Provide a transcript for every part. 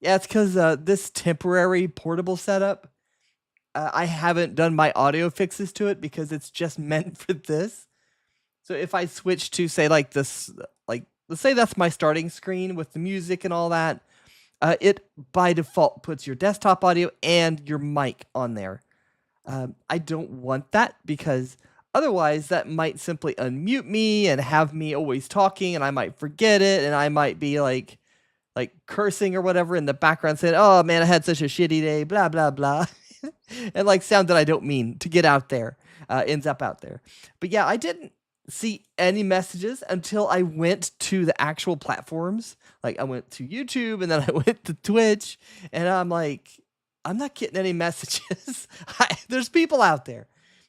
Yeah, it's because this temporary portable setup, I haven't done my audio fixes to it because it's just meant for this. So if I switch to say like this, like let's say that's my starting screen with the music and all that, it by default puts your desktop audio and your mic on there. I don't want that because otherwise that might simply unmute me and have me always talking, and I might forget it, and I might be like cursing or whatever in the background saying, "Oh man, I had such a shitty day," blah blah blah, and like sound that I don't mean to get out there ends up out there. But yeah, I didn't see any messages until I went to the actual platforms. Like I went to YouTube and then I went to Twitch, and I'm like, I'm not getting any messages. There's people out there.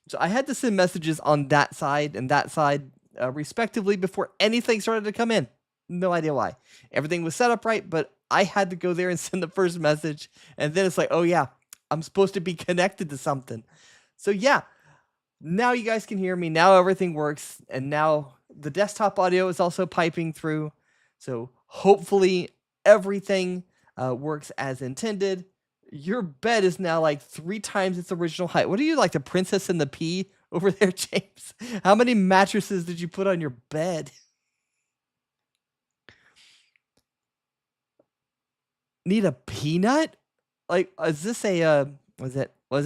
So I had to send messages on that side and that side, respectively, before anything started to come in. No idea why. Everything was set up right, but I had to go there and send the first message. And then it's like, oh, yeah, I'm supposed to be connected to something. So, yeah, now you guys can hear me. Now everything works. And now the desktop audio is also piping through. So, hopefully, everything works as intended. Your bed is now like 3 times its original height. What are you, like the Princess and the Pea over there, James? How many mattresses did you put on your bed? Need a peanut? Like, is this a was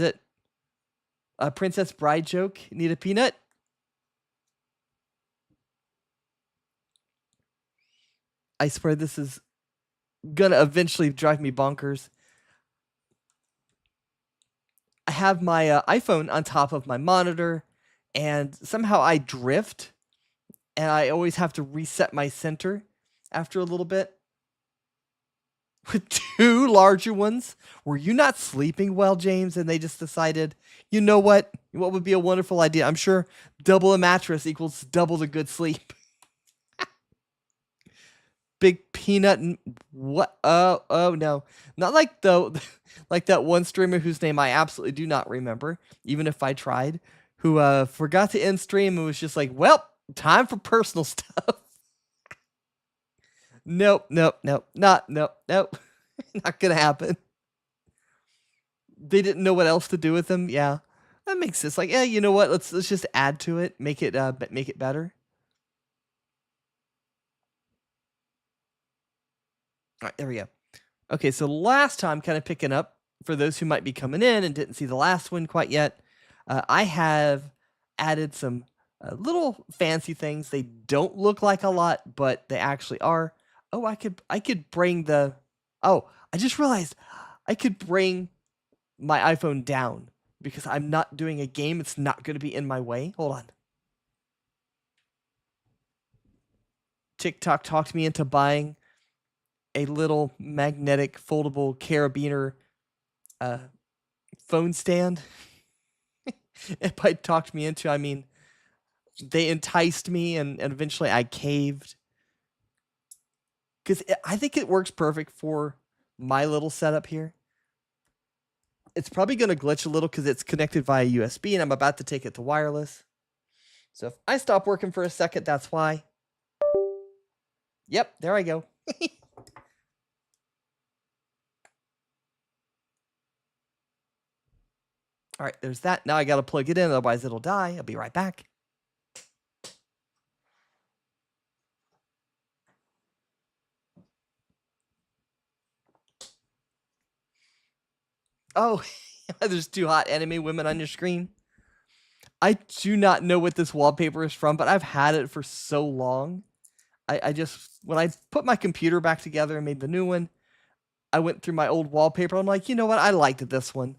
it a Princess Bride joke? Need a peanut? I swear this is gonna eventually drive me bonkers. I have my iPhone on top of my monitor, and somehow I drift, and I always have to reset my center after a little bit. With 2 larger ones? Were you not sleeping well, James? And they just decided, you know what? What would be a wonderful idea? I'm sure double a mattress equals double the good sleep. Big peanut and what? Oh no, not like like that one streamer whose name I absolutely do not remember, even if I tried, who forgot to end stream and was just like, well, time for personal stuff. Nope, nope, nope, nope. Not gonna happen. They didn't know what else to do with them. Yeah, that makes sense. Like, yeah, you know what? Let's just add to it, make it make it better. All right, there we go. Okay, so last time, kind of picking up for those who might be coming in and didn't see the last one quite yet, I have added some little fancy things. They don't look like a lot, but they actually are. Oh, I could bring the. Oh, I just realized I could bring my iPhone down because I'm not doing a game. It's not going to be in my way. Hold on. TikTok talked me into buying a little magnetic foldable carabiner uh, phone stand. And by talked me into, I mean they enticed me, and eventually I caved because I think it works perfect for my little setup here. It's probably going to glitch a little because it's connected via USB, and I'm about to take it to wireless. So if I stop working for a second, that's why. Yep, there I go. All right, there's that. Now I got to plug it in, otherwise it'll die. I'll be right back. Oh, there's 2 hot anime women on your screen. I do not know what this wallpaper is from, but I've had it for so long. I just, when I put my computer back together and made the new one, I went through my old wallpaper. I'm like, you know what? I liked this one.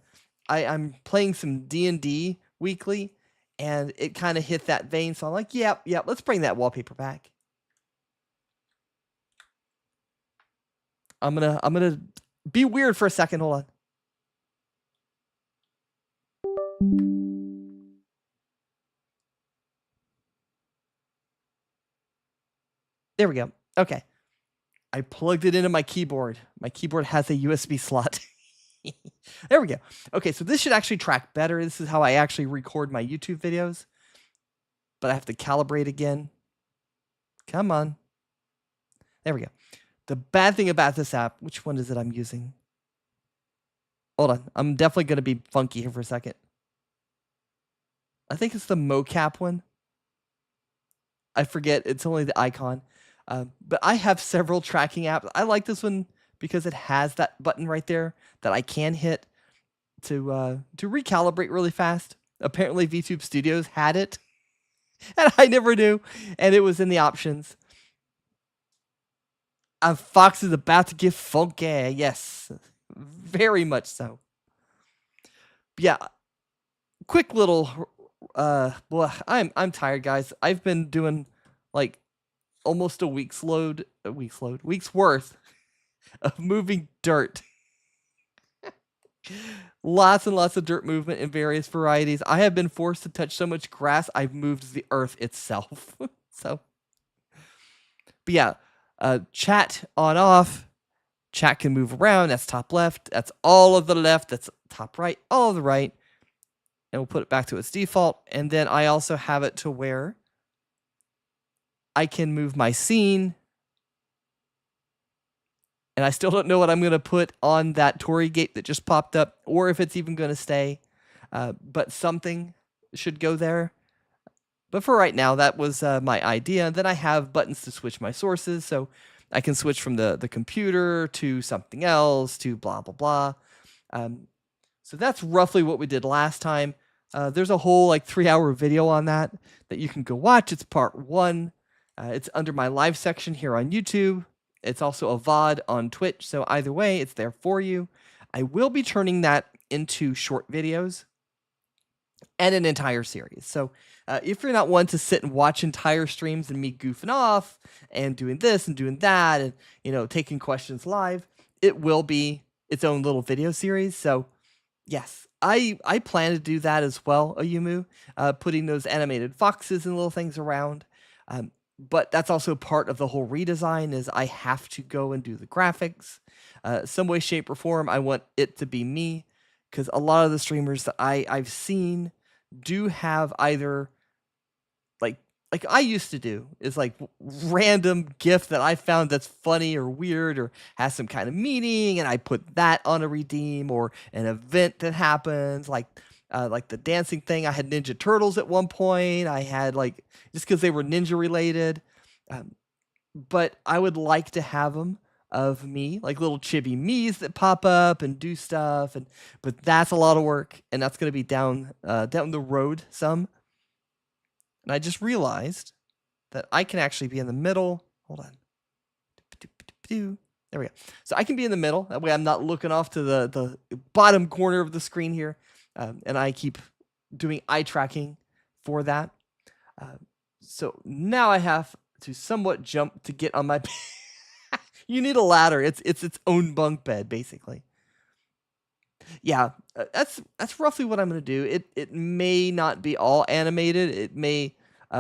I'm playing some D&D weekly, and it kind of hit that vein. So I'm like, yep, let's bring that wallpaper back. I'm gonna be weird for a second. Hold on. There we go. Okay. I plugged it into my keyboard. My keyboard has a USB slot. There we go. Okay, so this should actually track better. This is how I actually record my YouTube videos. But I have to calibrate again. Come on. There we go. The bad thing about this app, which one is it I'm using? Hold on. I'm definitely going to be funky here for a second. I think it's the mocap one. I forget. It's only the icon. But I have several tracking apps. I like this one because it has that button right there that I can hit to recalibrate really fast. Apparently, VTube Studios had it, and I never knew, and it was in the options. Fox is about to get funky. Yes, very much so. But yeah, quick little. Well, I'm tired, guys. I've been doing like almost a week's worth of moving dirt. Lots and lots of dirt movement in various varieties. I have been forced to touch so much grass, I've moved the earth itself. So, but yeah, chat on off. Chat can move around. That's top left. That's all of the left. That's top right. All of the right. And we'll put it back to its default. And then I also have it to where I can move my scene. And I still don't know what I'm going to put on that Torii gate that just popped up, or if it's even going to stay. But something should go there. But for right now, that was my idea. Then I have buttons to switch my sources. So I can switch from the computer to something else to blah, blah, blah. So that's roughly what we did last time. There's a whole 3-hour video on that you can go watch. It's part 1. It's under my live section here on YouTube. It's also a VOD on Twitch. So either way, it's there for you. I will be turning that into short videos and an entire series. So if you're not one to sit and watch entire streams and me goofing off and doing this and doing that and, taking questions live, it will be its own little video series. So yes, I plan to do that as well, Ayumu, putting those animated foxes and little things around. But that's also part of the whole redesign is I have to go and do the graphics. Some way, shape, or form, I want it to be me. Because a lot of the streamers that I've seen do have either, like I used to do, is random GIF that I found that's funny or weird or has some kind of meaning, and I put that on a redeem, or an event that happens, like the dancing thing. I had Ninja Turtles at one point. I had just because they were ninja related, but I would like to have them of me, like little chibi me's that pop up and do stuff, but that's a lot of work, and that's gonna be down the road some. And I just realized that I can actually be in the middle. Hold on. There we go. So I can be in the middle. That way I'm not looking off to the bottom corner of the screen here. And I keep doing eye tracking for that. So now I have to somewhat jump to get on my bed. You need a ladder. It's its own bunk bed, basically. Yeah, that's roughly what I'm going to do. It may not be all animated. It may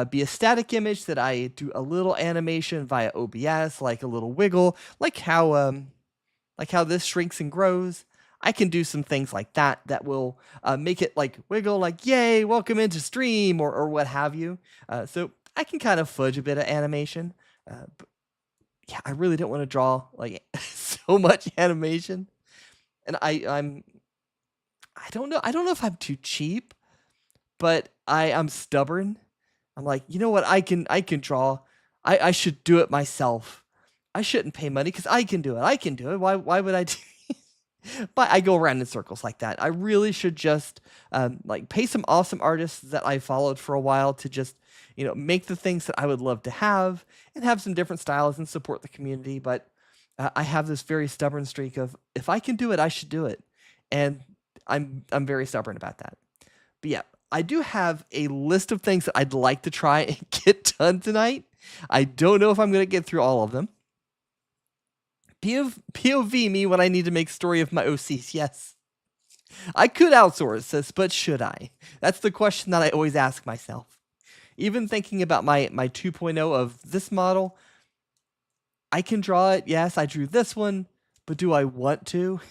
be a static image that I do a little animation via OBS, like a little wiggle, like how this shrinks and grows. I can do some things like that will make it wiggle, like yay, welcome into stream, or what have you. So I can kind of fudge a bit of animation. But yeah, I really don't want to draw so much animation, and I don't know if I'm too cheap, but I'm stubborn. I'm like, you know what? I can draw. I should do it myself. I shouldn't pay money because I can do it. I can do it. Why would I do? But I go around in circles like that. I really should just pay some awesome artists that I followed for a while to just make the things that I would love to have and have some different styles and support the community. But I have this very stubborn streak of if I can do it, I should do it, and I'm very stubborn about that. But yeah, I do have a list of things that I'd like to try and get done tonight. I don't know if I'm going to get through all of them. POV me when I need to make story of my OCs. Yes. I could outsource this, but should I? That's the question that I always ask myself. Even thinking about my 2.0 of this model, I can draw it. Yes, I drew this one, but do I want to?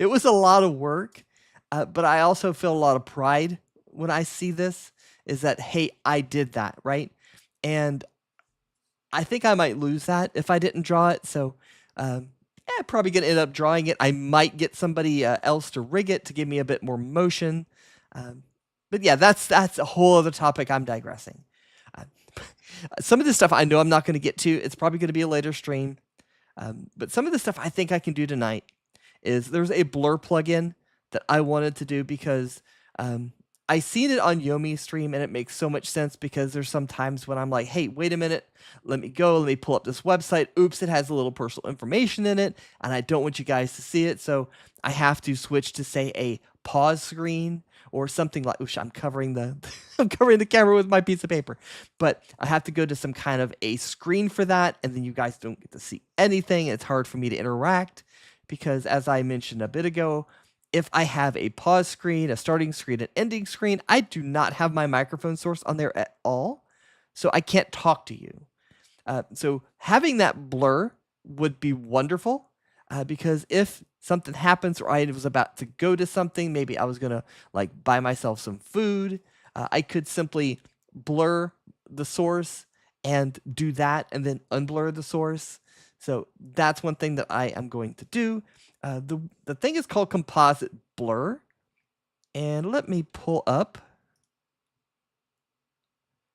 It was a lot of work, but I also feel a lot of pride when I see this, is that, hey, I did that, right? And I think I might lose that if I didn't draw it. So, yeah, probably gonna end up drawing it. I might get somebody else to rig it to give me a bit more motion. Um, but yeah, that's a whole other topic. I'm digressing. Uh, some of this stuff I know I'm not going to get to. It's probably going to be a later stream. But some of the stuff I think I can do tonight is there's a blur plugin that I wanted to do because I seen it on Yomi's stream and it makes so much sense because there's some times when I'm like, hey, wait a minute, let me pull up this website. Oops, it has a little personal information in it and I don't want you guys to see it. So I have to switch to say a pause screen or something like, oosh, I'm covering the I'm covering the camera with my piece of paper. But I have to go to some kind of a screen for that, and then you guys don't get to see anything. It's hard for me to interact because as I mentioned a bit ago, if I have a pause screen, a starting screen, an ending screen, I do not have my microphone source on there at all. So I can't talk to you. So having that blur would be wonderful because if something happens or I was about to go to something, maybe I was going to like buy myself some food, I could simply blur the source and do that and then unblur the source. So that's one thing that I am going to do. The thing is called composite blur. And let me pull up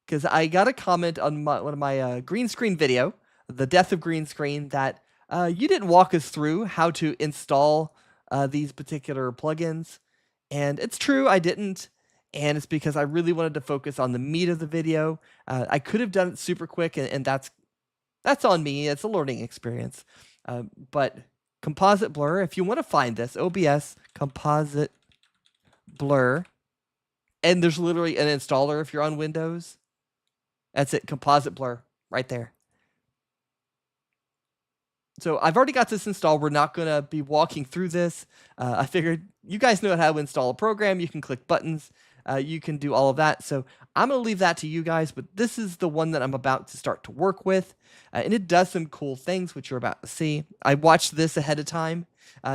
because I got a comment on one of my green screen video, the death of green screen, that you didn't walk us through how to install these particular plugins. And it's true, I didn't. And it's because I really wanted to focus on the meat of the video. I could have done it super quick, and that's on me. It's a learning experience. But composite blur, if you want to find this, OBS composite blur, and there's literally an installer if you're on Windows. That's it, composite blur, right there. So I've already got this installed. We're not going to be walking through this. I figured you guys know how to install a program. You can click buttons. You can do all of that. So I'm going to leave that to you guys, but this is the one that I'm about to start to work with. And it does some cool things, which you're about to see. I watched this ahead of time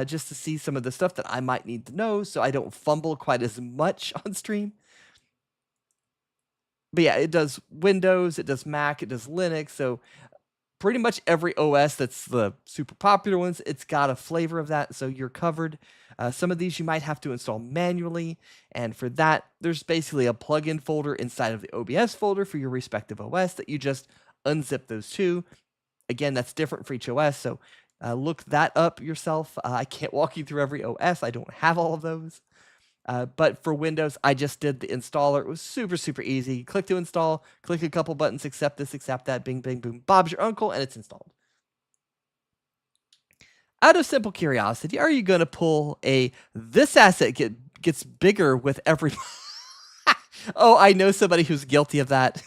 just to see some of the stuff that I might need to know so I don't fumble quite as much on stream. But yeah, it does Windows, it does Mac, it does Linux. So pretty much every OS that's the super popular ones, it's got a flavor of that, so you're covered. Some of these you might have to install manually, and for that, there's basically a plugin folder inside of the OBS folder for your respective OS that you just unzip those to. Again, that's different for each OS, so look that up yourself. I can't walk you through every OS. I don't have all of those. But for Windows, I just did the installer. It was super, super easy. Click to install, click a couple buttons, accept this, accept that, bing, bing, boom. Bob's your uncle, and it's installed. Out of simple curiosity, are you going to pull this asset gets bigger with every... Oh, I know somebody who's guilty of that.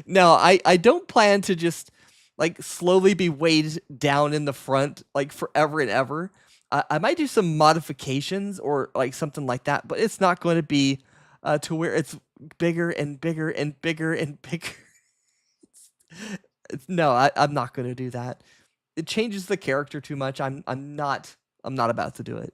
No, I don't plan to just like slowly be weighed down in the front like forever and ever. I might do some modifications or like something like that, but it's not going to be to where it's bigger and bigger and bigger and bigger. No, I'm not going to do that. It changes the character too much. I'm not about to do it.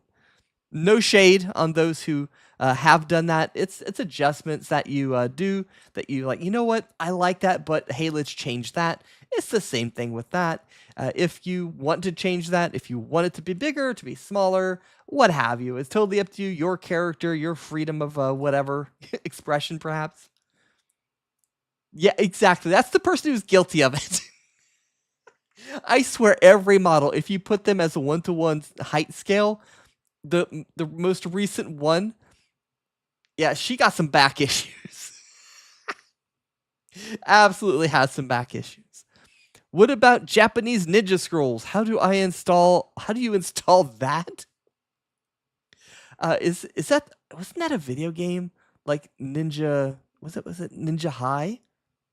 No shade on those who have done that. It's adjustments that you do that you like. You know what? I like that, but hey, let's change that. It's the same thing with that. If you want to change that, if you want it to be bigger, to be smaller, what have you, it's totally up to you. Your character, your freedom of whatever expression, perhaps. Yeah, exactly. That's the person who's guilty of it. I swear, every model, if you put them as a 1-to-1 height scale, the most recent one, yeah, she got some back issues. Absolutely has some back issues. What about Japanese Ninja Scrolls? How do you install that? Is that, wasn't that a video game? Like Ninja, was it Ninja High?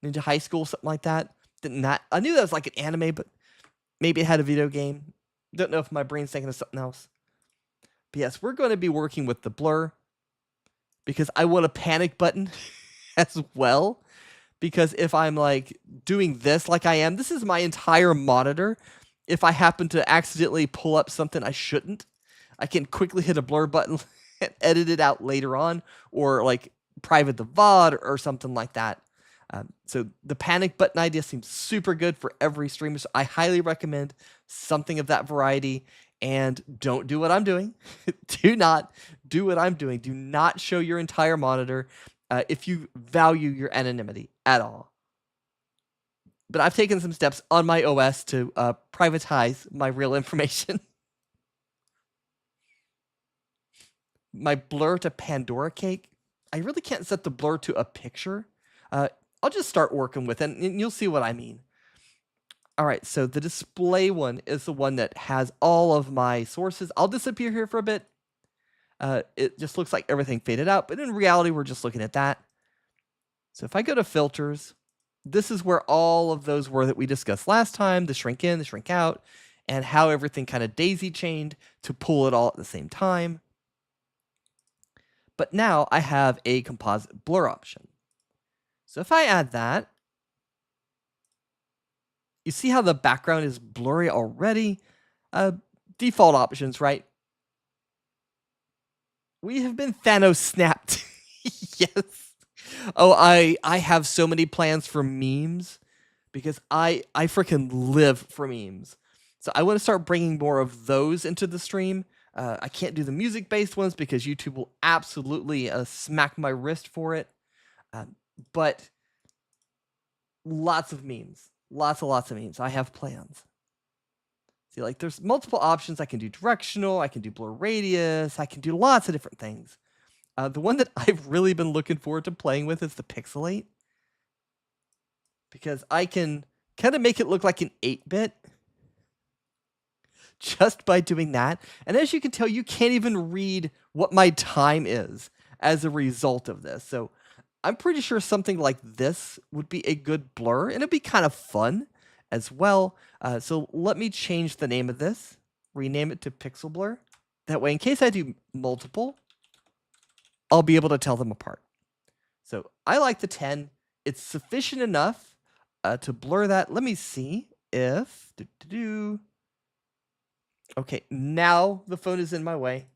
Ninja High School, something like that? Didn't that, I knew that was like an anime, but maybe it had a video game. Don't know if my brain's thinking of something else. But yes, we're going to be working with the blur because I want a panic button as well. Because if I'm like doing this like I am, this is my entire monitor. If I happen to accidentally pull up something I shouldn't, I can quickly hit a blur button and edit it out later on, or like private the VOD or something like that. So the panic button idea seems super good for every streamer. So I highly recommend something of that variety. And don't do what I'm doing. Do not do what I'm doing. Do not show your entire monitor if you value your anonymity at all. But I've taken some steps on my OS to privatize my real information. My blur to Pandora cake. I really can't set the blur to a picture. I'll just start working with it, and you'll see what I mean. All right, so the display one is the one that has all of my sources. I'll disappear here for a bit. It just looks like everything faded out, but in reality, we're just looking at that. So if I go to filters, this is where all of those were that we discussed last time, the shrink in, the shrink out, and how everything kind of daisy chained to pull it all at the same time. But now I have a composite blur option. So if I add that, you see how the background is blurry already? Default options, right? We have been Thanos snapped. Yes. Oh, I have so many plans for memes because I freaking live for memes. So I want to start bringing more of those into the stream. I can't do the music-based ones because YouTube will absolutely smack my wrist for it. But lots of memes. Lots of memes. I have plans. See, like there's multiple options. I can do directional. I can do blur radius. I can do lots of different things. The one that I've really been looking forward to playing with is the pixelate. Because I can kind of make it look like an 8-bit. Just by doing that. And as you can tell, you can't even read what my time is as a result of this. So I'm pretty sure something like this would be a good blur, and it'd be kind of fun as well. So let me change the name of this, rename it to Pixel Blur. That way, in case I do multiple, I'll be able to tell them apart. So I like the 10. It's sufficient enough to blur that. Let me see if... Okay, now the phone is in my way.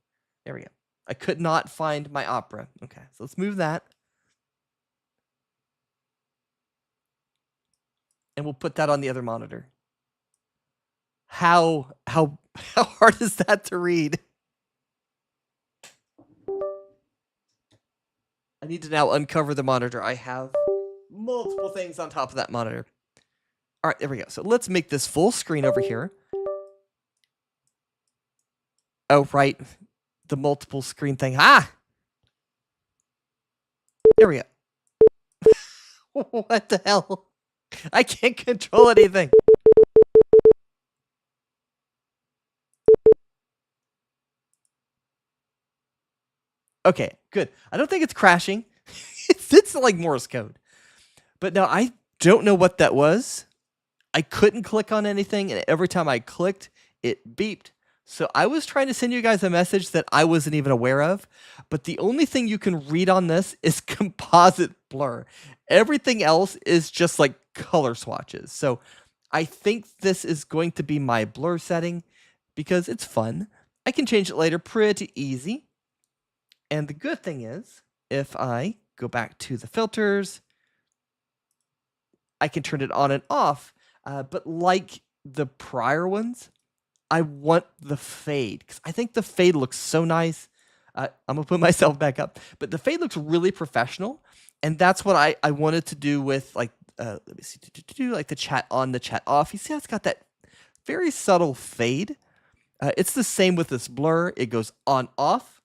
There we go. I could not find my Opera. Okay, so let's move that. And we'll put that on the other monitor. How hard is that to read? I need to now uncover the monitor. I have multiple things on top of that monitor. All right, there we go. So let's make this full screen over here. Oh, right. The multiple screen thing. Ah! There we go. What the hell? I can't control anything. Okay, good. I don't think it's crashing. It's like Morse code. But now I don't know what that was. I couldn't click on anything, and every time I clicked, it beeped. So I was trying to send you guys a message that I wasn't even aware of, but the only thing you can read on this is composite blur. Everything else is just like color swatches. So I think this is going to be my blur setting because it's fun. I can change it later pretty easy. And the good thing is, if I go back to the filters, I can turn it on and off. But like the prior ones, I want the fade because I think the fade looks so nice. I'm going to put myself back up. But the fade looks really professional. And that's what I wanted to do with like, let me see, like the chat on, the chat off. You see how it's got that very subtle fade? It's the same with this blur. It goes on, off.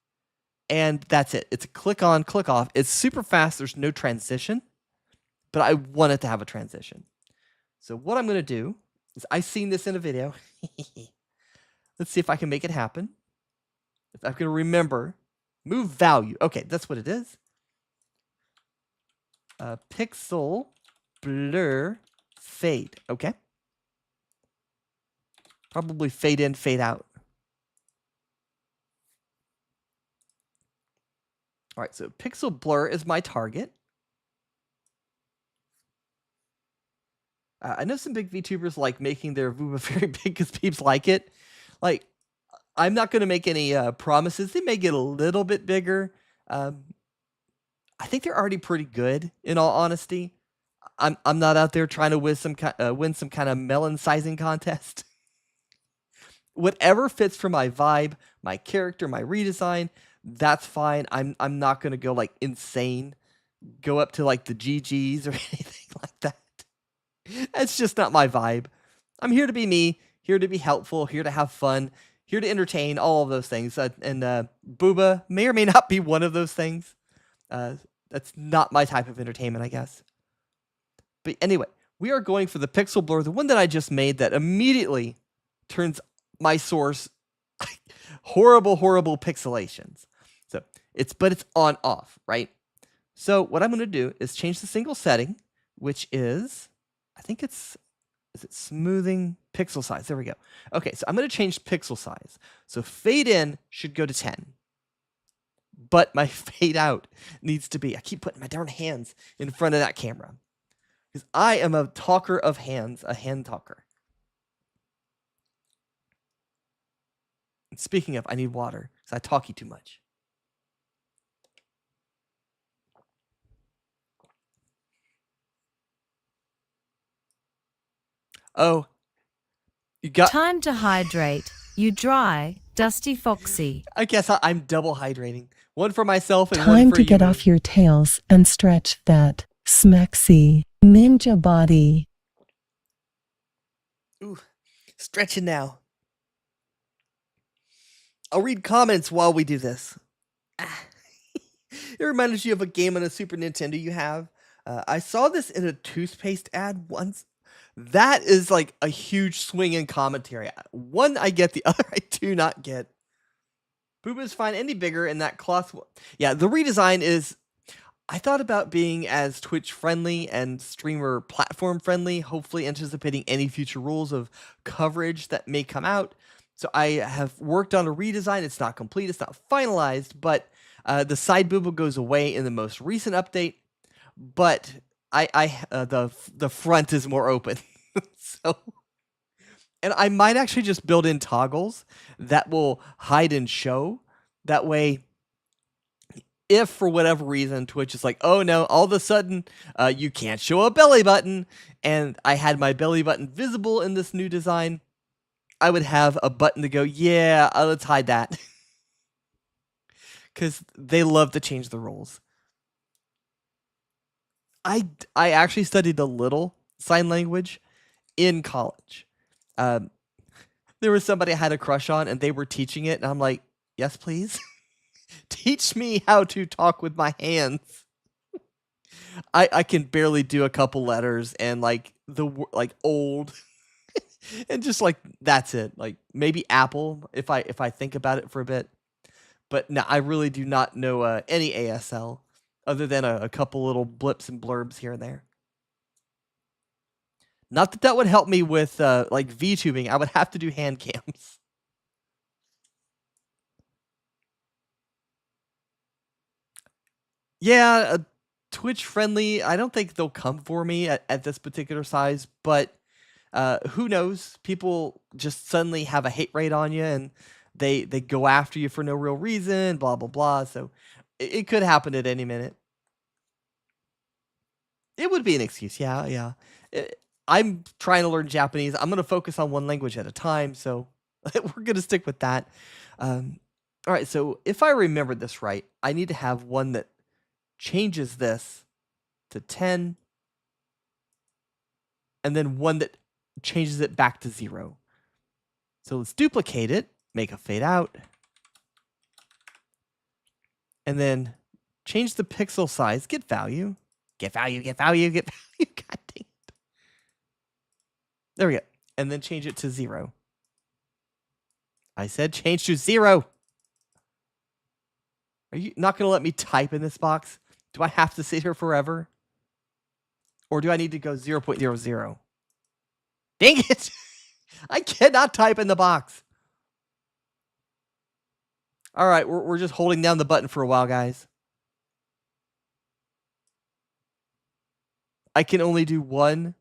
And that's it. It's a click on, click off. It's super fast. There's no transition. But I want it to have a transition. So what I'm going to do is I've seen this in a video. Let's see if I can make it happen. If I'm going to remember, move value. Okay, that's what it is. Pixel blur fade. Okay. Probably fade in, fade out. All right, so pixel blur is my target. I know some big VTubers like making their VUBA very big because peeps like it. Like, I'm not going to make any promises. They may get a little bit bigger. I think they're already pretty good, in all honesty. I'm not out there trying to win some kind of melon sizing contest. Whatever fits for my vibe, my character, my redesign, that's fine. I'm not gonna go like insane, go up to like the GGs or anything like that. That's just not my vibe. I'm here to be me, here to be helpful, here to have fun, here to entertain, all of those things. And Booba may or may not be one of those things. Uh, that's not my type of entertainment, I guess. But anyway, we are going for the pixel blur, the one that I just made that immediately turns my source horrible, horrible pixelations. So but it's on off, right? So what I'm going to do is change the single setting, which is, I think is it smoothing pixel size? There we go. Okay, so I'm going to change pixel size. So fade in should go to 10. But my fade out needs to be, I keep putting my darn hands in front of that camera. Because I am a talker of hands, a hand talker. And speaking of, I need water because I talky too much. Oh, you got time to hydrate. You dry, dusty foxy. I guess I'm double hydrating. One for myself and time one for to you. get off your tails and stretch that smexy ninja body. Ooh, stretching now. I'll read comments while we do this. It reminds you of a game on a Super Nintendo you have. I saw this in a toothpaste ad once. That is like a huge swing in commentary. One I get, the other I do not get. Booba's fine any bigger, and that cloth. Yeah, the redesign is. I thought about being as Twitch friendly and streamer platform friendly, hopefully anticipating any future rules of coverage that may come out. So I have worked on a redesign. It's not complete, it's not finalized, but the side booba goes away in the most recent update. But the front is more open. So, and I might actually just build in toggles that will hide and show. That way, if for whatever reason Twitch is like, oh no, all of a sudden you can't show a belly button, and I had my belly button visible in this new design, I would have a button to go, yeah, let's hide that. Because they love to change the rules. I actually studied a little sign language in college. There was somebody I had a crush on, and they were teaching it, and I'm like, yes, please. Teach me how to talk with my hands. I can barely do a couple letters and like old and just like that's it. Like maybe Apple if I think about it for a bit. But no, I really do not know any ASL other than a couple little blips and blurbs here and there. Not that would help me with like VTubing. I would have to do hand cams. Yeah, Twitch friendly. I don't think they'll come for me at this particular size, but who knows? People just suddenly have a hate rate on you and they go after you for no real reason, blah, blah, blah. So it could happen at any minute. It would be an excuse. Yeah. I'm trying to learn Japanese. I'm going to focus on one language at a time. So we're going to stick with that. All right. So if I remember this right, I need to have one that changes this to 10 and then one that changes it back to 0. So let's duplicate it, make a fade out, and then change the pixel size, get value. God dang it. There we go. And then change it to 0. I said change to 0. Are you not going to let me type in this box? Do I have to sit here forever? Or do I need to go 0.00? Dang it! I cannot type in the box. All right, we're just holding down the button for a while, guys. I can only do one.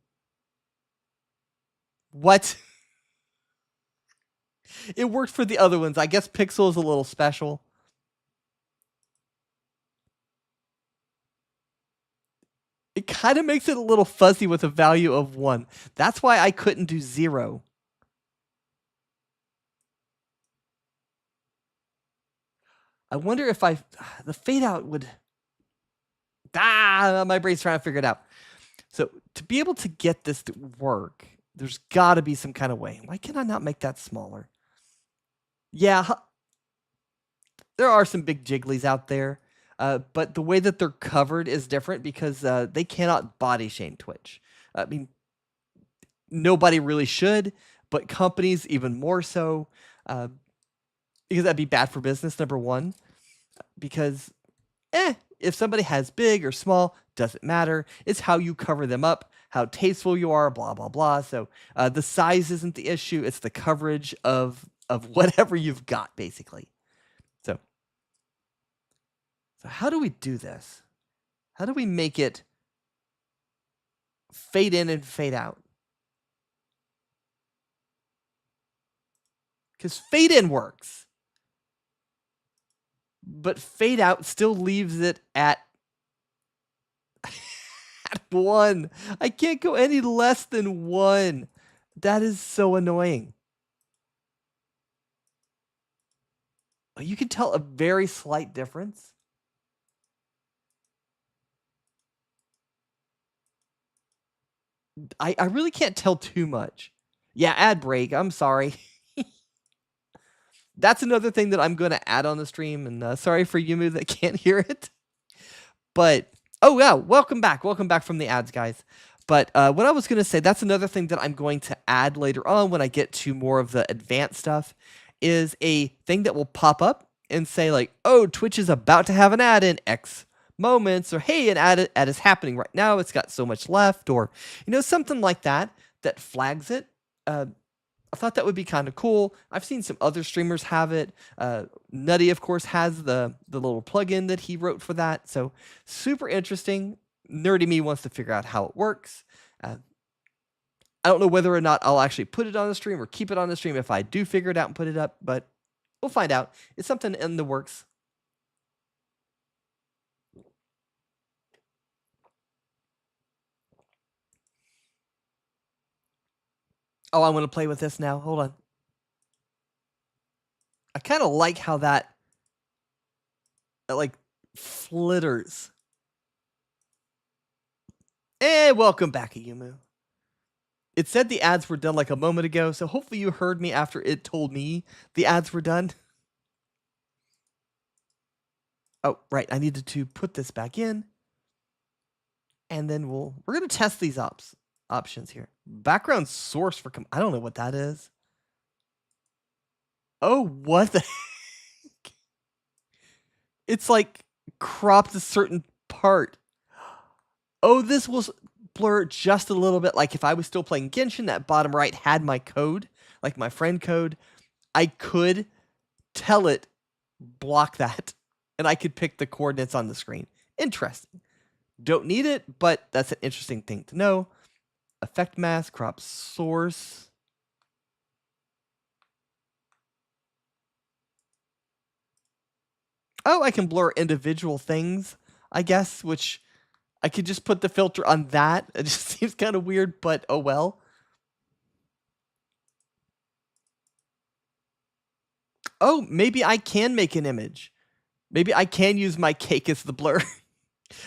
What? It worked for the other ones. I guess Pixel is a little special. kind of makes it a little fuzzy with a value of 1. That's why I couldn't do 0. I wonder if the fade out would, my brain's trying to figure it out. So to be able to get this to work, there's got to be some kind of way. Why can I not make that smaller? Yeah, there are some big jigglies out there, but the way that they're covered is different because they cannot body shame Twitch. I mean, nobody really should, but companies even more so, because that'd be bad for business, number one. Because, if somebody has big or small, doesn't matter. It's how you cover them up, how tasteful you are, blah, blah, blah. So the size isn't the issue. It's the coverage of whatever you've got, basically. So how do we do this? How do we make it fade in and fade out? Because fade in works. But fade out still leaves it at 1. I can't go any less than 1. That is so annoying. You can tell a very slight difference. I really can't tell too much. Yeah, ad break. I'm sorry. That's another thing that I'm going to add on the stream. And sorry for Yumu that can't hear it. But, oh yeah, welcome back. Welcome back from the ads, guys. But what I was going to say, that's another thing that I'm going to add later on when I get to more of the advanced stuff, is a thing that will pop up and say like, oh, Twitch is about to have an ad in X moments, or hey, an ad is happening right now. It's got so much left, or, something like that flags it. I thought that would be kind of cool. I've seen some other streamers have it. Nutty, of course, has the little plugin that he wrote for that. So super interesting. Nerdy me wants to figure out how it works. I don't know whether or not I'll actually put it on the stream or keep it on the stream if I do figure it out and put it up, but we'll find out. It's something in the works. Oh, I want to play with this now. Hold on. I kind of like how that like flitters. Welcome back, Ayumu. It said the ads were done like a moment ago, so hopefully you heard me after it told me the ads were done. Oh, right. I needed to put this back in. And then we're going to test these options here. Background source for I don't know what that is. Oh, what the heck? It's like cropped a certain part. Oh, this will blur just a little bit. Like if I was still playing Genshin, that bottom right had my code, like my friend code. I could tell it block that, and I could pick the coordinates on the screen. Interesting. Don't need it, but that's an interesting thing to know. Effect mask, crop source. Oh, I can blur individual things, I guess, which I could just put the filter on that. It just seems kind of weird, but oh well. Oh, maybe I can make an image. Maybe I can use my cake as the blur.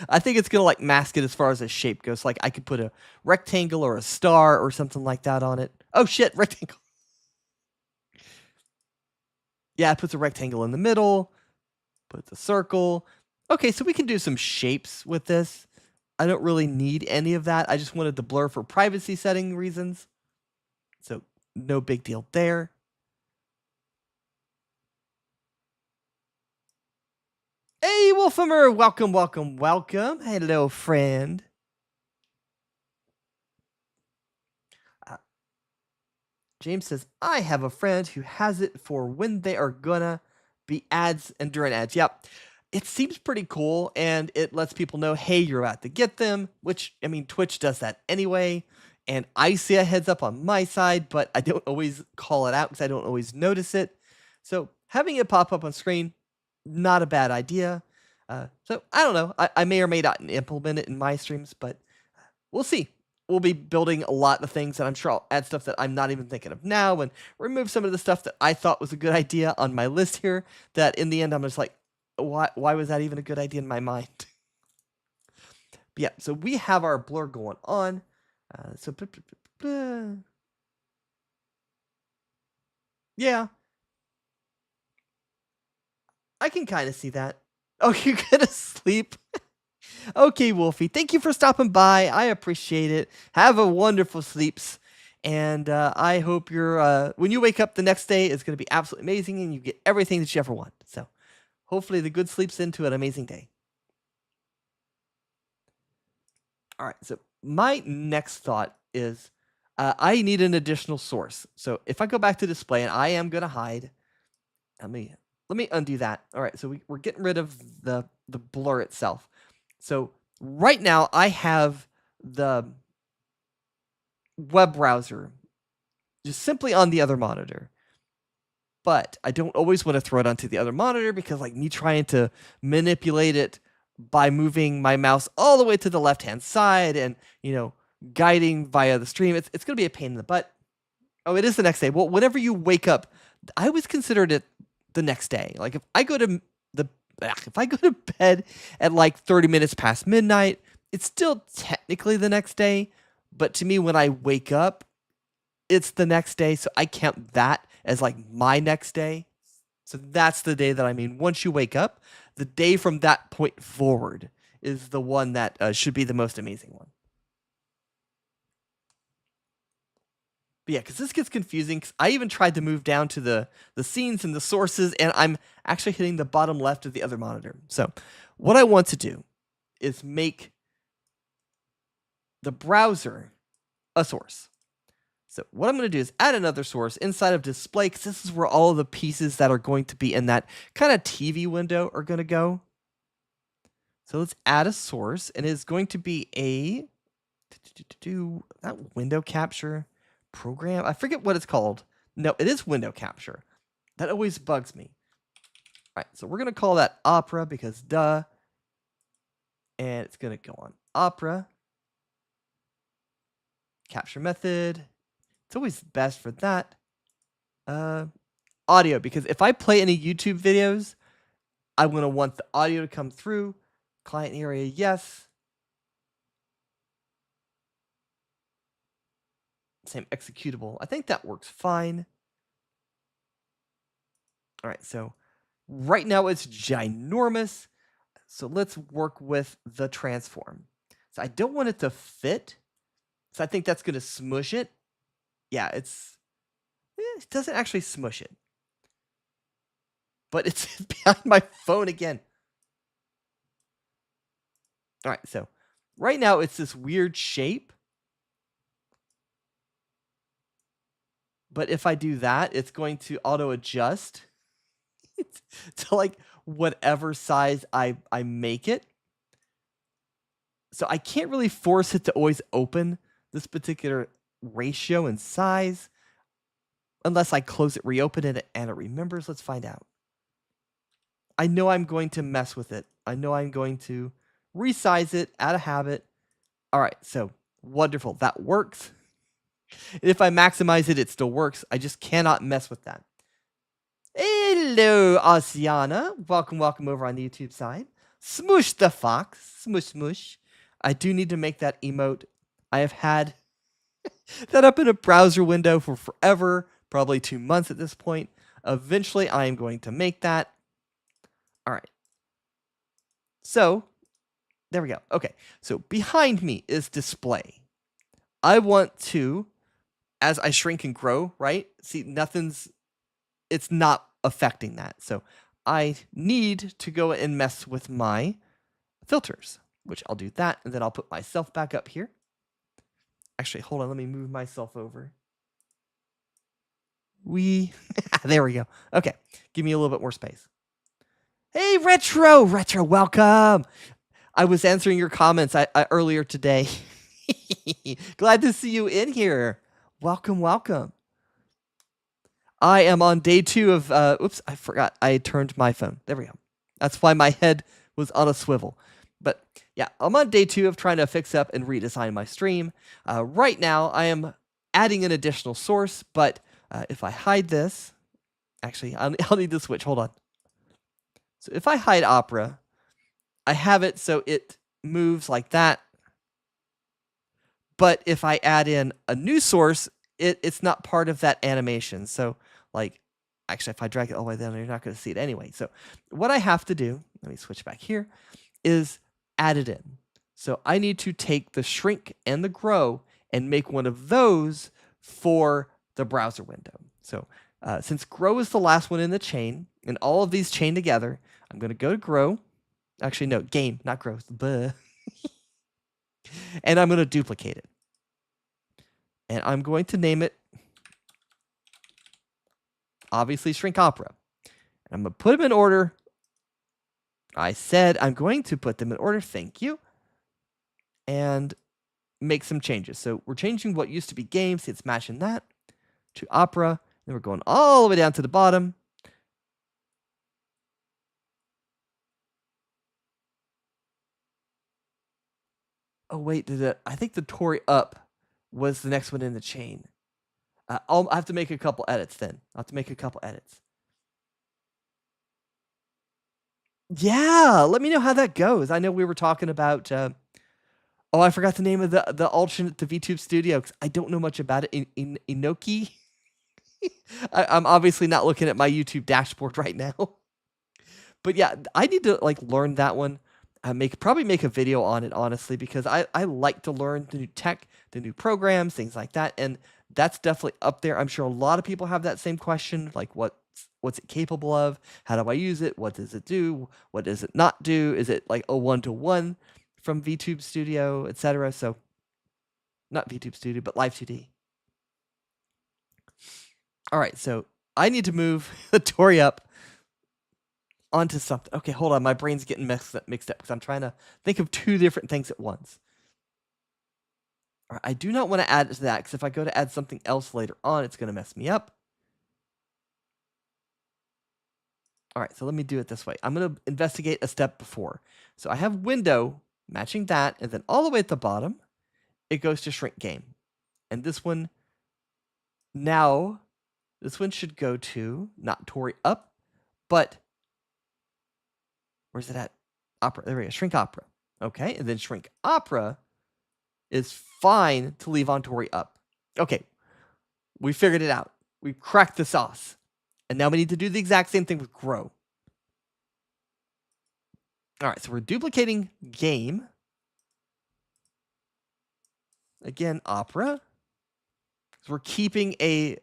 I think it's going to like mask it as far as a shape goes. Like I could put a rectangle or a star or something like that on it. Oh shit, rectangle. Yeah, it puts a rectangle in the middle. Puts a circle. Okay, so we can do some shapes with this. I don't really need any of that. I just wanted the blur for privacy setting reasons. So no big deal there. Hey, Wolfimer, welcome, welcome, welcome. Hello, friend. James says, I have a friend who has it for when they are gonna be ads and during ads. Yep. It seems pretty cool, and it lets people know, hey, you're about to get them, which, I mean, Twitch does that anyway, and I see a heads up on my side, but I don't always call it out because I don't always notice it. So having it pop up on screen, not a bad idea. So I don't know. I may or may not implement it in my streams, but we'll see. We'll be building a lot of things, and I'm sure I'll add stuff that I'm not even thinking of now, and remove some of the stuff that I thought was a good idea on my list here, that in the end I'm just like, why was that even a good idea in my mind? But yeah, so we have our blur going on. Yeah, I can kind of see that. Oh, you're gonna sleep? Okay, Wolfie. Thank you for stopping by. I appreciate it. Have a wonderful sleeps. And I hope when you wake up the next day, it's going to be absolutely amazing and you get everything that you ever want. So hopefully the good sleeps into an amazing day. All right. So my next thought is I need an additional source. So if I go back to display, and I am going to hide, let me undo that. All right. So we're getting rid of the blur itself. So right now I have the web browser just simply on the other monitor. But I don't always want to throw it onto the other monitor because like me trying to manipulate it by moving my mouse all the way to the left-hand side and, guiding via the stream, it's going to be a pain in the butt. Oh, it is the next day. Well, whenever you wake up, I always considered it the next day. Like if I go to bed at like 30 minutes past midnight, it's still technically the next day. But to me, when I wake up, it's the next day. So I count that as like my next day. So that's the day that I mean. Once you wake up, the day from that point forward is the one that should be the most amazing one. But yeah, because this gets confusing. Because I even tried to move down to the scenes and the sources, and I'm actually hitting the bottom left of the other monitor. So what I want to do is make the browser a source. So what I'm going to do is add another source inside of display, because this is where all of the pieces that are going to be in that kind of TV window are going to go. So let's add a source, and it's going to be that window capture program. I forget what it's called. No, it is window capture. That always bugs me. All right, so we're going to call that Opera because duh. And it's going to go on Opera. Capture method. It's always best for that. Audio, because if I play any YouTube videos, I'm going to want the audio to come through. Client area, yes. Same executable. I think that works fine. All right, so right now it's ginormous. So let's work with the transform. So I don't want it to fit. So I think that's going to smush it. Yeah, it doesn't actually smush it. But it's behind my phone again. All right, so right now it's this weird shape. But if I do that, it's going to auto adjust to like whatever size I make it. So I can't really force it to always open this particular ratio and size unless I close it, reopen it, and it remembers. Let's find out. I know I'm going to mess with it. I know I'm going to resize it out of habit. All right, so wonderful. That works. If I maximize it, it still works. I just cannot mess with that. Hello, Asiana. Welcome over on the YouTube side. Smoosh the fox. Smoosh. I do need to make that emote. I have had that up in a browser window for forever, probably 2 months at this point. Eventually, I am going to make that. All right. So, there we go. Okay, so behind me is display. I want to, as I shrink and grow, right? See, it's not affecting that. So I need to go and mess with my filters, which I'll do that, and then I'll put myself back up here. Actually, hold on, let me move myself over. There we go. Okay, give me a little bit more space. Hey, Retro, welcome. I was answering your comments earlier today. Glad to see you in here. Welcome. I am on day 2 of, oops, I forgot. I turned my phone. There we go. That's why my head was on a swivel. But yeah, yeah, I'm on day 2 of trying to fix up and redesign my stream. Right now, I am adding an additional source, but if I hide this, actually, I'll need to switch. Hold on. So if I hide Opera, I have it so it moves like that. But if I add in a new source, it's not part of that animation. So, like, actually, if I drag it all the way down, you're not going to see it anyway. So what I have to do, let me switch back here, is add it in. So I need to take the shrink and the grow and make one of those for the browser window. So since grow is the last one in the chain, and all of these chain together, I'm going to go to grow. Actually, no, game, not grow. Buh. And I'm going to duplicate it. And I'm going to name it, obviously, shrink opera. And I'm going to put them in order. I said I'm going to put them in order. Thank you. And make some changes. So we're changing what used to be game, see it's matching that, to opera. Then we're going all the way down to the bottom. Oh, wait, I think the Tory up was the next one in the chain. I have to make a couple edits then. I'll have to make a couple edits. Yeah, let me know how that goes. I know we were talking about... I forgot the name of the alternate to VTube Studio because I don't know much about it. Inoki? I'm obviously not looking at my YouTube dashboard right now. But yeah, I need to learn that one. Probably make a video on it, honestly, because I like to learn the new tech, the new programs, things like that. And that's definitely up there. I'm sure a lot of people have that same question, like what's it capable of? How do I use it? What does it do? What does it not do? Is it like a one-to-one from VTube Studio, etc.? So not VTube Studio, but Live 2D. All right, so I need to move the Tory up onto something. Okay, hold on. My brain's getting mixed up because I'm trying to think of 2 different things at once. All right, I do not want to add it to that because if I go to add something else later on, it's going to mess me up. All right, so let me do it this way. I'm going to investigate a step before. So I have window matching that, and then all the way at the bottom, it goes to shrink game. And this one, this one should go to not Tory up, but where's it at? Opera. There we go. Shrink opera. Okay, and then shrink opera is fine to leave on Tory up. Okay, we figured it out. We cracked the sauce. And now we need to do the exact same thing with grow. All right, so we're duplicating game. Again, opera. So we're keeping a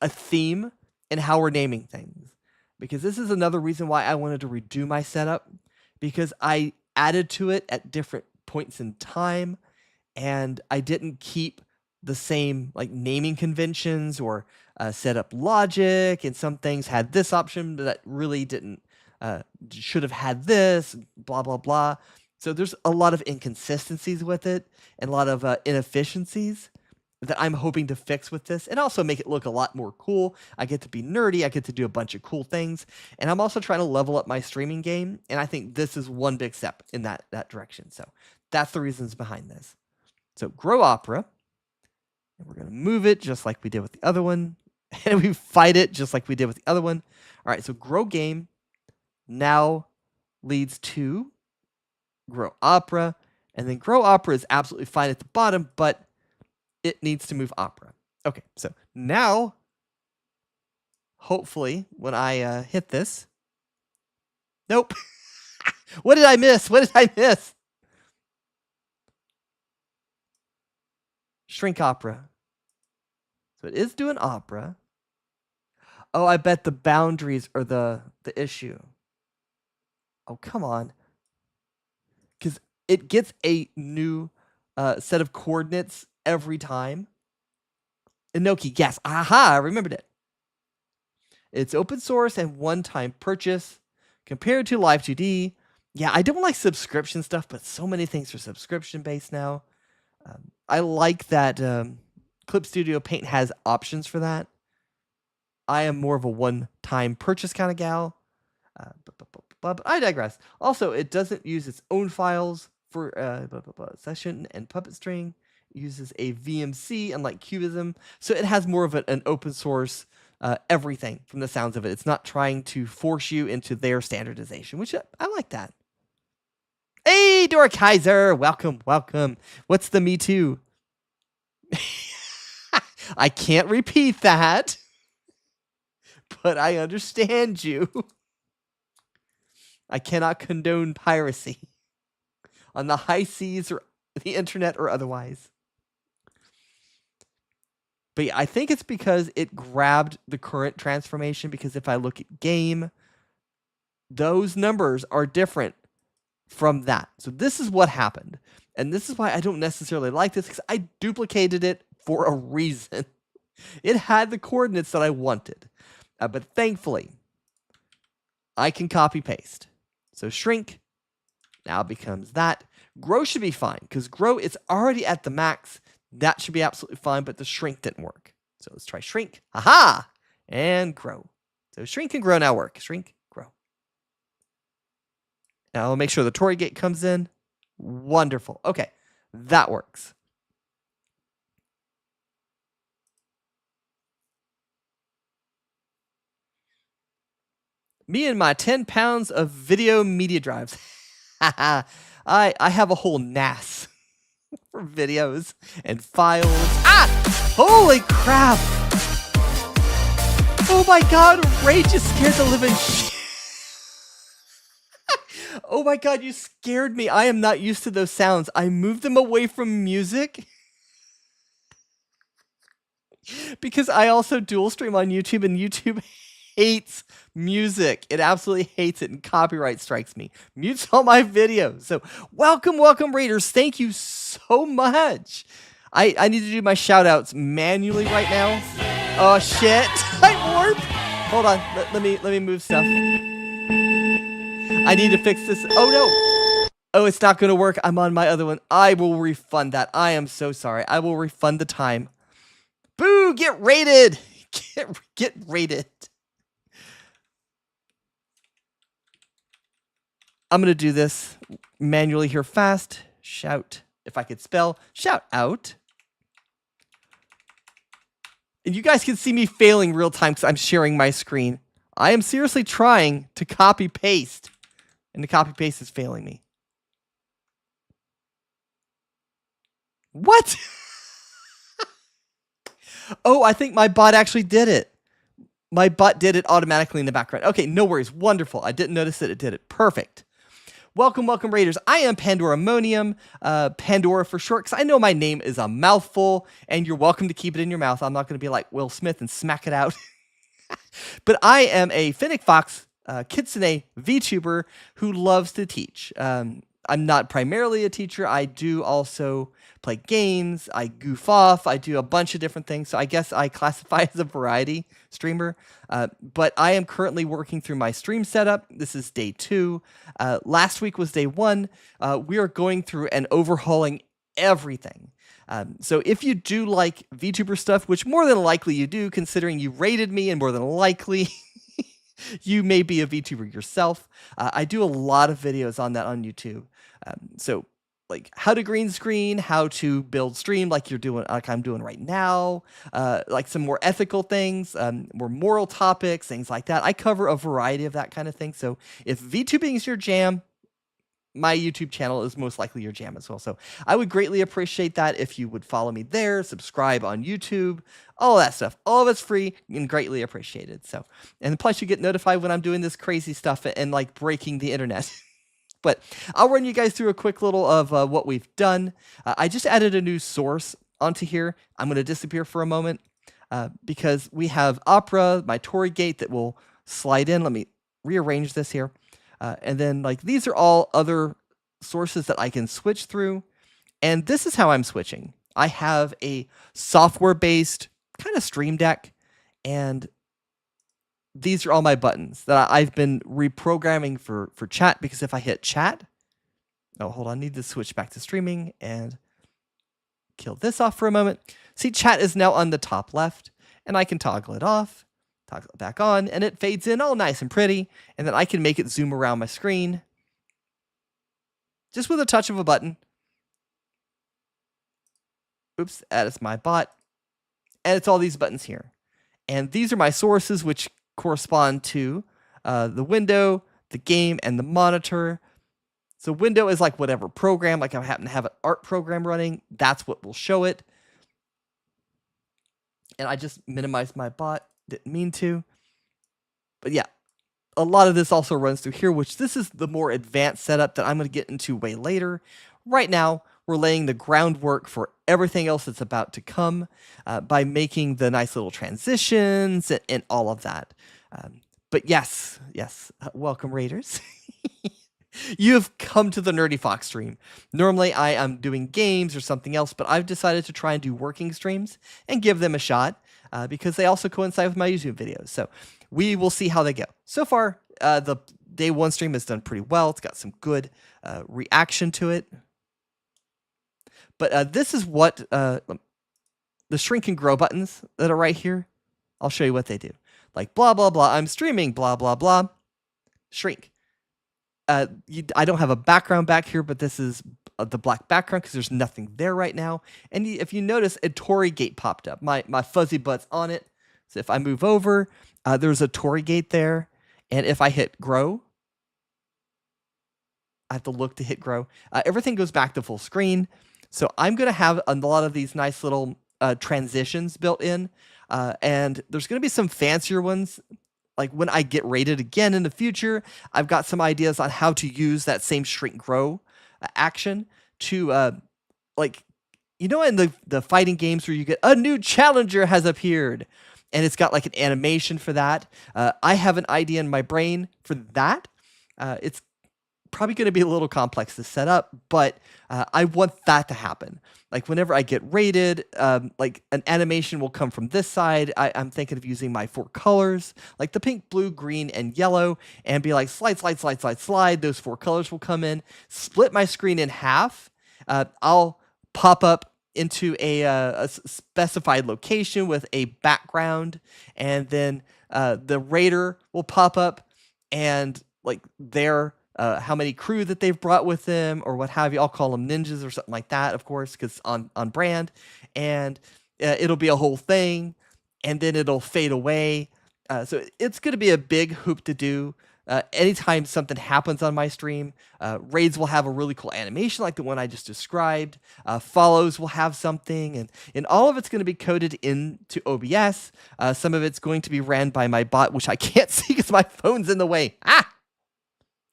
theme in how we're naming things. Because this is another reason why I wanted to redo my setup. Because I added to it at different points in time. And I didn't keep the same naming conventions or setup logic. And some things had this option that really didn't, should have had this, blah, blah, blah. So there's a lot of inconsistencies with it and a lot of inefficiencies that I'm hoping to fix with this and also make it look a lot more cool. I get to be nerdy. I get to do a bunch of cool things. And I'm also trying to level up my streaming game. And I think this is one big step in that direction. So that's the reasons behind this. So grow opera. And we're going to move it just like we did with the other one. And we fight it just like we did with the other one. All right, so grow game now leads to grow opera. And then grow opera is absolutely fine at the bottom, but it needs to move opera. Okay, so now, hopefully, when I hit this... Nope. What did I miss? What did I miss? Shrink opera. So it is doing opera. Oh, I bet the boundaries are the issue. Oh, come on. Because it gets a new set of coordinates every time. Inoki, yes. Aha, I remembered it. It's open source and one-time purchase compared to Live 2D. Yeah, I don't like subscription stuff, but so many things are subscription-based now. I like that Clip Studio Paint has options for that. I am more of a one-time purchase kind of gal. blah, but I digress. Also, it doesn't use its own files for session and puppet string. It uses a VMC, unlike Cubism. So it has more of an open source everything from the sounds of it. It's not trying to force you into their standardization, which I like that. Hey, Dora Kaiser, welcome, welcome. What's the Me Too? I can't repeat that, but I understand you. I cannot condone piracy on the high seas or the internet or otherwise. But yeah, I think it's because it grabbed the current transformation, because if I look at game, those numbers are different from that. So this is what happened. And this is why I don't necessarily like this, because I duplicated it for a reason. It had the coordinates that I wanted. But thankfully, I can copy paste. So shrink now becomes that. Grow should be fine, because grow is already at the max. That should be absolutely fine, but the shrink didn't work. So let's try shrink. Aha! And grow. So shrink and grow now work. Shrink, grow. Now I'll make sure the Tory gate comes in. Wonderful. Okay, that works. Me and my 10 pounds of video media drives. I have a whole NAS for videos and files. Ah! Holy crap! Oh my god, Ray just scared the living shit. Oh my god, you scared me. I am not used to those sounds. I moved them away from music because I also dual stream on YouTube, and YouTube hates music. It absolutely hates it, and copyright strikes me. Mutes all my videos. So welcome, welcome, Raiders. Thank you so much. I need to do my shout outs manually right now. Oh shit. I warp. Hold on. Let me move stuff. I need to fix this. Oh no. Oh, it's not gonna work. I'm on my other one. I will refund that. I am so sorry. I will refund the time. Boo! Get rated. Get rated. I'm gonna do this manually here fast. Shout. If I could spell shout out. And you guys can see me failing real time because I'm sharing my screen. I am seriously trying to copy paste, and the copy paste is failing me. What? Oh, I think my bot actually did it. My bot did it automatically in the background. Okay, no worries. Wonderful. I didn't notice that it did it. Perfect. Welcome, welcome, Raiders. I am Pandoramonium, Pandora for short, because I know my name is a mouthful, and you're welcome to keep it in your mouth. I'm not going to be like Will Smith and smack it out. But I am a Finnick Fox Kitsune VTuber who loves to teach. I'm not primarily a teacher. I do also play games. I goof off. I do a bunch of different things. So I guess I classify as a variety streamer. But I am currently working through my stream setup. This is day 2. Last week was day 1. We are going through and overhauling everything. So if you do like VTuber stuff, which more than likely you do, considering you rated me, and more than likely you may be a VTuber yourself, I do a lot of videos on that on YouTube. So like how to green screen, how to build stream like you're doing, like I'm doing right now, like some more ethical things, more moral topics, things like that. I cover a variety of that kind of thing. So if VTubing is your jam, my YouTube channel is most likely your jam as well. So I would greatly appreciate that if you would follow me there, subscribe on YouTube, all that stuff. All of it's free and greatly appreciated. So, and plus you get notified when I'm doing this crazy stuff and like breaking the internet. But I'll run you guys through a quick little of what we've done. I just added a new source onto here. I'm going to disappear for a moment because we have Opera, my Tory gate that will slide in. Let me rearrange this here. And then like these are all other sources that I can switch through. And this is how I'm switching. I have a software-based kind of stream deck, and these are all my buttons that I've been reprogramming for chat, because if I hit chat, oh, hold on, I need to switch back to streaming and kill this off for a moment. See, chat is now on the top left, and I can toggle it off, toggle it back on, and it fades in all nice and pretty. And then I can make it zoom around my screen just with a touch of a button. Oops, that is my bot. And it's all these buttons here. And these are my sources, which correspond to the window, the game, and the monitor. So window is like whatever program, like I happen to have an art program running, that's what will show it. And I just minimized my bot, didn't mean to. But yeah, a lot of this also runs through here, which this is the more advanced setup that I'm going to get into way later. Right now, we're laying the groundwork for everything else that's about to come by making the nice little transitions and all of that. But yes, welcome Raiders. You have come to the Nerdy Fox stream. Normally I am doing games or something else, but I've decided to try and do working streams and give them a shot because they also coincide with my YouTube videos. So we will see how they go. So far, the day one stream has done pretty well. It's got some good reaction to it. But this is what the shrink and grow buttons that are right here. I'll show you what they do. Like blah, blah, blah, I'm streaming, blah, blah, blah, shrink. I don't have a background back here, but this is the black background because there's nothing there right now. And if you notice, a Tory gate popped up. My fuzzy butt's on it. So if I move over, there's a Tory gate there. And if I hit grow, I have to look to hit grow. Everything goes back to full screen. So I'm going to have a lot of these nice little transitions built in. And there's going to be some fancier ones. Like when I get rated again in the future, I've got some ideas on how to use that same shrink grow action to like, you know, in the fighting games where you get a new challenger has appeared and it's got like an animation for that. I have an idea in my brain for that. It's probably going to be a little complex to set up, but I want that to happen. Like whenever I get rated, like an animation will come from this side. I'm thinking of using my 4 colors, like the pink, blue, green, and yellow, and be like slide, slide, slide, slide, slide. Those 4 colors will come in, split my screen in half. I'll pop up into a specified location with a background, and then the raider will pop up and like their how many crew that they've brought with them or what have you. I'll call them ninjas or something like that, of course, because on brand. And it'll be a whole thing, and then it'll fade away. So it's going to be a big hoop to do. Anytime something happens on my stream, raids will have a really cool animation like the one I just described. Follows will have something, and all of it's going to be coded into OBS. Some of it's going to be ran by my bot, which I can't see because my phone's in the way.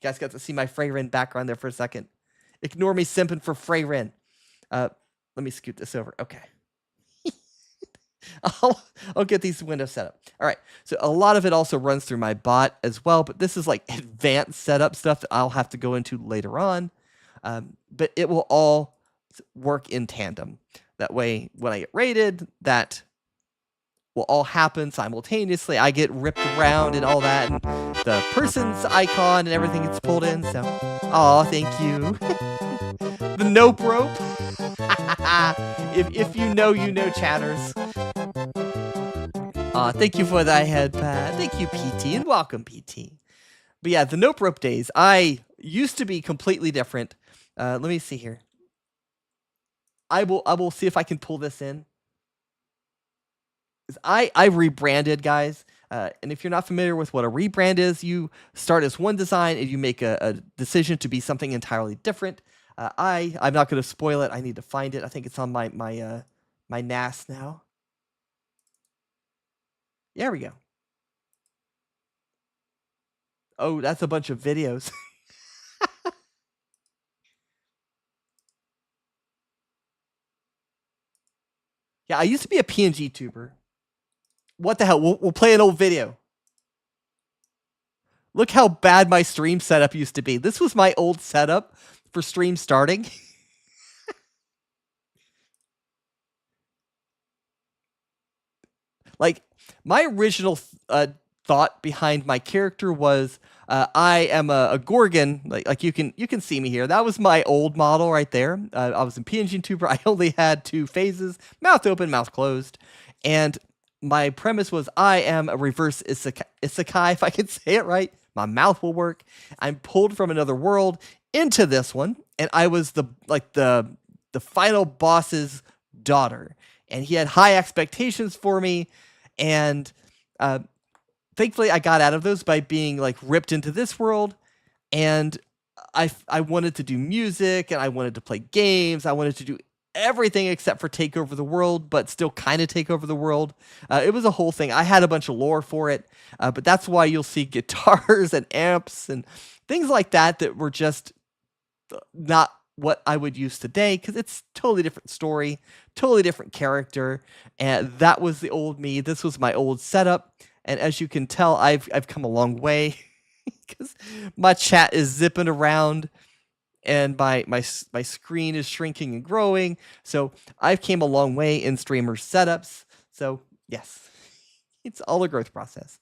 You guys got to see my Freyrin background there for a second. Ignore me simping for Freyrin. Let me scoot this over. Okay. I'll get these windows set up. All right. So a lot of it also runs through my bot as well, but this is like advanced setup stuff that I'll have to go into later on. But it will all work in tandem. That way, when I get rated, that will all happen simultaneously. I get ripped around and all that, and the person's icon and everything gets pulled in. So, oh, thank you. The nope rope. if you know, chatters. Thank you for that head pad. Thank you, PT, and welcome, PT. But yeah, the nope rope days. I used to be completely different. Let me see here. I will see if I can pull this in. I rebranded, guys. And if you're not familiar with what a rebrand is, you start as one design and you make a decision to be something entirely different. I'm not going to spoil it. I need to find it. I think it's on my NAS now. There we go. Oh, that's a bunch of videos. Yeah, I used to be a PNG tuber. What the hell? We'll play an old video. Look how bad my stream setup used to be. This was my old setup for stream starting. Like, my original thought behind my character was I am a Gorgon. Like you can see me here. That was my old model right there. I was in PNG tuber. I only had 2 phases: mouth open, mouth closed, and my premise was I am a reverse isekai, if I can say it right. My mouth will work. I'm pulled from another world into this one, and I was the final boss's daughter, and he had high expectations for me, and uh, thankfully I got out of those by being like ripped into this world, and I wanted to do music, and I wanted to play games. I wanted to do everything except for take over the world, but still kind of take over the world. It was a whole thing. I had a bunch of lore for it, but that's why you'll see guitars and amps and things like that were just not what I would use today, because it's totally different story, totally different character, and that was the old me. This was my old setup, and as you can tell, I've come a long way because my chat is zipping around and my screen is shrinking and growing. So I've came a long way in streamer setups. So yes, it's all a growth process.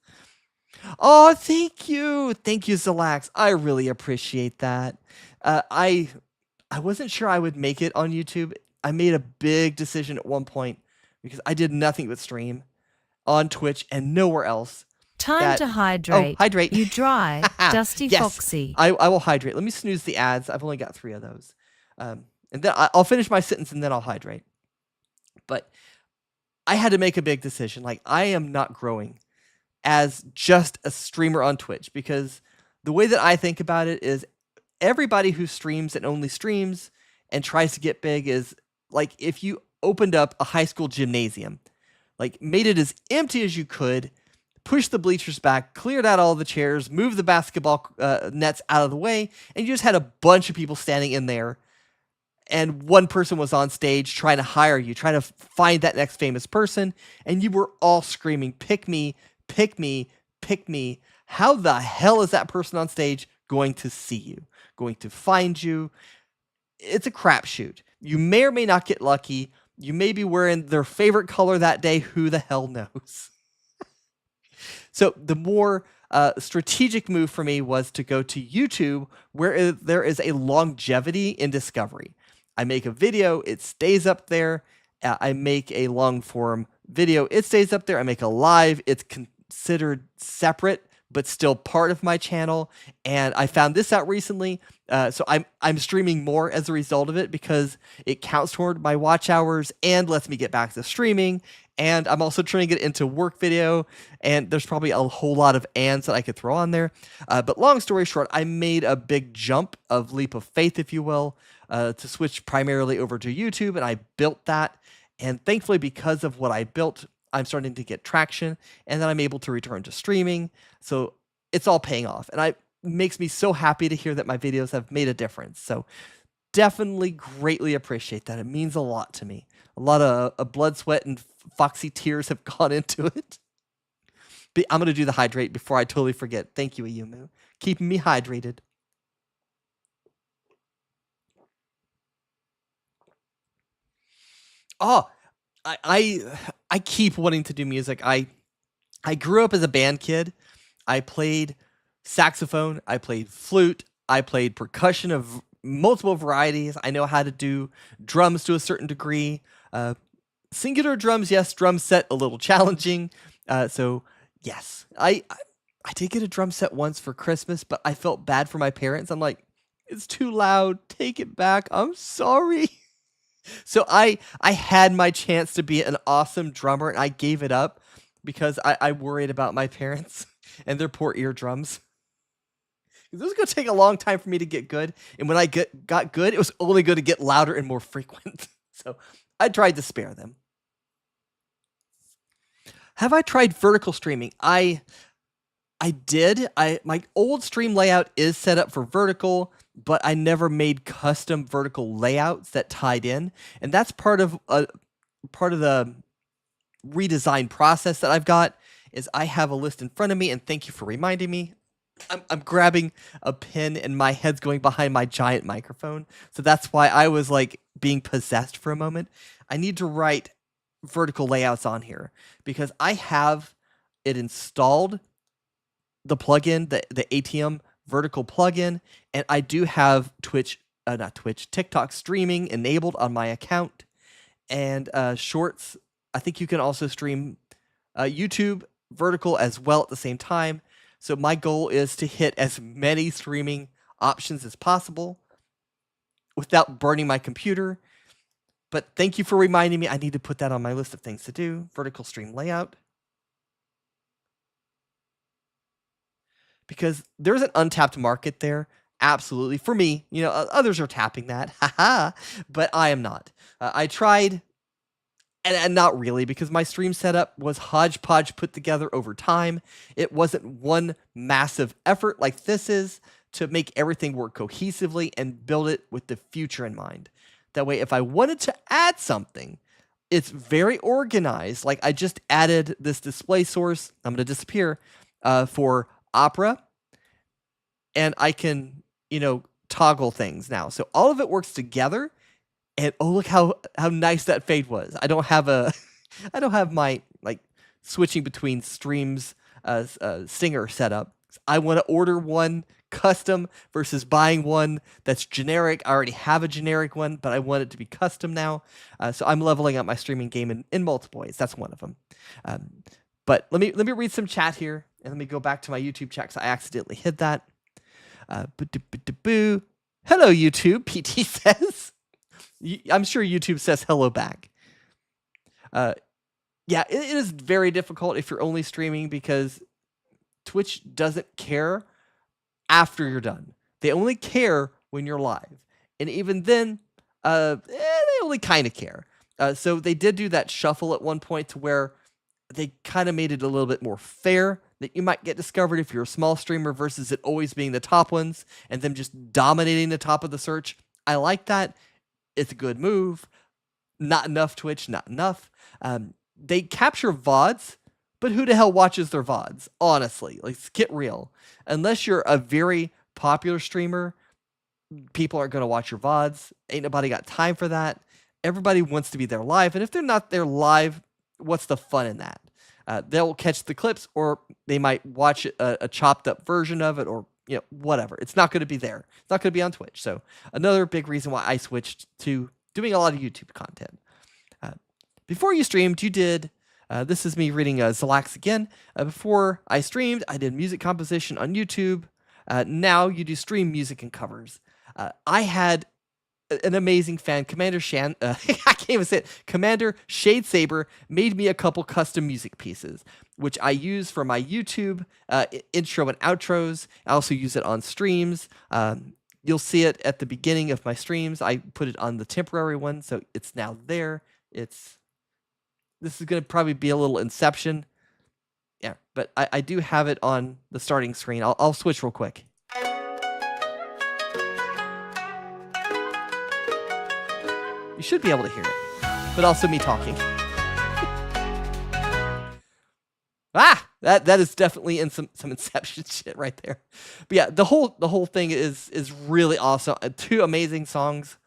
Oh, thank you, Zalax. I really appreciate that. I wasn't sure I would make it on YouTube. I made a big decision at one point because I did nothing but stream on Twitch and nowhere else. Time to hydrate. Oh, hydrate. You dry, dusty yes, foxy. I will hydrate. Let me snooze the ads. I've only got 3 of those. And then I'll finish my sentence and then I'll hydrate. But I had to make a big decision. Like, I am not growing as just a streamer on Twitch, because the way that I think about it is everybody who streams and only streams and tries to get big is like if you opened up a high school gymnasium, like made it as empty as you could, pushed the bleachers back, cleared out all the chairs, moved the basketball nets out of the way, and you just had a bunch of people standing in there, and one person was on stage trying to hire you, trying to find that next famous person, and you were all screaming, pick me, pick me, pick me. How the hell is that person on stage going to see you, going to find you? It's a crapshoot. You may or may not get lucky. You may be wearing their favorite color that day. Who the hell knows? So the more strategic move for me was to go to YouTube, where there is a longevity in discovery. I make a video, it stays up there. I make a long form video, it stays up there. I make a live, it's considered separate, but still part of my channel. And I found this out recently. So I'm streaming more as a result of it, because it counts toward my watch hours and lets me get back to streaming. And I'm also turning it into work video, and there's probably a whole lot of ands that I could throw on there. But long story short, I made a big jump of leap of faith, if you will, to switch primarily over to YouTube, and I built that. And thankfully, because of what I built, I'm starting to get traction, and then I'm able to return to streaming. So it's all paying off, and it makes me so happy to hear that my videos have made a difference. So definitely greatly appreciate that. It means a lot to me. A lot of blood, sweat, and foxy tears have gone into it. But I'm going to do the hydrate before I totally forget. Thank you, Ayumu. Keeping me hydrated. Oh, I keep wanting to do music. I grew up as a band kid. I played saxophone. I played flute. I played percussion of multiple varieties. I know how to do drums to a certain degree. Singular drums, yes. Drum set, a little challenging. So yes, I did get a drum set once for Christmas, but I felt bad for my parents. I'm like, it's too loud. Take it back. I'm sorry. So I had my chance to be an awesome drummer, and I gave it up because I worried about my parents and their poor eardrums. This was going to take a long time for me to get good, and when I got good, it was only going to get louder and more frequent. So I tried to spare them. Have I tried vertical streaming? I did. My old stream layout is set up for vertical, but I never made custom vertical layouts that tied in, and that's part of the redesign process that I've got. Is I have a list in front of me, and thank you for reminding me. I'm grabbing a pen, and my head's going behind my giant microphone, so that's why I was like being possessed for a moment. I need to write vertical layouts on here because I have it installed, the plugin, the ATM vertical plugin, and I do have TikTok streaming enabled on my account, and Shorts. I think you can also stream YouTube vertical as well at the same time. So my goal is to hit as many streaming options as possible without burning my computer. But thank you for reminding me. I need to put that on my list of things to do. Vertical stream layout. Because there's an untapped market there. Absolutely. For me, others are tapping that. Haha. But I am not. I tried, and not really, because my stream setup was hodgepodge put together over time. It wasn't one massive effort like this is to make everything work cohesively and build it with the future in mind. That way, if I wanted to add something, it's very organized. Like I just added this display source. I'm going to disappear for Opera, and I can, toggle things now. So all of it works together. And oh, look how nice that fade was. I don't have my like switching between streams Stinger setup. I want to order one custom versus buying one that's generic. I already have a generic one, but I want it to be custom now. So I'm leveling up my streaming game in multiple ways. That's one of them. But let me read some chat here, and let me go back to my YouTube chat because I accidentally hid that. Hello, YouTube. PT says. I'm sure YouTube says hello back. Yeah, it is very difficult if you're only streaming because Twitch doesn't care after you're done. They only care when you're live. And even then, they only kind of care. So they did do that shuffle at one point to where they kind of made it a little bit more fair that you might get discovered if you're a small streamer versus it always being the top ones and them just dominating the top of the search. I like that. It's a good move. Not enough, Twitch, not enough. They capture VODs, but who the hell watches their VODs? Honestly, let's get real. Unless you're a very popular streamer, people aren't going to watch your VODs. Ain't nobody got time for that. Everybody wants to be there live. And if they're not there live, what's the fun in that? They'll catch the clips, or they might watch a chopped up version of it, or whatever. It's not going to be there. It's not going to be on Twitch. So another big reason why I switched to doing a lot of YouTube content. Before you streamed, you did, this is me reading Zalax again. Before I streamed, I did music composition on YouTube. Now you do stream music and covers. I had an amazing fan, Commander I can't even say it. Commander Shadesaber made me a couple custom music pieces, which I use for my YouTube intro and outros. I also use it on streams. You'll see it at the beginning of my streams. I put it on the temporary one, so it's now there. This is going to probably be a little Inception. Yeah, but I do have it on the starting screen. I'll switch real quick. You should be able to hear it, but also me talking. That is definitely in some Inception shit right there. But yeah, the whole thing is really awesome. Two amazing songs.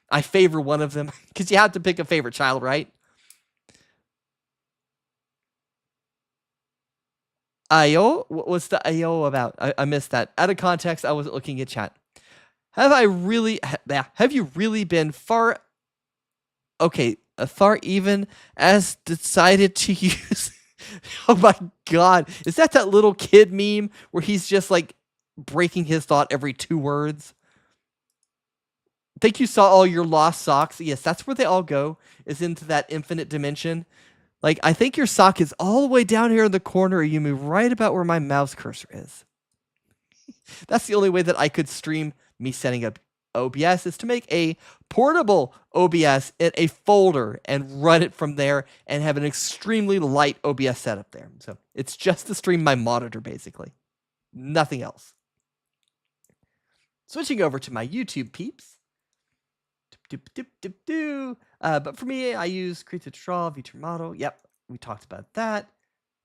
I favor one of them because you have to pick a favorite child, right? Ayo? What's the Ayo about? I missed that. Out of context, I wasn't looking at chat. Have you really been far? Okay, far even as decided to use. Oh my god, is that little kid meme where he's just like breaking his thought every 2 words? Think you saw all your lost socks? Yes, that's where they all go, is into that infinite dimension. Like, I think your sock is all the way down here in the corner, and you move right about where my mouse cursor is. That's the only way that I could stream me setting up OBS, is to make a portable OBS in a folder and run it from there and have an extremely light OBS setup there. So it's just to stream my monitor, basically. Nothing else. Switching over to my YouTube peeps. But for me, I use Create to Draw, VTuber Model. Yep, we talked about that.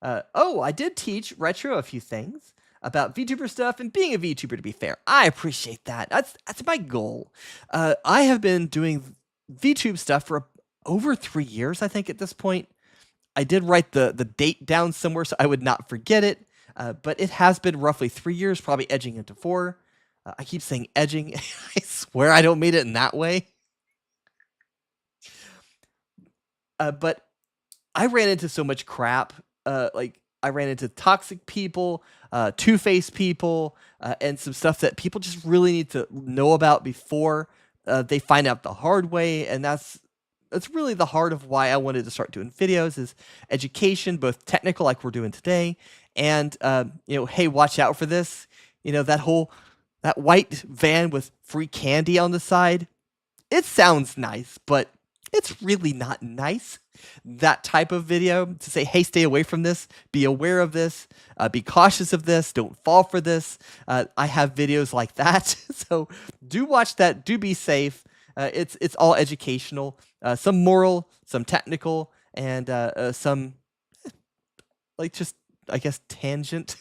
I did teach Retro a few things about VTuber stuff and being a VTuber, to be fair. I appreciate that. That's my goal. I have been doing VTube stuff for over 3 years, I think, at this point. I did write the date down somewhere so I would not forget it, but it has been roughly 3 years, probably edging into 4. I keep saying edging. I swear I don't mean it in that way. But I ran into so much crap like I ran into toxic people, two-faced people, and some stuff that people just really need to know about before they find out the hard way. And that's really the heart of why I wanted to start doing videos is education, both technical like we're doing today, and hey, watch out for this. That white van with free candy on the side. It sounds nice, but it's really not nice. That type of video to say, hey, stay away from this, be aware of this, be cautious of this, don't fall for this. I have videos like that. So do watch that. Do be safe. It's all educational, some moral, some technical, and some like just, I guess, tangent.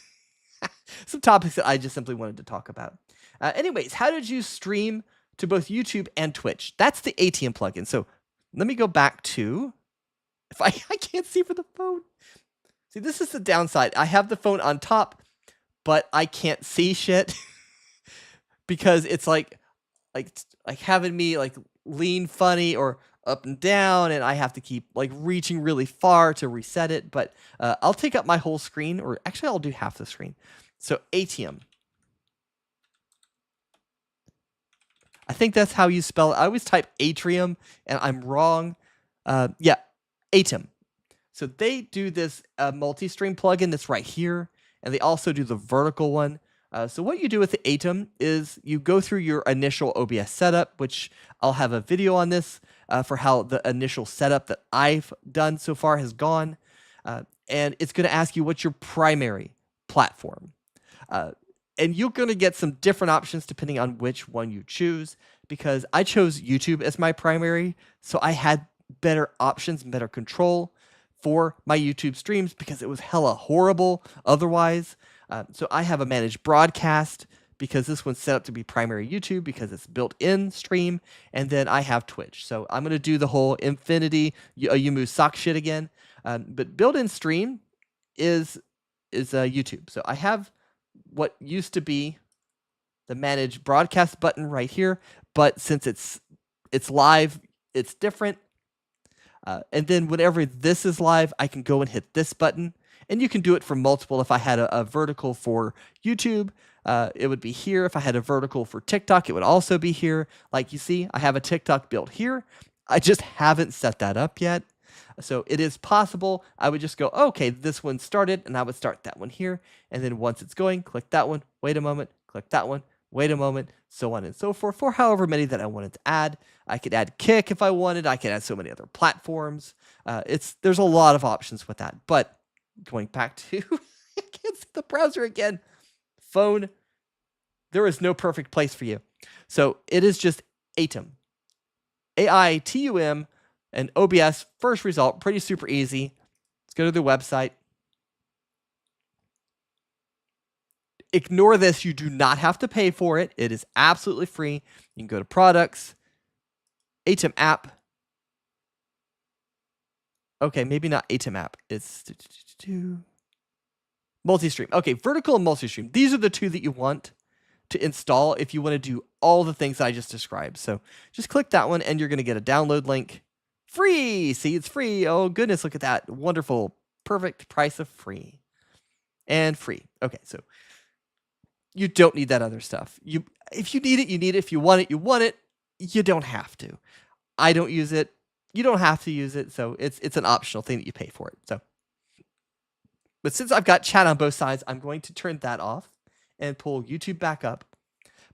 Some topics that I just simply wanted to talk about. Anyways, how did you stream to both YouTube and Twitch? That's the ATM plugin. So let me go back to, if I can't see for the phone. See, this is the downside. I have the phone on top, but I can't see shit because it's like having me like lean funny or up and down, and I have to keep like reaching really far to reset it. But I'll take up my whole screen, or actually I'll do half the screen. So ATM. I think that's how you spell it. I always type atrium and I'm wrong. Yeah, ATEM. So they do this multi-stream plugin that's right here, and they also do the vertical one. So what you do with the ATEM is you go through your initial OBS setup, which I'll have a video on this for how the initial setup that I've done so far has gone. And it's going to ask you what's your primary platform. And you're going to get some different options depending on which one you choose, because I chose YouTube as my primary, so I had better options and better control for my YouTube streams because it was hella horrible otherwise. So I have a managed broadcast because this one's set up to be primary YouTube because it's built-in stream, and then I have Twitch. So I'm going to do the whole infinity Yumu sock shit again, but built-in stream is YouTube. So I have what used to be the manage broadcast button right here, but since it's live, it's different. And then whenever this is live, I can go and hit this button, and you can do it for multiple. If I had a vertical for YouTube, it would be here. If I had a vertical for TikTok, it would also be here. Like you see, I have a TikTok built here. I just haven't set that up yet. So it is possible. I would just go, okay, this one started, and I would start that one here. And then once it's going, click that one, wait a moment, click that one, wait a moment, so on and so forth, for however many that I wanted to add. I could add Kick if I wanted. I could add so many other platforms. There's a lot of options with that. But going back to, I can't see the browser again. Phone, there is no perfect place for you. So it is just ATEM. AITUM. And OBS, first result, pretty super easy. Let's go to the website. Ignore this. You do not have to pay for it. It is absolutely free. You can go to products, ATEM app. Okay, maybe not ATEM app. It's multi-stream. Okay, vertical and multi-stream. These are the two that you want to install if you want to do all the things I just described. So just click that one, and you're going to get a download link. Free! See, it's free. Oh, goodness, look at that. Wonderful. Perfect price of free. And free. Okay, so you don't need that other stuff. If you need it, you need it. If you want it, you want it. You don't have to. I don't use it. You don't have to use it, so it's an optional thing that you pay for it. So, but since I've got chat on both sides, I'm going to turn that off and pull YouTube back up.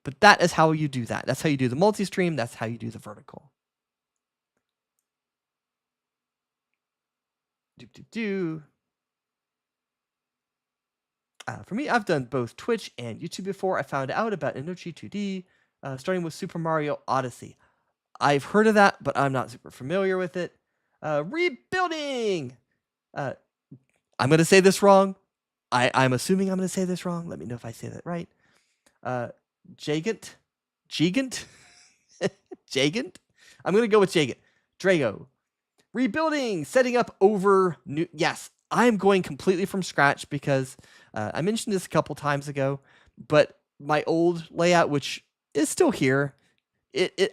But that is how you do that. That's how you do the multi-stream. That's how you do the vertical. For me, I've done both Twitch and YouTube before. I found out about Inochi 2D, starting with Super Mario Odyssey. I've heard of that, but I'm not super familiar with it. Rebuilding! I'm going to say this wrong. I'm assuming I'm going to say this wrong. Let me know if I say that right. Jagant? Gigant? Jagant? I'm going to go with Jagant. Drago. Rebuilding, setting up over new. Yes, I'm going completely from scratch because I mentioned this a couple times ago, but my old layout, which is still here,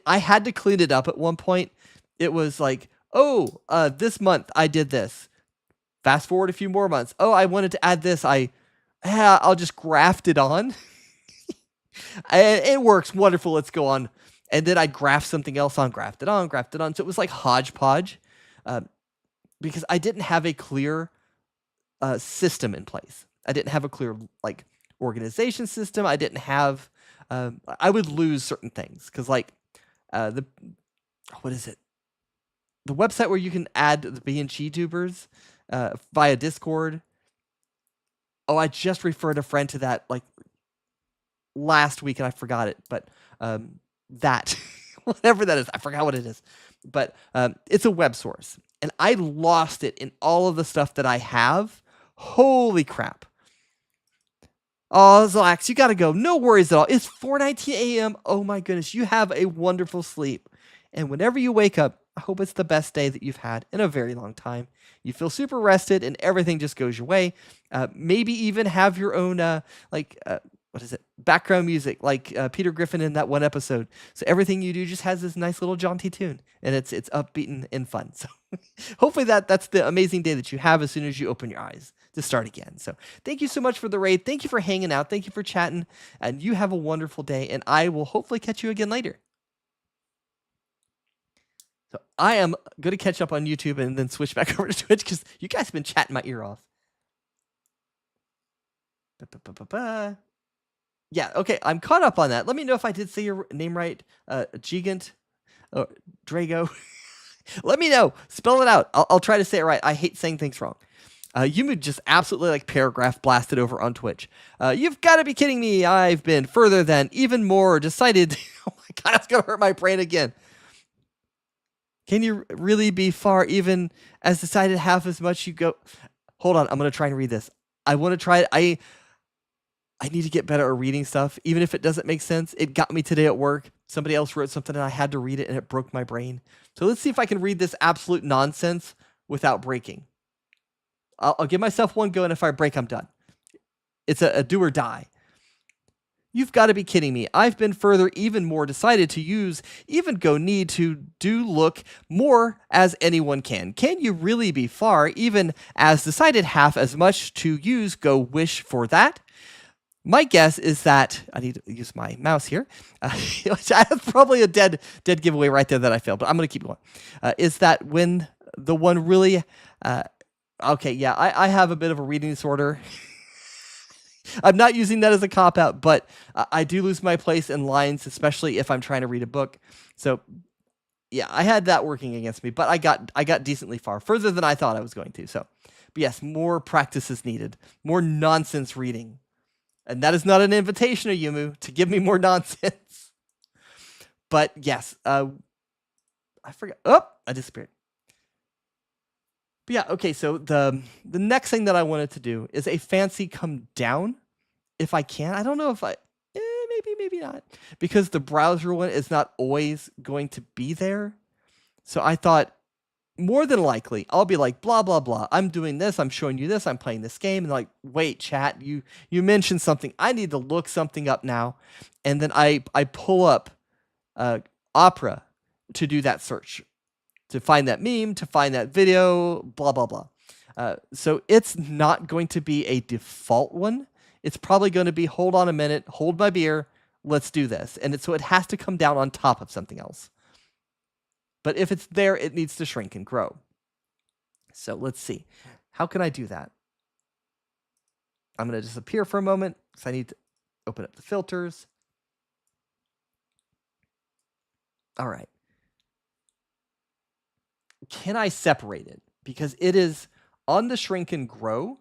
I had to clean it up at one point. It was like, oh, this month I did this. Fast forward a few more months. Oh, I wanted to add this. I'll just graft it on. It works wonderful. Let's go on. And then I'd graft something else on, graft it on, graft it on. So it was like hodgepodge because I didn't have a clear system in place. I didn't have a clear like organization system. I didn't have, I would lose certain things because like what is it? The website where you can add the VTubers via Discord. Oh, I just referred a friend to that like last week and I forgot it, but that whatever that is, I forgot what it is, but it's a web source and I lost it in all of the stuff that I have. Holy crap. Oh, Zlax, you got to go. No worries at all. It's 4:19 a.m. Oh my goodness. You have a wonderful sleep. And whenever you wake up, I hope it's the best day that you've had in a very long time. You feel super rested and everything just goes your way. Maybe even have your own, what is it? Background music, like Peter Griffin in that one episode. So everything you do just has this nice little jaunty tune and it's upbeat and fun. So hopefully that's the amazing day that you have as soon as you open your eyes to start again. So thank you so much for the raid. Thank you for hanging out. Thank you for chatting and you have a wonderful day and I will hopefully catch you again later. So I am going to catch up on YouTube and then switch back over to Twitch because you guys have been chatting my ear off. Yeah, okay, I'm caught up on that. Let me know if I did say your name right. Gigant, Drago. Let me know. Spell it out. I'll try to say it right. I hate saying things wrong. You just absolutely like paragraph blasted over on Twitch. You've got to be kidding me. I've been further than even more decided. Oh my God, that's going to hurt my brain again. Can you really be far even as decided half as much you go? Hold on. I'm going to try and read this. I want to try it. I need to get better at reading stuff, even if it doesn't make sense. It got me today at work. Somebody else wrote something and I had to read it and it broke my brain. So let's see if I can read this absolute nonsense without breaking. I'll give myself one go and if I break, I'm done. It's a do or die. You've got to be kidding me. I've been further even more decided to use even go need to do look more as anyone can. Can you really be far even as decided half as much to use go wish for that? My guess is that I need to use my mouse here. That's probably a dead giveaway right there that I failed, but I'm going to keep going. Is that when the one really, okay, yeah, I have a bit of a reading disorder. I'm not using that as a cop-out, but I do lose my place in lines, especially if I'm trying to read a book. So, yeah, I had that working against me, but I got decently far, further than I thought I was going to. So, but yes, more practice is needed, more nonsense reading. And that is not an invitation to Yumu to give me more nonsense. But yes, I forgot. Oh, I disappeared. But yeah, okay, so the next thing that I wanted to do is a fancy come down, if I can. I don't know if maybe not, because the browser one is not always going to be there. So I thought, more than likely, I'll be like, blah, blah, blah. I'm doing this. I'm showing you this. I'm playing this game. And like, wait, chat, you mentioned something. I need to look something up now. And then I pull up Opera to do that search, to find that meme, to find that video, blah, blah, blah. So it's not going to be a default one. It's probably going to be, hold on a minute, hold my beer, let's do this. And so it has to come down on top of something else. But if it's there, it needs to shrink and grow. So let's see. How can I do that? I'm going to disappear for a moment because I need to open up the filters. All right. Can I separate it? Because it is on the shrink and grow.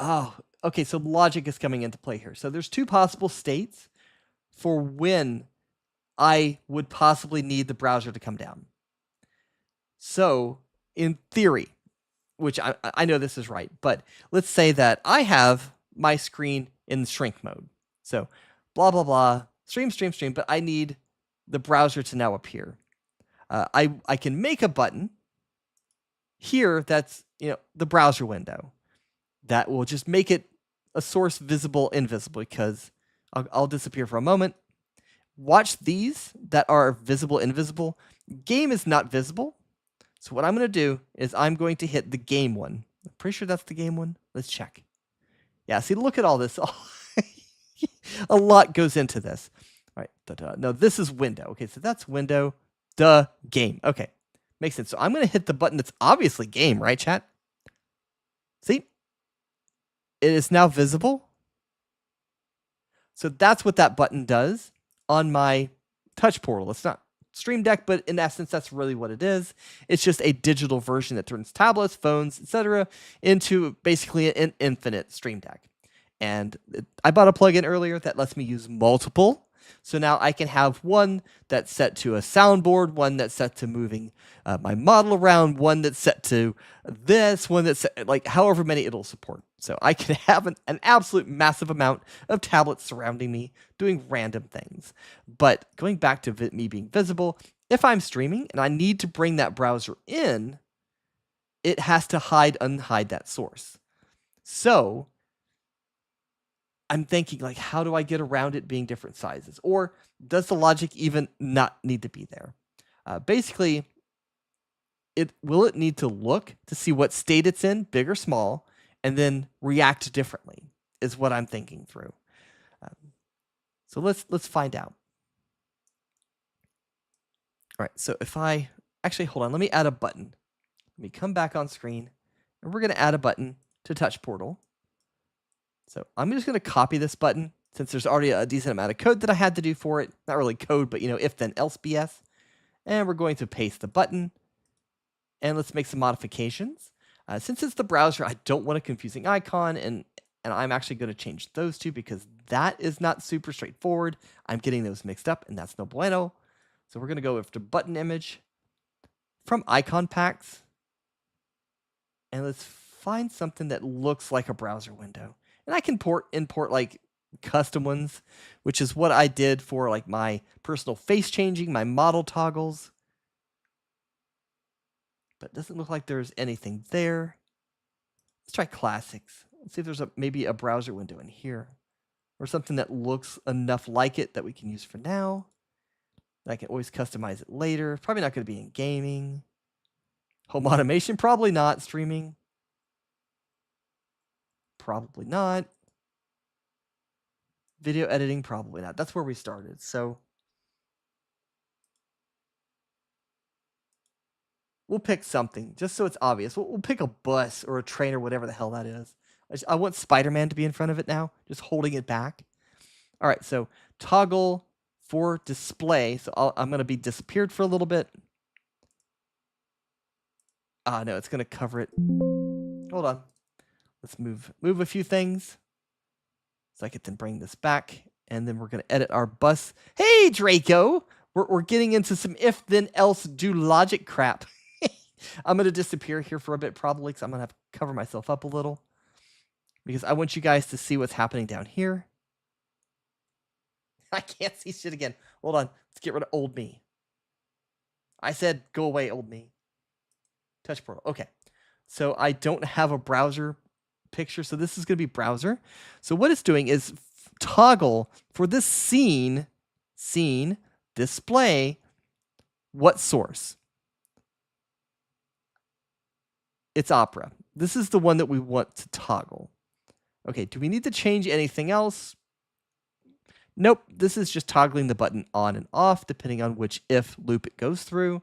Oh, okay. So logic is coming into play here. So there's two possible states for when I would possibly need the browser to come down. So in theory, which I know this is right, but let's say that I have my screen in shrink mode. So blah, blah, blah, stream, but I need the browser to now appear. I can make a button here that's, the browser window that will just make it a source visible, invisible, because I'll disappear for a moment. Watch these that are visible, invisible. Game is not visible. So what I'm going to do is I'm going to hit the game one. I'm pretty sure that's the game one. Let's check. Yeah, see, look at all this. A lot goes into this. All right, no, this is window. Okay, so that's window, game. Okay, makes sense. So I'm going to hit the button that's obviously game, right, chat? See? It is now visible. So that's what that button does on my touch portal. It's not Stream Deck, but in essence, that's really what it is. It's just a digital version that turns tablets, phones, etc., into basically an infinite Stream Deck. And I bought a plugin earlier that lets me use multiple. So now I can have one that's set to a soundboard, one that's set to moving my model around, one that's set to this, one that's set, like however many it'll support. So I can have an absolute massive amount of tablets surrounding me doing random things. But going back to me being visible, if I'm streaming and I need to bring that browser in, it has to unhide that source. So I'm thinking, like, how do I get around it being different sizes? Or does the logic even not need to be there? Basically, will it need to look to see what state it's in, big or small, and then react differently, is what I'm thinking through. So let's find out. All right, so if I, actually, hold on, let me add a button. Let me come back on screen, and we're going to add a button to Touch Portal. So I'm just going to copy this button since there's already a decent amount of code that I had to do for it. Not really code, but if then else BS. And we're going to paste the button. And let's make some modifications. Since it's the browser, I don't want a confusing icon, and I'm actually going to change those two because that is not super straightforward. I'm getting those mixed up, and that's no bueno. So we're going to go after button image from icon packs. And let's find something that looks like a browser window. And I can import like custom ones, which is what I did for like my personal face changing, my model toggles. But it doesn't look like there's anything there. Let's try classics. Let's see if there's maybe a browser window in here or something that looks enough like it that we can use for now. I can always customize it later. Probably not going to be in gaming. Home automation, probably not. Streaming, probably not. Video editing, probably not. That's where we started. So we'll pick something just so it's obvious. We'll pick a bus or a train or whatever the hell that is. I want Spider-Man to be in front of it now, just holding it back. All right, so toggle for display. So I'm going to be disappeared for a little bit. No, it's going to cover it. Hold on. Let's move a few things. So I can then bring this back, and then we're going to edit our bus. Hey, Draco! We're getting into some if, then, else, do logic crap. I'm going to disappear here for a bit probably because I'm going to have to cover myself up a little because I want you guys to see what's happening down here. I can't see shit again. Hold on. Let's get rid of old me. I said go away, old me. Touch portal. Okay. So I don't have a browser picture, so this is going to be browser. So what it's doing is toggle for this scene display what source? It's Opera. This is the one that we want to toggle. Okay, do we need to change anything else? Nope, this is just toggling the button on and off depending on which if loop it goes through.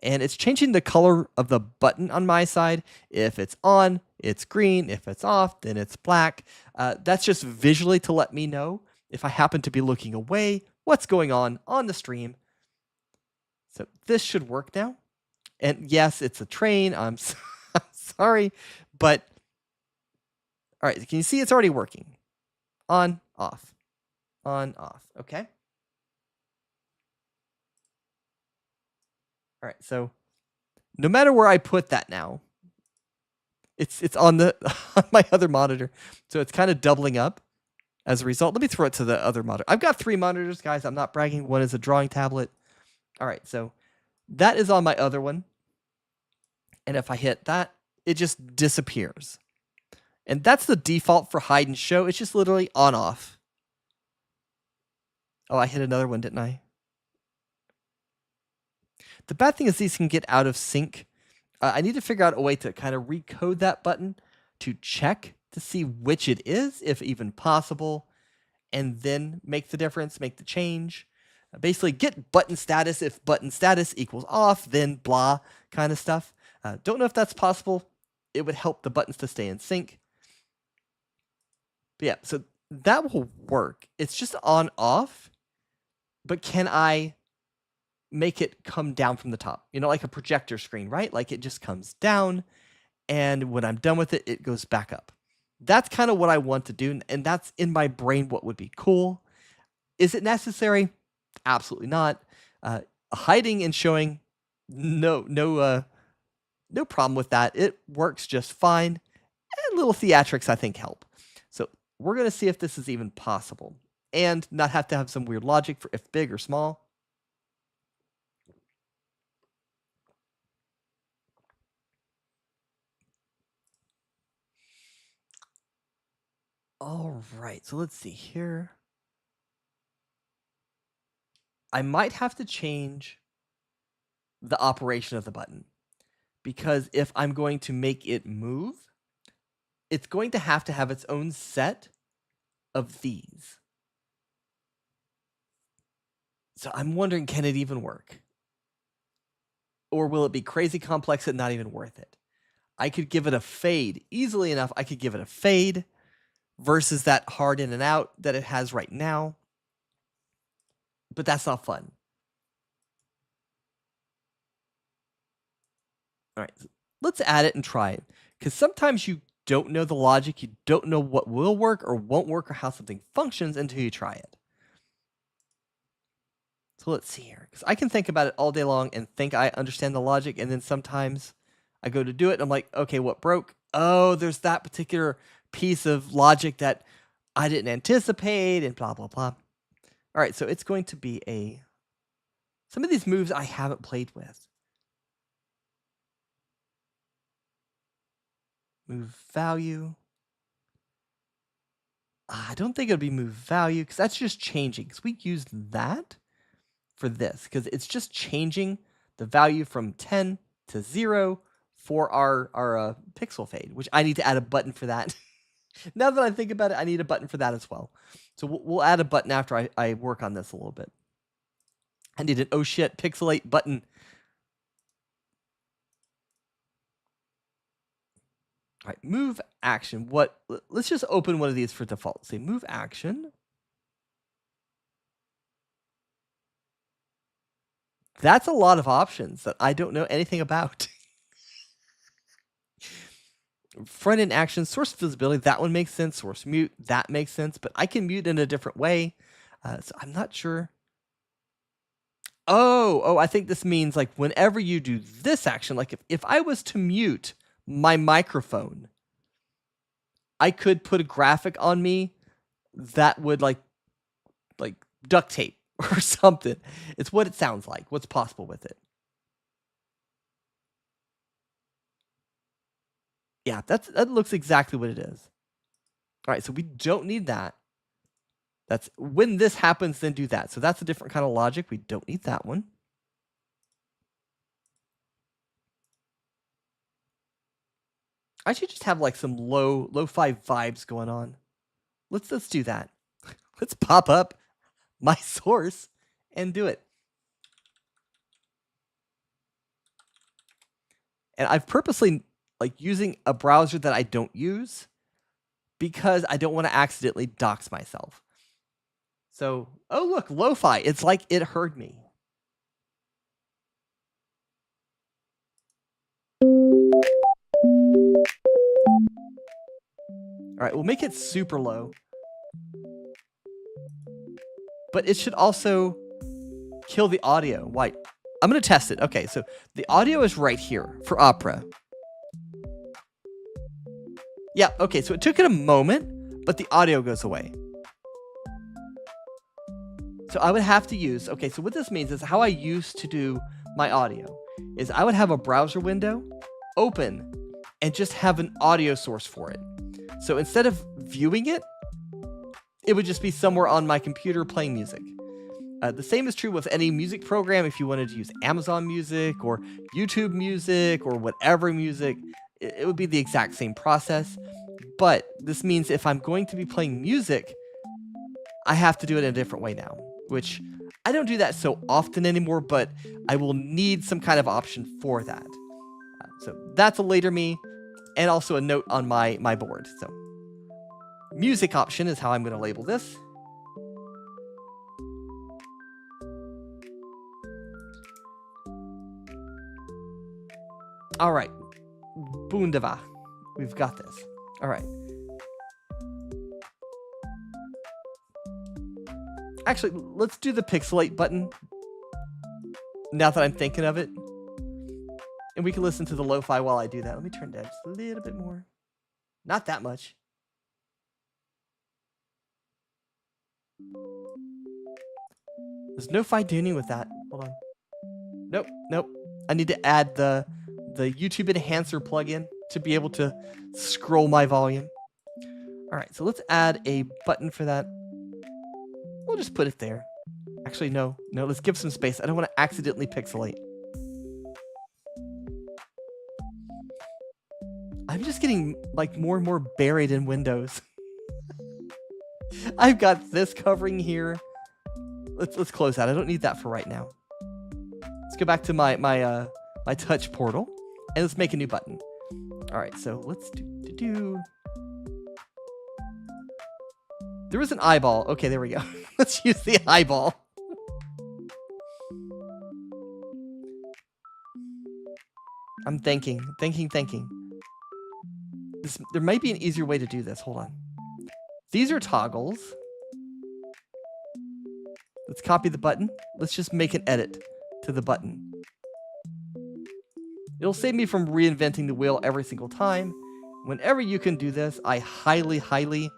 And it's changing the color of the button on my side. If it's on, it's green. If it's off, then it's black. That's just visually to let me know if I happen to be looking away, what's going on the stream. So this should work now. And yes, it's a train. I'm sorry, but all right, can you see it's already working? On, off, on, off. Okay. All right, so no matter where I put that now, it's on the on my other monitor, so it's kind of doubling up as a result. Let me throw it to the other monitor. I've got 3 monitors, guys. I'm not bragging. One is a drawing tablet. All right, so that is on my other one, and if I hit that, it just disappears. And that's the default for hide and show. It's just literally on off. Oh, I hit another one, didn't I? The bad thing is these can get out of sync I need to figure out a way to kind of recode that button to check to see which it is, if even possible, and then make the difference, make the change. Basically, get button status. If button status equals off, then blah kind of stuff. Don't know if that's possible. It would help the buttons to stay in sync. But yeah, so that will work. It's just on off, but can I make it come down from the top? You know, like a projector screen, right? Like it just comes down, and when I'm done with it, it goes back up. That's kind of what I want to do, and that's in my brain what would be cool. Is it necessary? Absolutely not. Hiding and showing, no problem with that. It works just fine. And little theatrics, I think, help. So we're going to see if this is even possible, and not have to have some weird logic for if big or small. All right, so let's see here. I might have to change the operation of the button, because if I'm going to make it move, it's going to have its own set of these. So I'm wondering, can it even work? Or will it be crazy complex and not even worth it? I could give it a fade easily enough. I could give it a fade versus that hard in and out that it has right now. But that's not fun. All right, let's add it and try it. Because sometimes you don't know the logic. You don't know what will work or won't work or how something functions until you try it. So let's see here. Because I can think about it all day long and think I understand the logic. And then sometimes I go to do it and I'm like, okay, what broke? Oh, there's that particular piece of logic that I didn't anticipate and blah, blah, blah. All right, so it's going to be some of these moves I haven't played with. Move value. I don't think it'll be move value because that's just changing. Because we used that for this because it's just changing the value from 10 to 0 for our pixel fade, which I need to add a button for that. Now that I think about it, I need a button for that as well. So we'll add a button after I work on this a little bit. I need an oh shit pixelate button. All right, move action. Let's just open one of these for default. Say move action. That's a lot of options that I don't know anything about. Front end action, source visibility, that one makes sense. Source mute, that makes sense, but I can mute in a different way. So I'm not sure. Oh, I think this means like whenever you do this action, like if I was to mute my microphone, I could put a graphic on me that would like duct tape or something. It's what it sounds like, what's possible with it. Yeah, that looks exactly what it is. All right, so we don't need that. That's when this happens, then do that. So that's a different kind of logic. We don't need that one. I should just have like some lo-fi vibes going on. Let's do that. Let's pop up my source and do it. And I've purposely like using a browser that I don't use because I don't want to accidentally dox myself. So, oh look, lo-fi. It's like it heard me. All right, we'll make it super low. But it should also kill the audio. Why? I'm going to test it. Okay, so the audio is right here for Opera. Yeah, okay, so it took it a moment, but the audio goes away. So I would have to use, okay, so what this means is how I used to do my audio is I would have a browser window open and just have an audio source for it. So instead of viewing it, it would just be somewhere on my computer playing music. The same is true with any music program. If you wanted to use Amazon Music or YouTube Music or whatever music, it would be the exact same process. But this means if I'm going to be playing music, I have to do it in a different way now, which I don't do that so often anymore, but I will need some kind of option for that. So that's a later me, and also a note on my board. So music option is how I'm going to label this. All right. Wunderbar. We've got this. All right. Actually, let's do the pixelate button now that I'm thinking of it. And we can listen to the lo-fi while I do that. Let me turn down just a little bit more. Not that much. There's no fine tuning with that. Hold on. Nope, nope. I need to add the YouTube enhancer plugin to be able to scroll my volume. All right, so let's add a button for that. We'll just put it there. Actually, no, let's give some space. I don't want to accidentally pixelate. I'm just getting like more and more buried in Windows. I've got this covering here. Let's close that. I don't need that for right now. Let's go back to my touch portal and let's make a new button. All right, so let's do. There was an eyeball. Okay, there we go. Let's use the eyeball. I'm thinking. There might be an easier way to do this. Hold on. These are toggles. Let's copy the button. Let's just make an edit to the button. It'll save me from reinventing the wheel every single time. Whenever you can do this, I highly, highly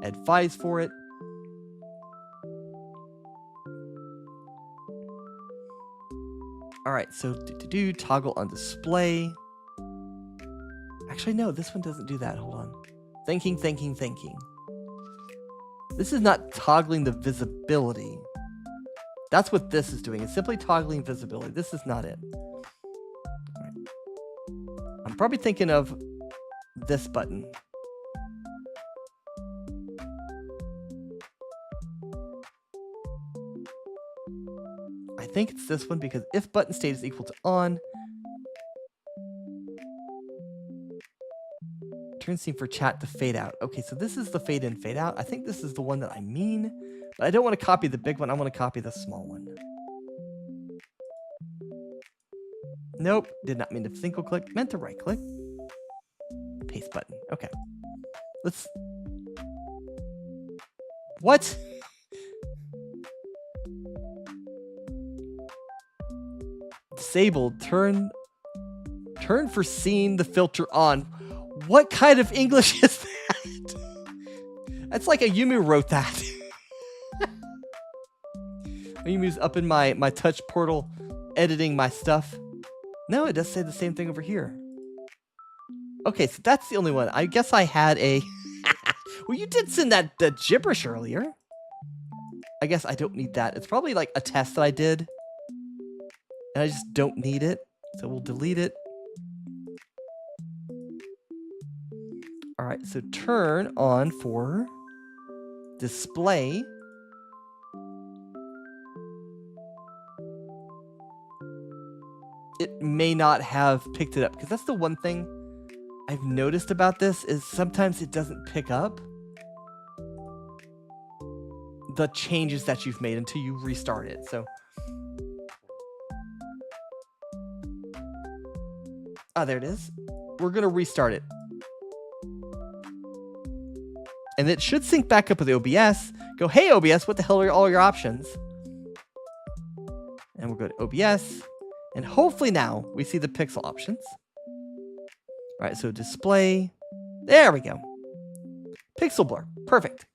advise for it. All right, so toggle on display. Actually, no, this one doesn't do that. Hold on. Thinking. This is not toggling the visibility. That's what this is doing. It's simply toggling visibility. This is not it. All right. I'm probably thinking of this button. I think it's this one because if button state is equal to on, turn scene for chat to fade out. Okay, so this is the fade in, fade out. I think this is the one that I mean, but I don't want to copy the big one. I want to copy the small one. Nope, did not mean to single click, meant to right click. Paste button. Okay. Let's. What? Disabled. Turn for scene the filter on. What kind of English is that? That's like a Yumu wrote that. Yumu's up in my touch portal editing my stuff. No, it does say the same thing over here. Okay, so that's the only one. I guess I had a... Well, you did send that gibberish earlier. I guess I don't need that. It's probably like a test that I did. And I just don't need it. So we'll delete it. All right, so turn on for display. It may not have picked it up because that's the one thing I've noticed about this is sometimes it doesn't pick up the changes that you've made until you restart it. So there it is. We're going to restart it. And it should sync back up with OBS. Go, hey, OBS, what the hell are all your options? And we'll go to OBS. And hopefully now we see the pixel options. All right, so display. There we go. Pixel blur. Perfect.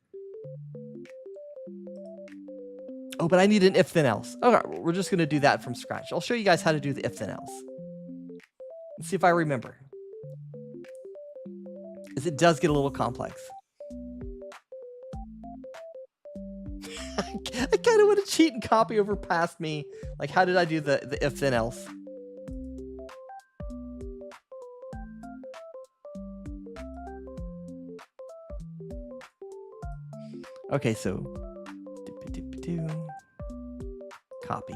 Oh, but I need an if then else. Okay, we're just going to do that from scratch. I'll show you guys how to do the if then else. Let's see if I remember. As it does get a little complex. I kind of want to cheat and copy over past me. Like, how did I do the if then else? Okay, so copy,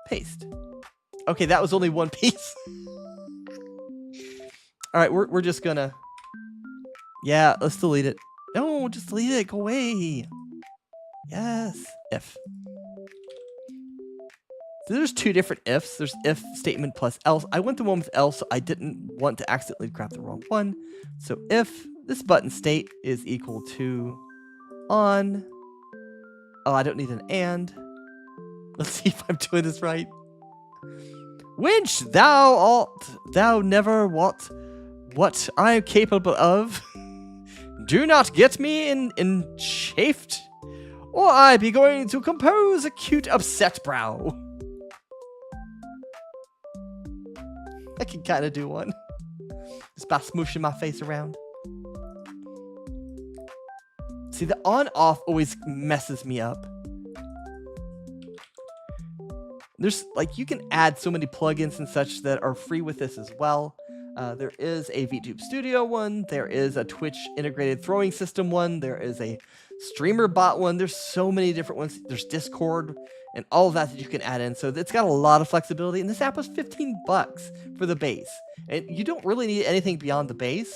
paste. Okay, that was only one piece. All right, we're just gonna, yeah, let's delete it. No, just delete it. Go away. Yes, if. So there's two different ifs. There's if statement plus else. I went the one with else, so I didn't want to accidentally grab the wrong one. So if this button state is equal to on. Oh, I don't need an and. Let's see if I'm doing this right. Which thou never what I am capable of. Do not get me in chafed, or I be going to compose a cute upset brow. I can kind of do one. Just by smooshing my face around. See, the on-off always messes me up. There's, like, you can add so many plugins and such that are free with this as well. There is a VTube Studio one. There is a Twitch integrated throwing system one. There is a streamer bot one. There's so many different ones. There's Discord and all of that you can add in. So it's got a lot of flexibility. And this app was $15 for the base. And you don't really need anything beyond the base.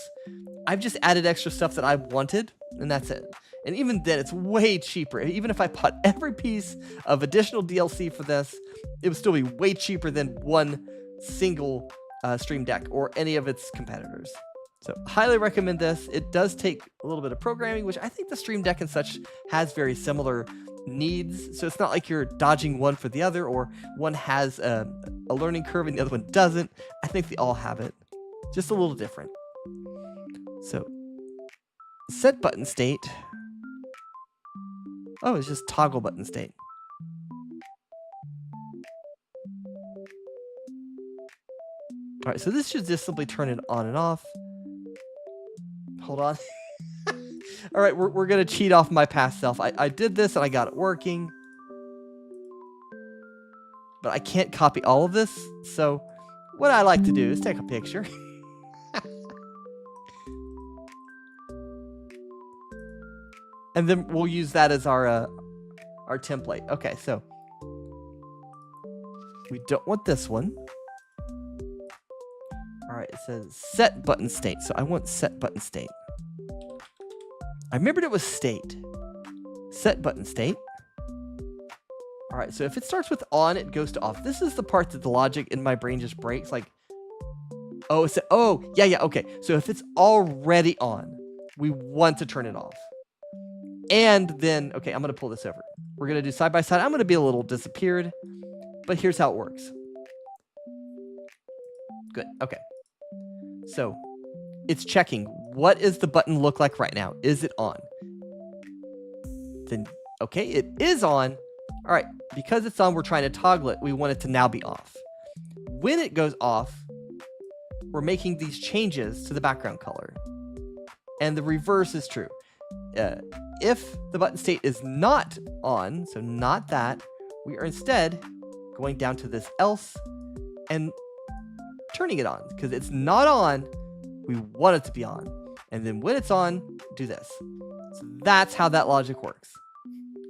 I've just added extra stuff that I wanted, and that's it. And even then, it's way cheaper. Even if I bought every piece of additional DLC for this, it would still be way cheaper than one single Stream Deck or any of its competitors. So highly recommend this. It does take a little bit of programming, which I think the Stream Deck and such has very similar needs. So it's not like you're dodging one for the other, or one has a learning curve and the other one doesn't. I think they all have it, just a little different. So set button state. Oh, it's just toggle button state. All right, so this should just simply turn it on and off. Hold on. All right, we're going to cheat off my past self. I did this and I got it working. But I can't copy all of this. So what I like to do is take a picture. And then we'll use that as our template. Okay, so we don't want this one. All right, it says set button state. So I want set button state. I remembered it was state. Set button state. All right, so if it starts with on, it goes to off. This is the part that the logic in my brain just breaks. Like, oh, yeah, okay. So if it's already on, we want to turn it off. And then, okay, I'm going to pull this over. We're going to do side by side. I'm going to be a little disappeared, but here's how it works. Good. Okay. So it's checking. What does the button look like right now? Is it on? Then, okay, it is on. All right. Because it's on, we're trying to toggle it. We want it to now be off. When it goes off, we're making these changes to the background color. And the reverse is true. If the button state is not on, so not that, we are instead going down to this else and turning it on, because it's not on. We want it to be on. And then when it's on, do this. So that's how that logic works.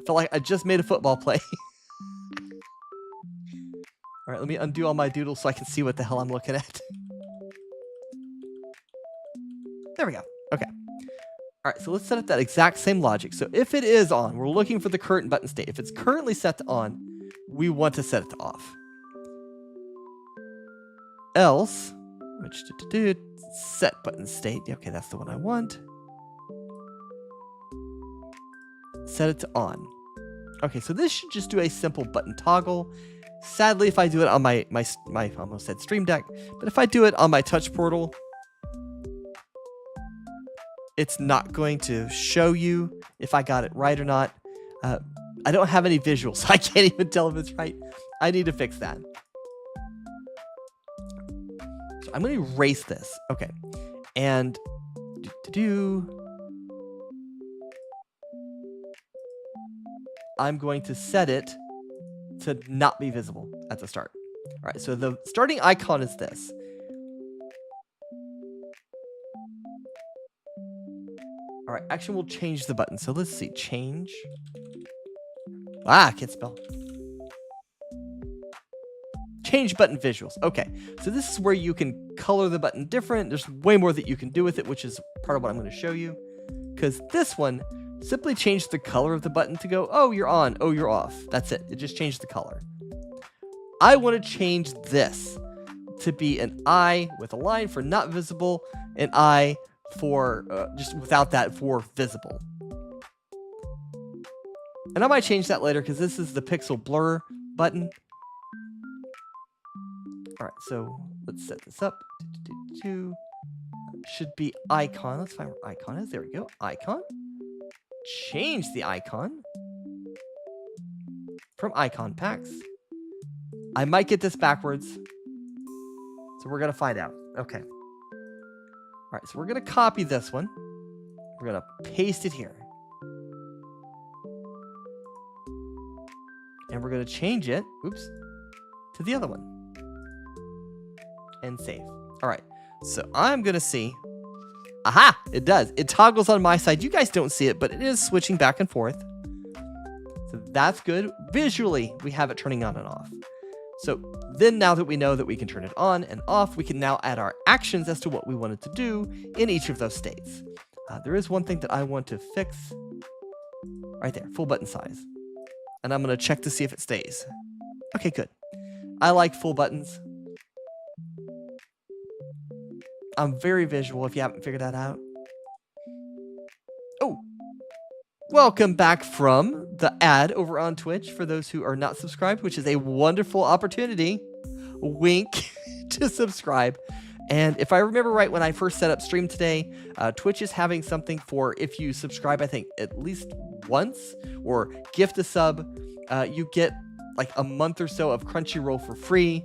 I feel like I just made a football play. All right, let me undo all my doodles so I can see what the hell I'm looking at. There we go. Okay. All right, so let's set up that exact same logic. So if it is on, we're looking for the current button state. If it's currently set to on, we want to set it to off. Else, which set button state. Okay, that's the one I want. Set it to on. Okay, so this should just do a simple button toggle. Sadly, if I do it on my I almost said Stream Deck, but if I do it on my touch portal, it's not going to show you if I got it right or not. I don't have any visuals, so I can't even tell if it's right. I need to fix that. So I'm going to erase this. Okay. And I'm going to set it to not be visible at the start. All right, so the starting icon is this. All right, actually, we'll change the button. So let's see, change. I can't spell. Change button visuals. Okay, so this is where you can color the button different. There's way more that you can do with it, which is part of what I'm going to show you. Because this one simply changed the color of the button to go, oh, you're on, oh, you're off. That's it. It just changed the color. I want to change this to be an I with a line for not visible, an I for just without that for visible. And I might change that later because this is the pixel blur button. All right, so let's set this up. Should be icon. Let's find where icon is. There we go. Icon. Change the icon from icon packs. I might get this backwards. So we're going to find out. Okay. All right, so we're going to copy this one. We're going to paste it here. And we're going to change it, oops, to the other one. And save. All right, so I'm going to see. Aha, it does. It toggles on my side. You guys don't see it, but it is switching back and forth. So that's good. Visually, we have it turning on and off. So then now that we know that we can turn it on and off, we can now add our actions as to what we wanted to do in each of those states. There is one thing that I want to fix right there, full button size. And I'm going to check to see if it stays. Okay, good. I like full buttons. I'm very visual if you haven't figured that out. Oh, welcome back from the ad over on Twitch for those who are not subscribed, which is a wonderful opportunity. Wink to subscribe. And if I remember right, when I first set up stream today, Twitch is having something for if you subscribe, I think at least once or gift a sub, you get like a month or so of Crunchyroll for free.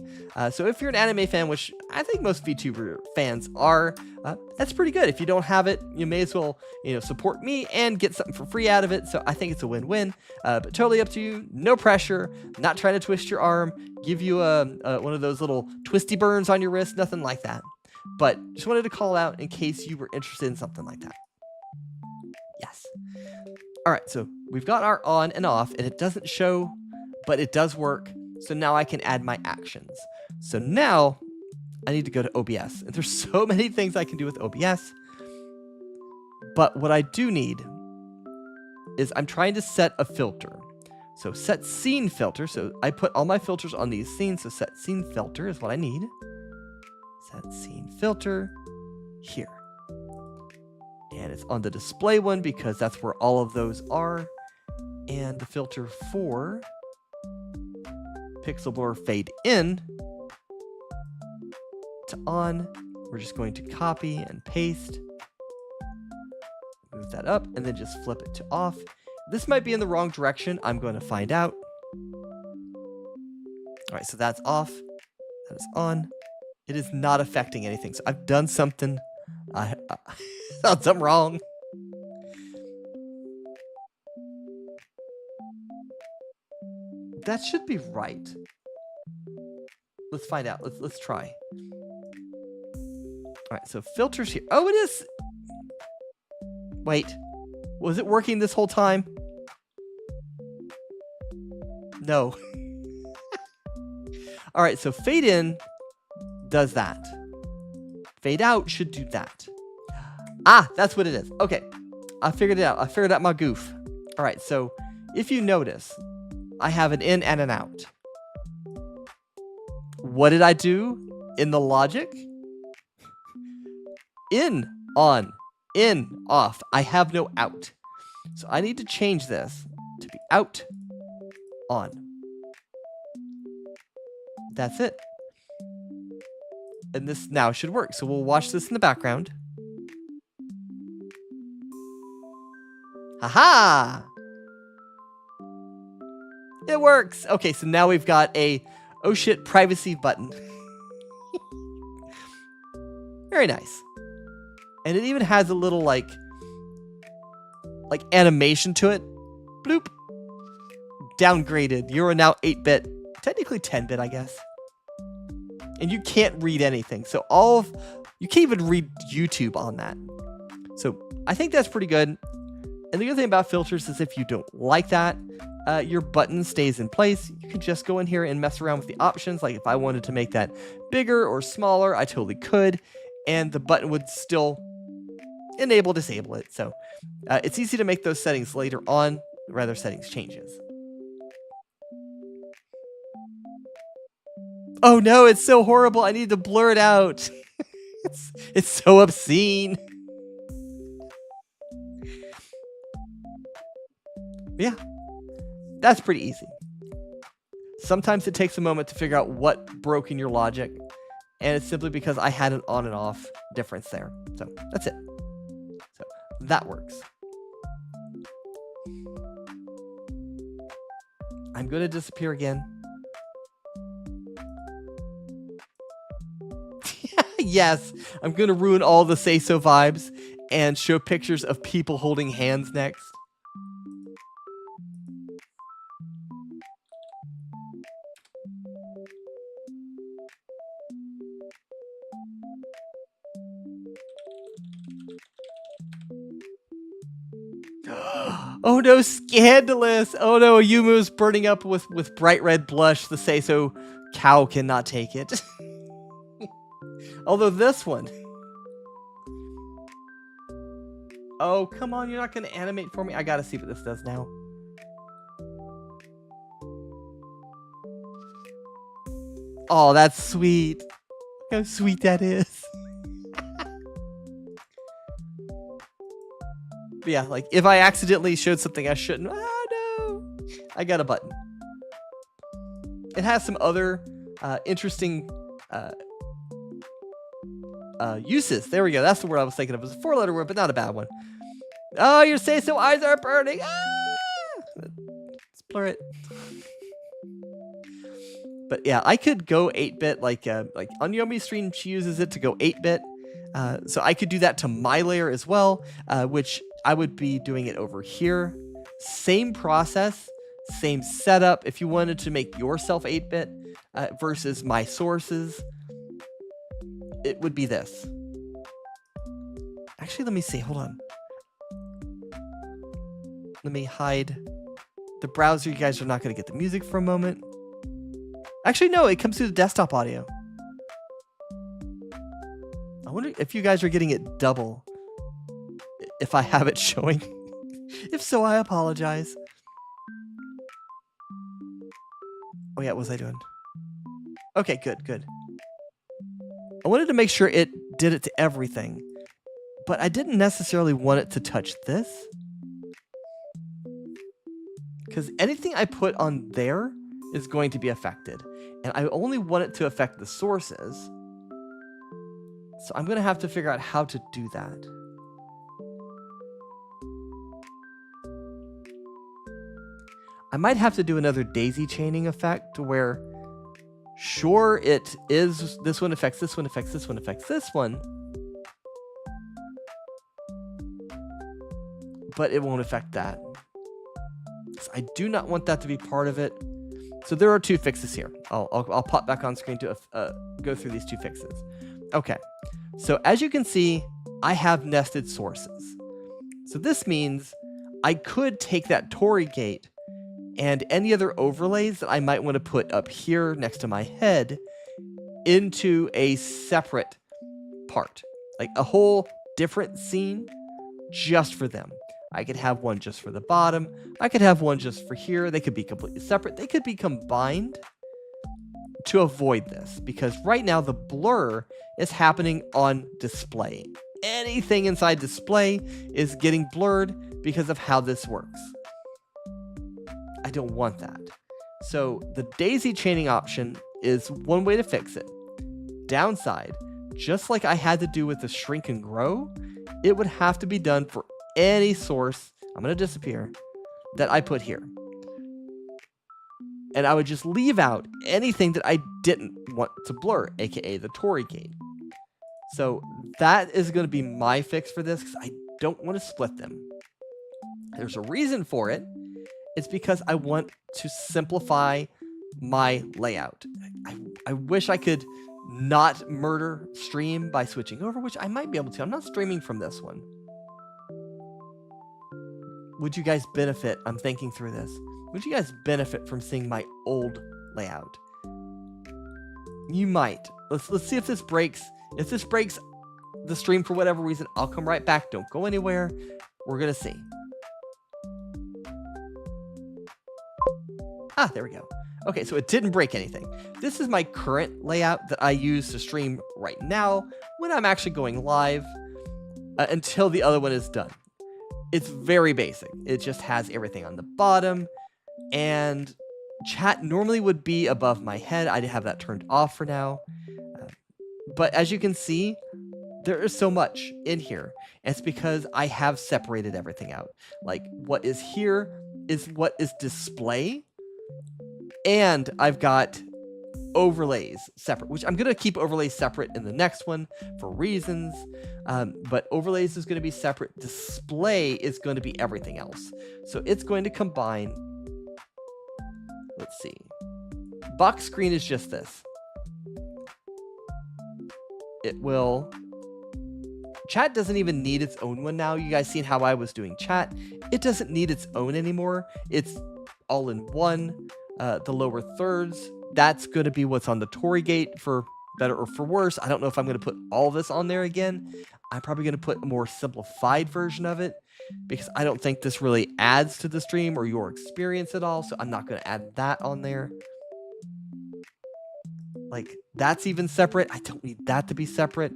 So if you're an anime fan, which I think most VTuber fans are, that's pretty good. If you don't have it, you may as well, support me and get something for free out of it. So I think it's a win-win, but totally up to you. No pressure, not trying to twist your arm, give you one of those little twisty burns on your wrist, nothing like that. But just wanted to call out in case you were interested in something like that. Yes. All right, so we've got our on and off, and it doesn't show, but it does work. So now I can add my actions. So now I need to go to OBS. And there's so many things I can do with OBS. But what I do need is I'm trying to set a filter. So set scene filter. So I put all my filters on these scenes. So set scene filter is what I need. Set scene filter here. And it's on the display one because that's where all of those are. And the filter for pixel blur fade in to on. We're just going to copy and paste. Move that up and then just flip it to off. This might be in the wrong direction. I'm going to find out. All right, so that's off. That is on. It is not affecting anything. So I've done something. I done something wrong. That should be right. Let's find out. Let's try. All right, so filters here. Oh, it is. Wait, was it working this whole time? No. All right, so fade in does that. Fade out should do that. Ah, that's what it is. Okay, I figured it out. I figured out my goof. All right, so if you notice, I have an in and an out. What did I do in the logic? In, on, in, off. I have no out. So I need to change this to be out, on. That's it. And this now should work. So we'll watch this in the background. Haha! It works. Okay, so now we've got a oh shit privacy button. Very nice. And it even has a little like animation to it. Bloop. downgraded. You're now 8-bit, technically 10-bit, I guess. And you can't read anything. So you can't even read YouTube on that. So I think that's pretty good. And the other thing about filters is if you don't like that, your button stays in place. You can just go in here and mess around with the options. Like if I wanted to make that bigger or smaller, I totally could. And the button would still disable it. So it's easy to make those settings later on, rather settings changes. Oh no, it's so horrible. I need to blur it out. It's so obscene. Yeah, that's pretty easy. Sometimes it takes a moment to figure out what broke in your logic, and it's simply because I had an on and off difference there. So that's it. So that works. I'm going to disappear again. Yes, I'm going to ruin all the say-so vibes and show pictures of people holding hands next. Oh no, scandalous! Oh no, Yumu's burning up with bright red blush. The say-so cow cannot take it. Although this one... Oh, come on, you're not going to animate for me? I gotta see what this does now. Oh, that's sweet. How sweet that is. But yeah, like, if I accidentally showed something I shouldn't... Oh, no! I got a button. It has some other interesting... uses. There we go. That's the word I was thinking of. It was a 4-letter word, but not a bad one. Oh, your say-so eyes are burning. Ah! Let's blur it. But yeah, I could go 8-bit like on Yomi's stream, she uses it to go 8-bit. So I could do that to my layer as well, which I would be doing it over here. Same process, same setup. If you wanted to make yourself 8-bit versus my sources, it would be this. Actually, let me see. Hold on. Let me hide the browser. You guys are not going to get the music for a moment. Actually, no, it comes through the desktop audio. I wonder if you guys are getting it double. If I have it showing. If so, I apologize. Oh yeah, what was I doing? Okay, good. I wanted to make sure it did it to everything, but I didn't necessarily want it to touch this. Because anything I put on there is going to be affected. And I only want it to affect the sources. So I'm going to have to figure out how to do that. I might have to do another daisy chaining effect to where, sure, it is this one affects this one, affects this one, affects this one. But it won't affect that. I do not want that to be part of it. So there are two fixes here. I'll pop back on screen to go through these two fixes. Okay. So as you can see, I have nested sources. So this means I could take that Torii gate and any other overlays that I might want to put up here next to my head into a separate part, like a whole different scene just for them. I could have one just for the bottom. I could have one just for here. They could be completely separate. They could be combined to avoid this, because right now the blur is happening on display. Anything inside display is getting blurred because of how this works. I don't want that. So the daisy chaining option is one way to fix it. Downside, just like I had to do with the shrink and grow, it would have to be done for any source, I'm going to disappear, that I put here. And I would just leave out anything that I didn't want to blur, aka the Torii gate. So that is going to be my fix for this, because I don't want to split them. There's a reason for it, It's because I want to simplify my layout. I wish I could not murder stream by switching over, which I might be able to. I'm not streaming from this one. Would you guys benefit? I'm thinking through this. Would you guys benefit from seeing my old layout? You might. Let's see if this breaks. If this breaks the stream for whatever reason, I'll come right back. Don't go anywhere. We're gonna see. Ah, there we go. Okay, so it didn't break anything. This is my current layout that I use to stream right now when I'm actually going live until the other one is done. It's very basic. It just has everything on the bottom, and chat normally would be above my head. I have that turned off for now. But as you can see, there is so much in here. And it's because I have separated everything out. Like what is here is what is display. And I've got overlays separate, which I'm going to keep overlays separate in the next one for reasons. But overlays is going to be separate. Display is going to be everything else. So it's going to combine. Let's see. Box screen is just this. It will. Chat doesn't even need its own one now. You guys seen how I was doing chat? It doesn't need its own anymore. It's all in one. The lower thirds, that's going to be what's on the Tory gate for better or for worse. I don't know if I'm going to put all this on there again. I'm probably going to put a more simplified version of it because I don't think this really adds to the stream or your experience at all. So I'm not going to add that on there. Like that's even separate. I don't need that to be separate.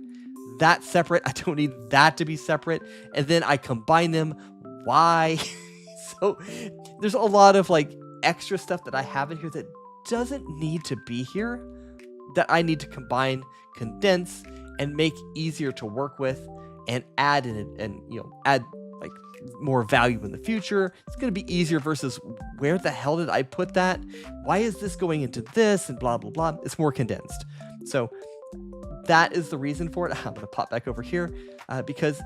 That's separate. I don't need that to be separate. And then I combine them. Why? So there's a lot of like extra stuff that I have in here that doesn't need to be here, that I need to combine, condense, and make easier to work with, and add in and add like more value in the future. It's going to be easier versus where the hell did I put that? Why is this going into this and blah blah blah? It's more condensed. So that is the reason for it. I'm going to pop back over here because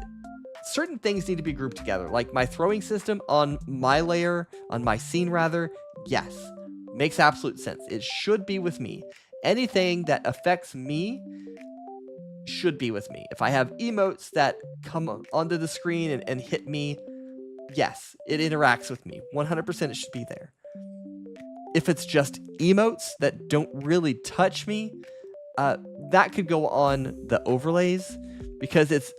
certain things need to be grouped together, like my throwing system on my layer, on my scene rather. Yes, makes absolute sense. It should be with me. Anything that affects me should be with me. If I have emotes that come onto the screen and hit me, yes, it interacts with me. 100% it should be there. If it's just emotes that don't really touch me, that could go on the overlays because it's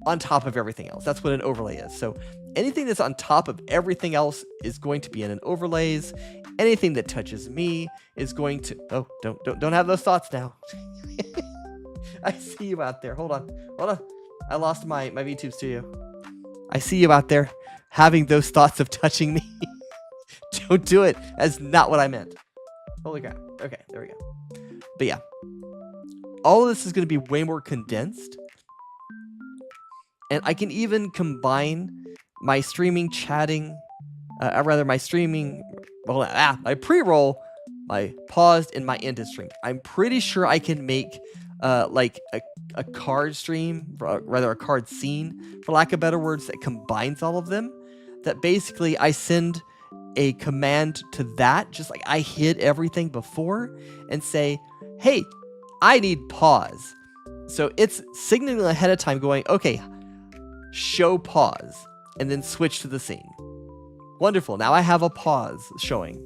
on top of everything else. That's what an overlay is. So anything that's on top of everything else is going to be in an overlays. Anything that touches me is going to. Oh, don't have those thoughts now. I see you out there. Hold on. I lost my VTubes to you. I see you out there having those thoughts of touching me. Don't do it. That's not what I meant. Holy crap. Okay, there we go. But yeah, all of this is going to be way more condensed. And I can even combine my streaming, chatting, my streaming, my pre-roll, my paused, and my ended stream. I'm pretty sure I can make like a card stream, rather a card scene, for lack of better words, that combines all of them. That basically I send a command to that, just like I hid everything before, and say, hey, I need pause. So it's signaling ahead of time going, okay, show pause, and then switch to the scene. Wonderful. Now I have a pause showing.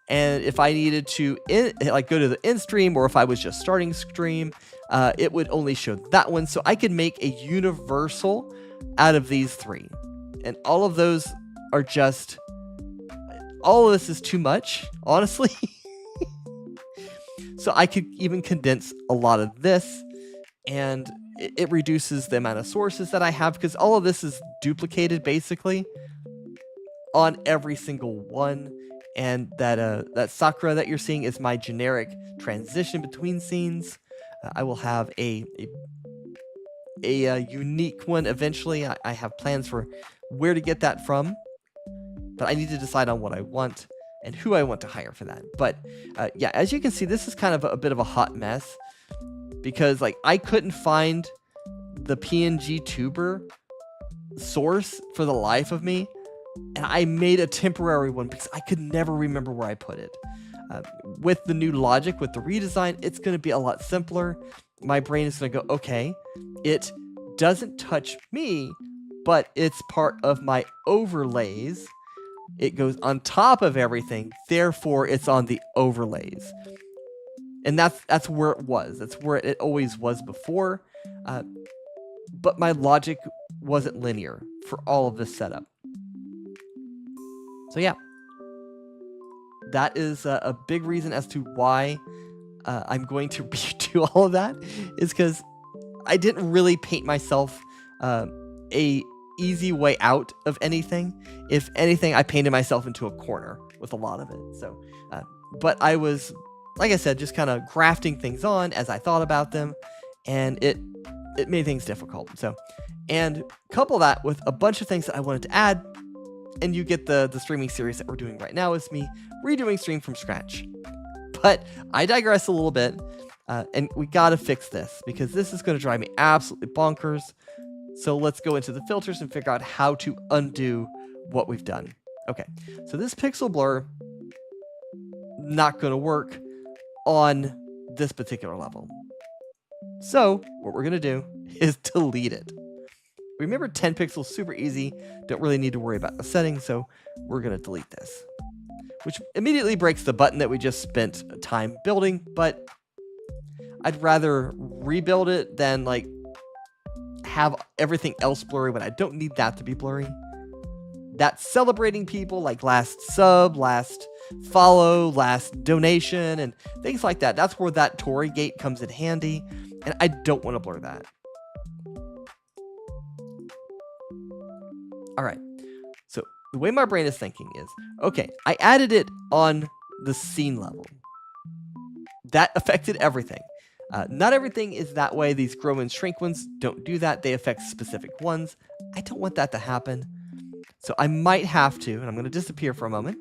And if I needed to go to the end stream, or if I was just starting stream, it would only show that one. So I could make a universal out of these three. And all of those are just, all of this is too much, honestly. So I could even condense a lot of this, and it reduces the amount of sources that I have, because all of this is duplicated basically on every single one. And that Sakura that you're seeing is my generic transition between scenes. I will have a unique one eventually. I have plans for where to get that from, but I need to decide on what I want and who I want to hire for that. But yeah, as you can see, this is kind of a bit of a hot mess, because like I couldn't find the PNG tuber source for the life of me. And I made a temporary one because I could never remember where I put it. With the new logic, with the redesign, it's going to be a lot simpler. My brain is going to go, okay, it doesn't touch me, but it's part of my overlays. It goes on top of everything, therefore it's on the overlays. And that's where it was. That's where it always was before. But my logic wasn't linear for all of this setup. So yeah, that is a big reason as to why I'm going to redo all of that, is because I didn't really paint myself a easy way out of anything. If anything, I painted myself into a corner with a lot of it. So, but I was, like I said, just kind of grafting things on as I thought about them, and it made things difficult. So, and couple that with a bunch of things that I wanted to add, and you get the streaming series that we're doing right now is me redoing stream from scratch. But I digress a little bit, and we gotta fix this because this is going to drive me absolutely bonkers. So let's go into the filters and figure out how to undo what we've done. Okay, so this pixel blur, not going to work on this particular level. So what we're going to do is delete it. Remember, 10 pixels, super easy. Don't really need to worry about the settings, so we're going to delete this. Which immediately breaks the button that we just spent time building, but I'd rather rebuild it than like have everything else blurry when I don't need that to be blurry. That's celebrating people like last sub, last follow, last donation, and things like that. That's where that Tory gate comes in handy, and I don't want to blur that. All right, so the way my brain is thinking is, okay, I added it on the scene level. That affected everything. Not everything is that way. These grow and shrink ones don't do that. They affect specific ones. I don't want that to happen. So I might have to, and I'm going to disappear for a moment,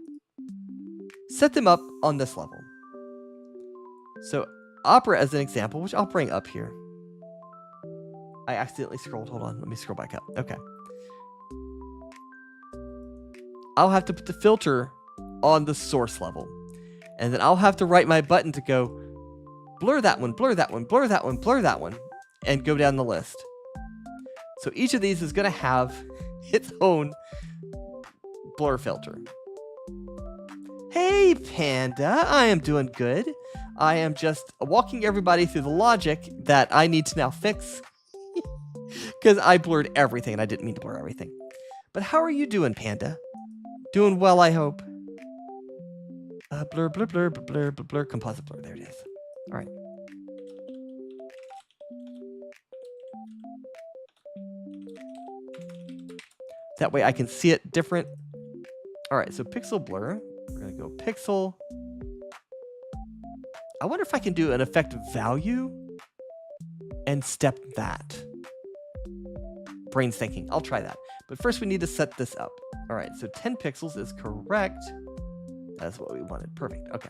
set them up on this level. So Opera as an example, which I'll bring up here. I accidentally scrolled. Hold on. Let me scroll back up. Okay. I'll have to put the filter on the source level. And then I'll have to write my button to go blur that one, blur that one, blur that one, blur that one, and go down the list. So each of these is going to have its own blur filter. Hey, Panda, I am doing good. I am just walking everybody through the logic that I need to now fix because I blurred everything and I didn't mean to blur everything. But how are you doing, Panda? Doing well, I hope. Blur, blur, blur, blur, blur, blur, composite blur. There it is. All right. That way I can see it different. All right, so pixel blur. We're going to go pixel. I wonder if I can do an effective value and step that. Brain's thinking. I'll try that. But first we need to set this up. All right, so 10 pixels is correct. That's what we wanted. Perfect. Okay.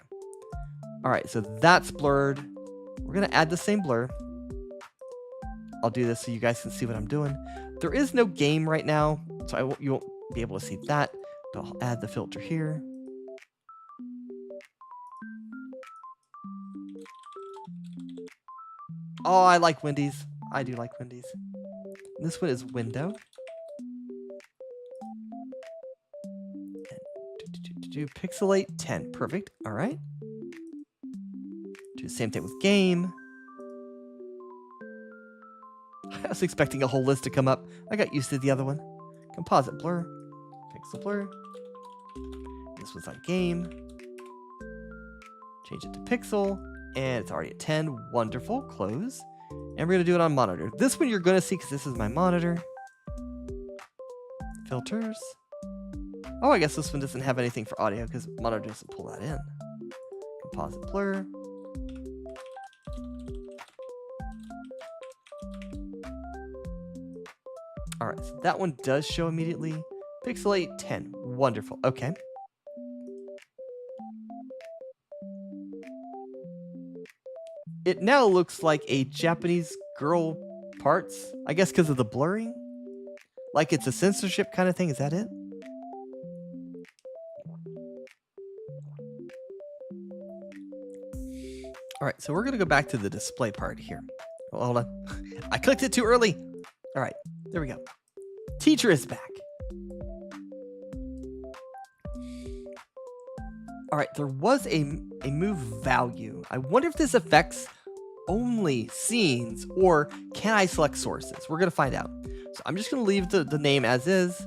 All right, so that's blurred. We're going to add the same blur. I'll do this so you guys can see what I'm doing. There is no game right now, so you won't be able to see that. But I'll add the filter here. Oh, I like Wendy's. I do like Wendy's. This one is window. Do pixelate 10. Perfect. All right. Do the same thing with game. I was expecting a whole list to come up. I got used to the other one. Composite blur. Pixel blur. This was on game. Change it to pixel. And it's already at 10. Wonderful. Close. And we're going to do it on monitor. This one you're going to see because this is my monitor. Filters. Oh, I guess this one doesn't have anything for audio because monitor doesn't pull that in. Composite blur. All right, so that one does show immediately. Pixelate 10. Wonderful. Okay. It now looks like a Japanese girl parts. I guess because of the blurring. Like it's a censorship kind of thing. Is that it? All right, so we're gonna go back to the display part here. Well, hold on. I clicked it too early. All right, there we go. Teacher is back. All right, there was a move value. I wonder if this affects only scenes or can I select sources? We're gonna find out. So I'm just gonna leave the name as is.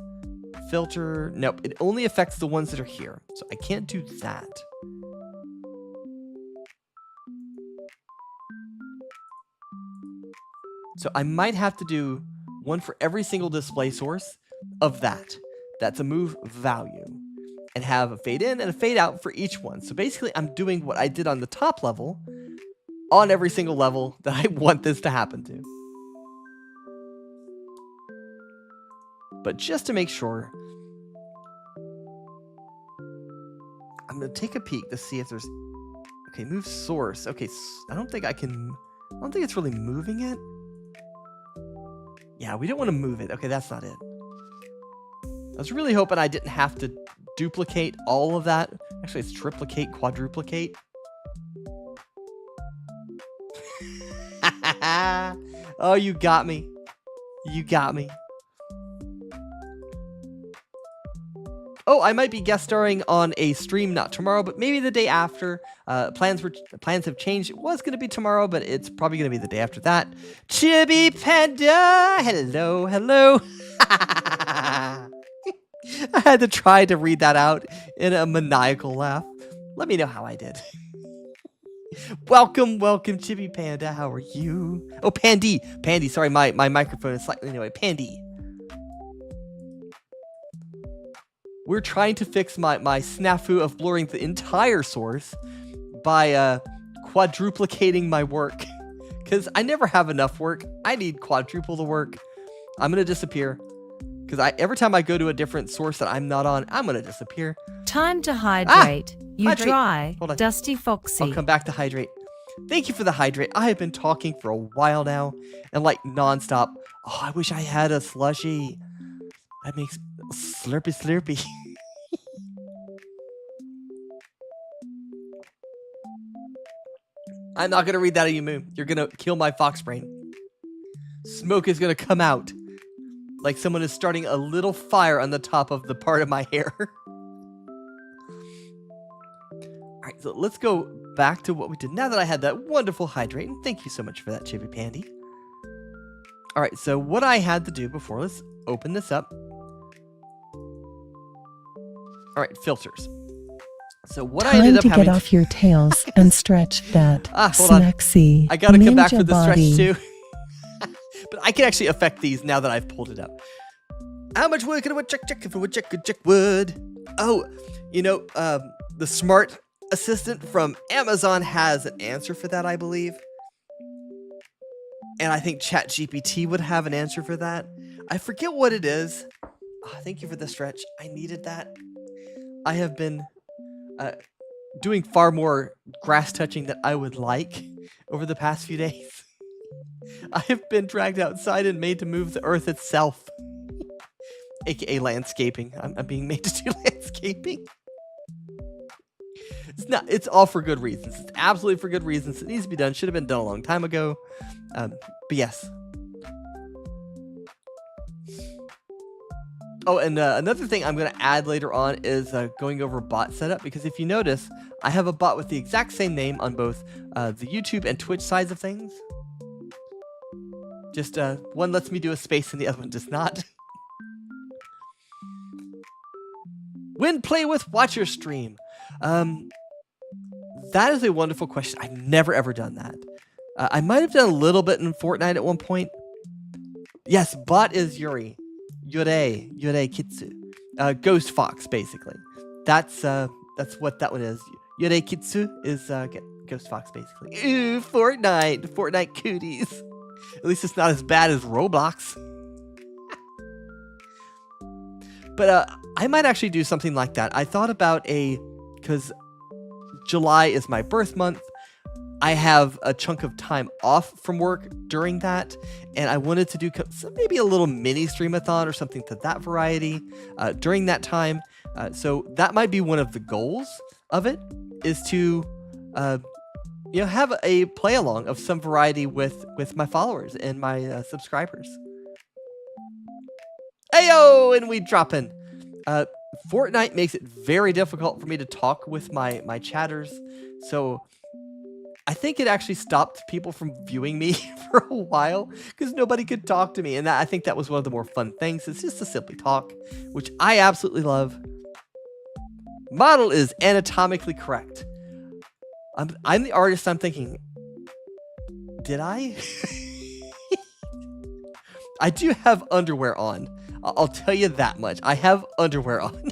Filter, nope, it only affects the ones that are here. So I can't do that. So I might have to do one for every single display source of that. That's a move value. And have a fade in and a fade out for each one. So basically I'm doing what I did on the top level on every single level that I want this to happen to. But just to make sure, I'm going to take a peek to see if there's... Okay, move source. Okay, I don't think it's really moving it. Yeah, we don't want to move it. Okay, that's not it. I was really hoping I didn't have to duplicate all of that. Actually, it's triplicate, quadruplicate. Oh, you got me. You got me. Oh, I might be guest starring on a stream, not tomorrow, but maybe the day after. Plans have changed. It was going to be tomorrow, but it's probably going to be the day after that. Chibi Panda! Hello, hello. I had to try to read that out in a maniacal laugh. Let me know how I did. Welcome, Chibi Panda. How are you? Oh, Pandy. Pandy, sorry, my microphone is slightly... Anyway, Pandy. We're trying to fix my snafu of blurring the entire source by quadruplicating my work. Because I never have enough work. I need quadruple the work. I'm going to disappear. Because every time I go to a different source that I'm not on, I'm going to disappear. Time to hydrate. You Hydrate. dry, Hold on. dusty foxy. I'll come back to hydrate. Thank you for the hydrate. I have been talking for a while now. And like nonstop. Oh, I wish I had a slushie. That makes slurpy slurpy. I'm not going to read that out of you, Moo. You're going to kill my fox brain. Smoke is going to come out. Like someone is starting a little fire on the top of the part of my hair. Alright, so let's go back to what we did. Now that I had that wonderful hydrate, and thank you so much for that, Chibi Pandy. Alright, so what I had to do before, let's open this up. Alright, filters. So what I ended up Time to having get off your tails and stretch that hold on. sexy I gotta come back for the body. stretch too. But I can actually affect these now that I've pulled it up. How much wood can a woodchuck check if a woodchuck could check wood? Oh, you know, the smart assistant from Amazon has an answer for that, I believe. And I think ChatGPT would have an answer for that. I forget what it is. Oh, thank you for the stretch. I needed that. I have been doing far more grass touching than I would like over the past few days. I have been dragged outside and made to move the earth itself. AKA landscaping. I'm being made to do landscaping. It's all for good reasons. It's absolutely for good reasons. It needs to be done. Should have been done a long time ago. But yes. Oh, and another thing I'm going to add later on is going over bot setup. Because if you notice, I have a bot with the exact same name on both the YouTube and Twitch sides of things. Just one lets me do a space and the other one does not. When play with watcher stream? That is a wonderful question. I've never ever done that. I might have done a little bit in Fortnite at one point. Yes, bot is Yuri. Yurei Kitsu. Ghost Fox, basically. That's what that one is. Yurei Kitsu is Ghost Fox, basically. Ooh, Fortnite cooties. At least it's not as bad as Roblox. But I might actually do something like that. I thought about because July is my birth month. I have a chunk of time off from work during that, and I wanted to do maybe a little mini streamathon or something to that variety during that time. So that might be one of the goals of it, is to have a play along of some variety with my followers and my subscribers. Ayo, and we drop in. Fortnite makes it very difficult for me to talk with my chatters, so I think it actually stopped people from viewing me for a while because nobody could talk to me, and I think that was one of the more fun things. It's just to simply talk, which I absolutely love. Model is anatomically correct. I'm the artist. I'm thinking, did I? I do have underwear on. I'll tell you that much. I have underwear on.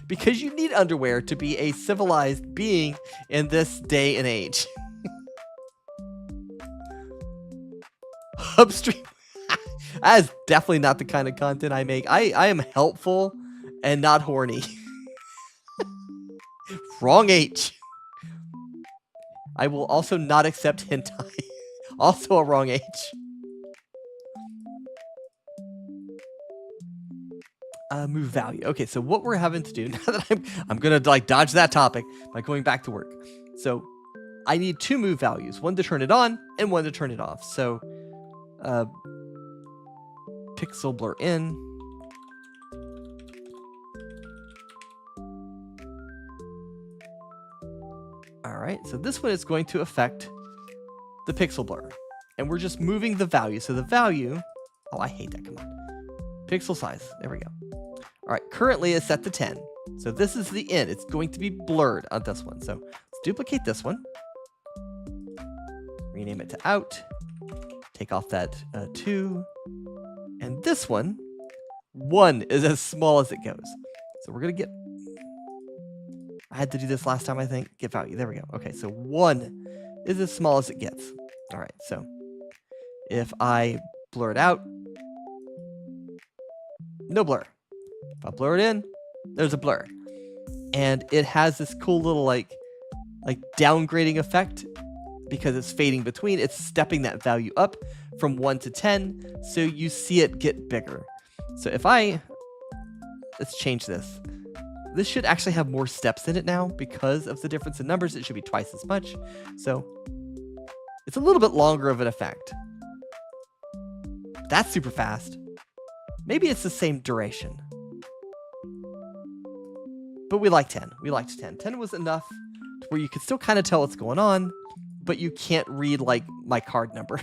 Because you need underwear to be a civilized being in this day and age. Upstream. That is definitely not the kind of content I make. I am helpful and not horny. Wrong H. I will also not accept hentai. Also a wrong H. Move value. Okay, so what we're having to do now that I'm gonna like dodge that topic by going back to work. So I need 2 move values, one to turn it on and one to turn it off. So pixel blur in. All right, so this one is going to affect the pixel blur, and we're just moving the value. So the value, oh, I hate that. Come on, pixel size. There we go. All right, currently it's set to 10. So this is the in. It's going to be blurred on this one. So let's duplicate this one. Rename it to out. Take off that 2. And this one, 1 is as small as it goes. So we're going to get... I had to do this last time, I think. Get value. There we go. Okay, so 1 is as small as it gets. All right, so if I blur it out, no blur. If I blur it in, there's a blur. And it has this cool little like downgrading effect because it's fading between. It's stepping that value up from 1 to 10, so you see it get bigger. So if let's change this. This should actually have more steps in it now because of the difference in numbers. It should be twice as much. So it's a little bit longer of an effect. That's super fast. Maybe it's the same duration. But we like 10. We liked 10. 10 was enough to where you could still kind of tell what's going on, but you can't read like my card number.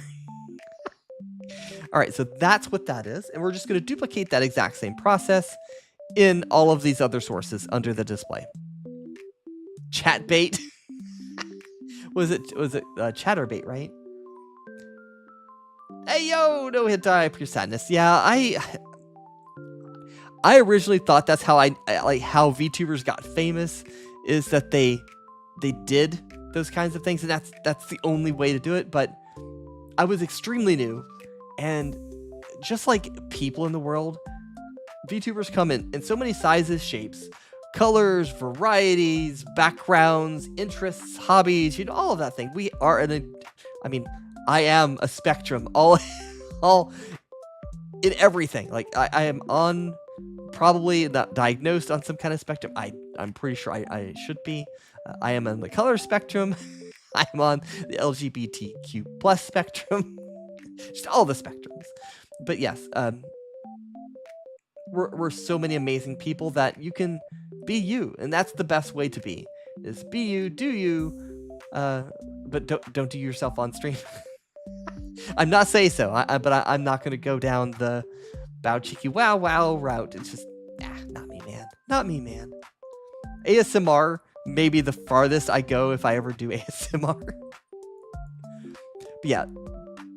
All right, so that's what that is. And we're just going to duplicate that exact same process in all of these other sources under the display. Chat bait. was it chatterbait, right? Hey, yo, no hentai, pure sadness. Yeah, I originally thought that's how how VTubers got famous, is that they did those kinds of things, and that's the only way to do it. But I was extremely new, and just like people in the world, VTubers come in so many sizes, shapes, colors, varieties, backgrounds, interests, hobbies, all of that thing. We are I am a spectrum, all in everything. Like I am on, probably not diagnosed on some kind of spectrum. I'm pretty sure I should be. I am on the color spectrum. I'm on the LGBTQ plus spectrum. Just all the spectrums. But yes, we're so many amazing people that you can be you, and that's the best way to be. Is be you, do you, but don't do yourself on stream. I'm not saying so, but I'm not going to go down the bow cheeky wow route. It's just not me, man. Not me, man. ASMR may be the farthest I go if I ever do ASMR. But yeah,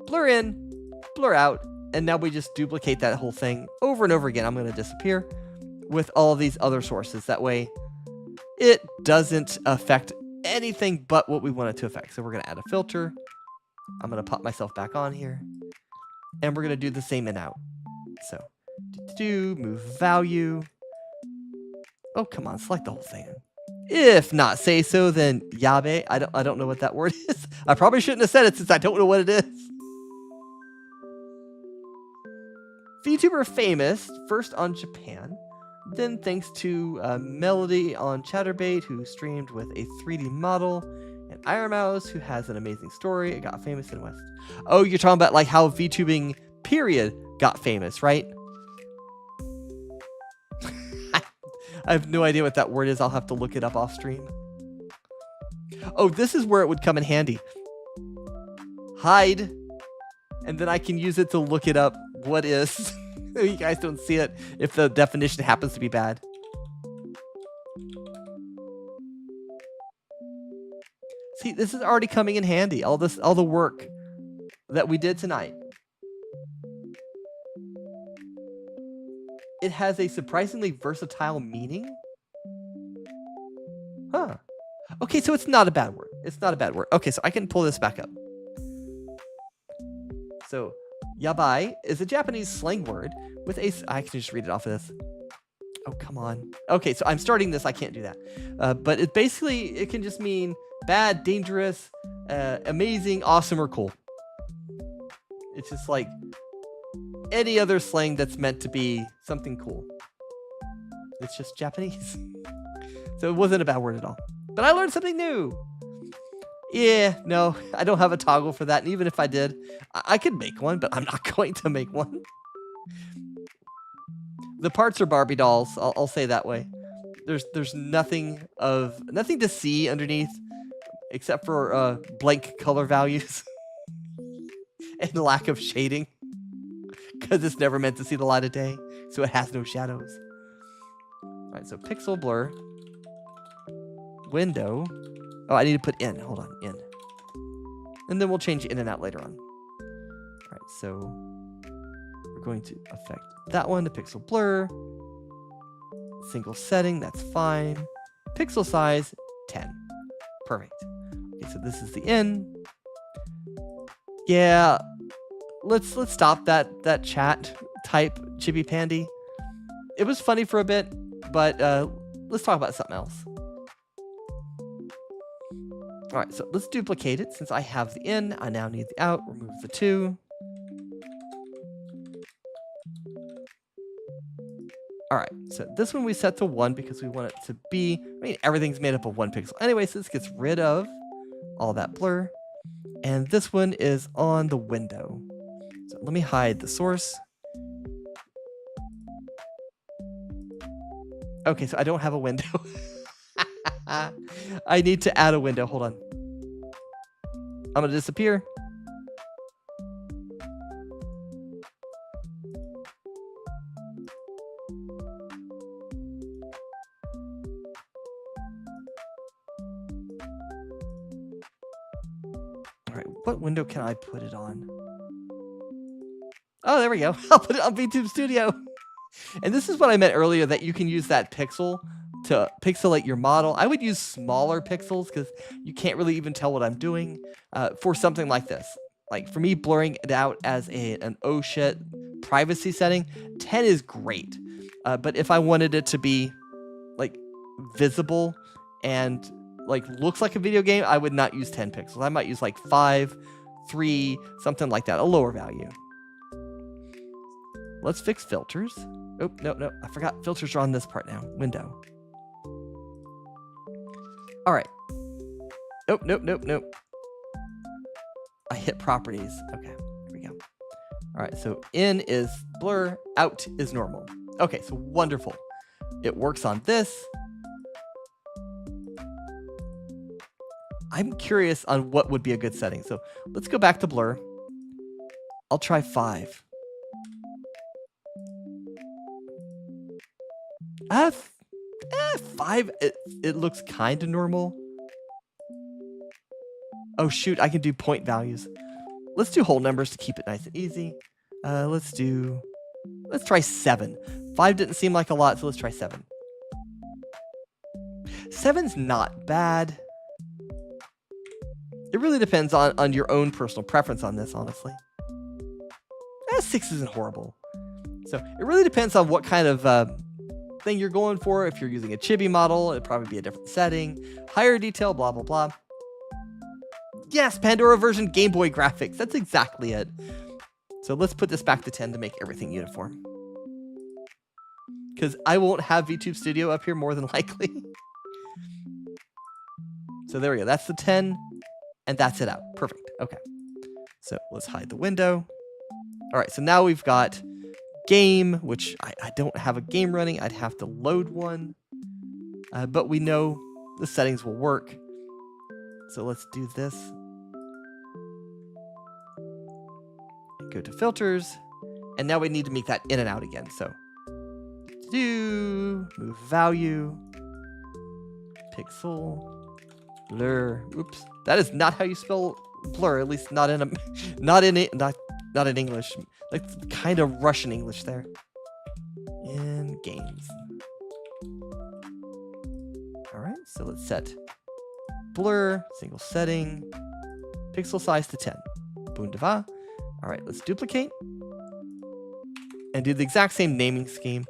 blur in, blur out, and now we just duplicate that whole thing over and over again. I'm going to disappear with all of these other sources. That way it doesn't affect anything but what we want it to affect. So we're going to add a filter. I'm going to pop myself back on here, and we're going to do the same in out. So move value. Oh, come on, select the whole thing. If not say so, then yabe. I don't know what that word is. I probably shouldn't have said it since I don't know what it is. VTuber famous, first on Japan, then thanks to Melody on Chatterbait, who streamed with a 3D model And Iron Mouse, who has an amazing story. It got famous in West. Oh, you're talking about like how VTubing period got famous, right? I have no idea what that word is. I'll have to look it up off stream. Oh, this is where it would come in handy. Hide. And then I can use it to look it up. What is? You guys don't see it if the definition happens to be bad. See, this is already coming in handy. All the work that we did tonight. It has a surprisingly versatile meaning. Huh. Okay, so it's not a bad word. It's not a bad word. Okay, so I can pull this back up. So, yabai is a Japanese slang word with a... I can just read it off of this. Oh, come on. Okay, so I'm starting this. I can't do that. But it basically, it can just mean bad, dangerous, amazing, awesome, or cool. It's just like any other slang that's meant to be something cool. It's just Japanese. So it wasn't a bad word at all. But I learned something new. Yeah, no, I don't have a toggle for that. And even if I did, I could make one, but I'm not going to make one. The parts are Barbie dolls. I'll say that way. There's nothing to see underneath except for blank color values and lack of shading because it's never meant to see the light of day, so it has no shadows. All right, so pixel blur, window. Oh, I need to put in. Hold on, in. And then we'll change in and out later on. All right, so we're going to affect that one to pixel blur. Single setting, that's fine. Pixel size, 10. Perfect. Okay, so this is the in. Yeah, let's stop that chat type Chibi Pandy. It was funny for a bit, but let's talk about something else. All right, so let's duplicate it. Since I have the in, I now need the out. Remove the 2. All right, so this one we set to 1 because we want it to be, I mean, everything's made up of 1 pixel. Anyway, so this gets rid of all that blur. And this one is on the window. So let me hide the source. Okay, so I don't have a window. I need to add a window. Hold on. I'm going to disappear. All right, what window can I put it on? Oh, there we go. I'll put it on VTube Studio. And this is what I meant earlier, that you can use that pixel to pixelate your model. I would use smaller pixels because you can't really even tell what I'm doing for something like this. Like for me, blurring it out as an oh shit privacy setting, 10 is great. But if I wanted it to be like visible and like looks like a video game, I would not use 10 pixels. I might use like 5, 3, something like that, a lower value. Let's fix filters. Oh, no, I forgot filters are on this part now. Window. All right. Oh, nope. I hit properties. Okay, here we go. All right, so in is blur, out is normal. Okay, so wonderful. It works on this. I'm curious on what would be a good setting. So let's go back to blur. I'll try 5. 5, it looks kind of normal. Oh shoot, I can do point values. Let's do whole numbers to keep it nice and easy. Let's try 7. 5 didn't seem like a lot, so let's try 7. 7's not bad. It really depends on your own personal preference on this, honestly. 6 isn't horrible. So it really depends on what kind of thing you're going for. If you're using a chibi model, it'd probably be a different setting. Higher detail, blah, blah, blah. Yes, Pandora version Game Boy graphics. That's exactly it. So let's put this back to 10 to make everything uniform. Because I won't have VTube Studio up here more than likely. So there we go. That's the 10, and that's it out. Perfect. Okay. So let's hide the window. All right, so now we've got game, which I don't have a game running. I'd have to load one. But we know the settings will work. So let's do this. Go to filters. And now we need to make that in and out again. So move value, pixel, blur. Oops, that is not how you spell blur. At least not in not in English. Like kind of Russian English there. In games. All right, so let's set blur, single setting, pixel size to 10. Wunderbar. All right, let's duplicate and do the exact same naming scheme.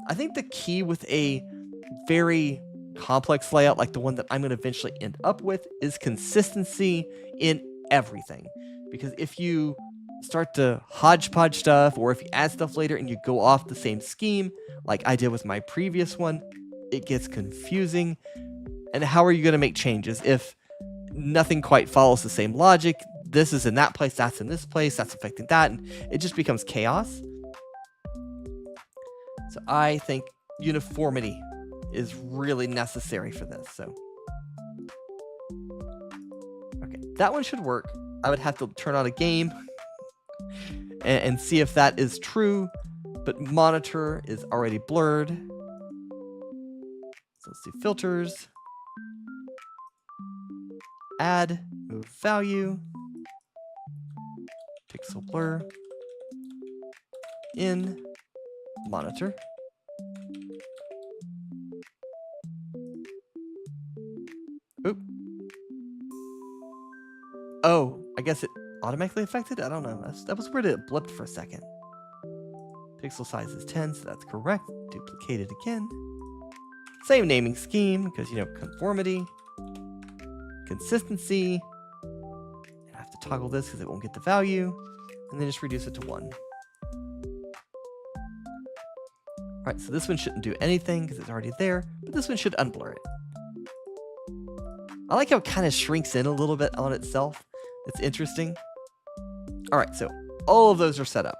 I think the key with a very complex layout like the one that I'm going to eventually end up with is consistency in everything. Because if you start to hodgepodge stuff, or if you add stuff later and you go off the same scheme, like I did with my previous one, it gets confusing. And how are you going to make changes if nothing quite follows the same logic? This is in that place, that's in this place, that's affecting that, and it just becomes chaos. So I think uniformity is really necessary for this. So, okay, that one should work. I would have to turn on a game and see if that is true, but monitor is already blurred. So let's do filters, add, move value, pixel blur, in, monitor. Oop. Oh, I guess it automatically affected? I don't know. That was weird. It blipped for a second. Pixel size is 10, so that's correct. Duplicate it again. Same naming scheme, because, conformity, consistency. I have to toggle this because it won't get the value. And then just reduce it to 1. All right, so this one shouldn't do anything because it's already there, but this one should unblur it. I like how it kind of shrinks in a little bit on itself. It's interesting. All right, so all of those are set up.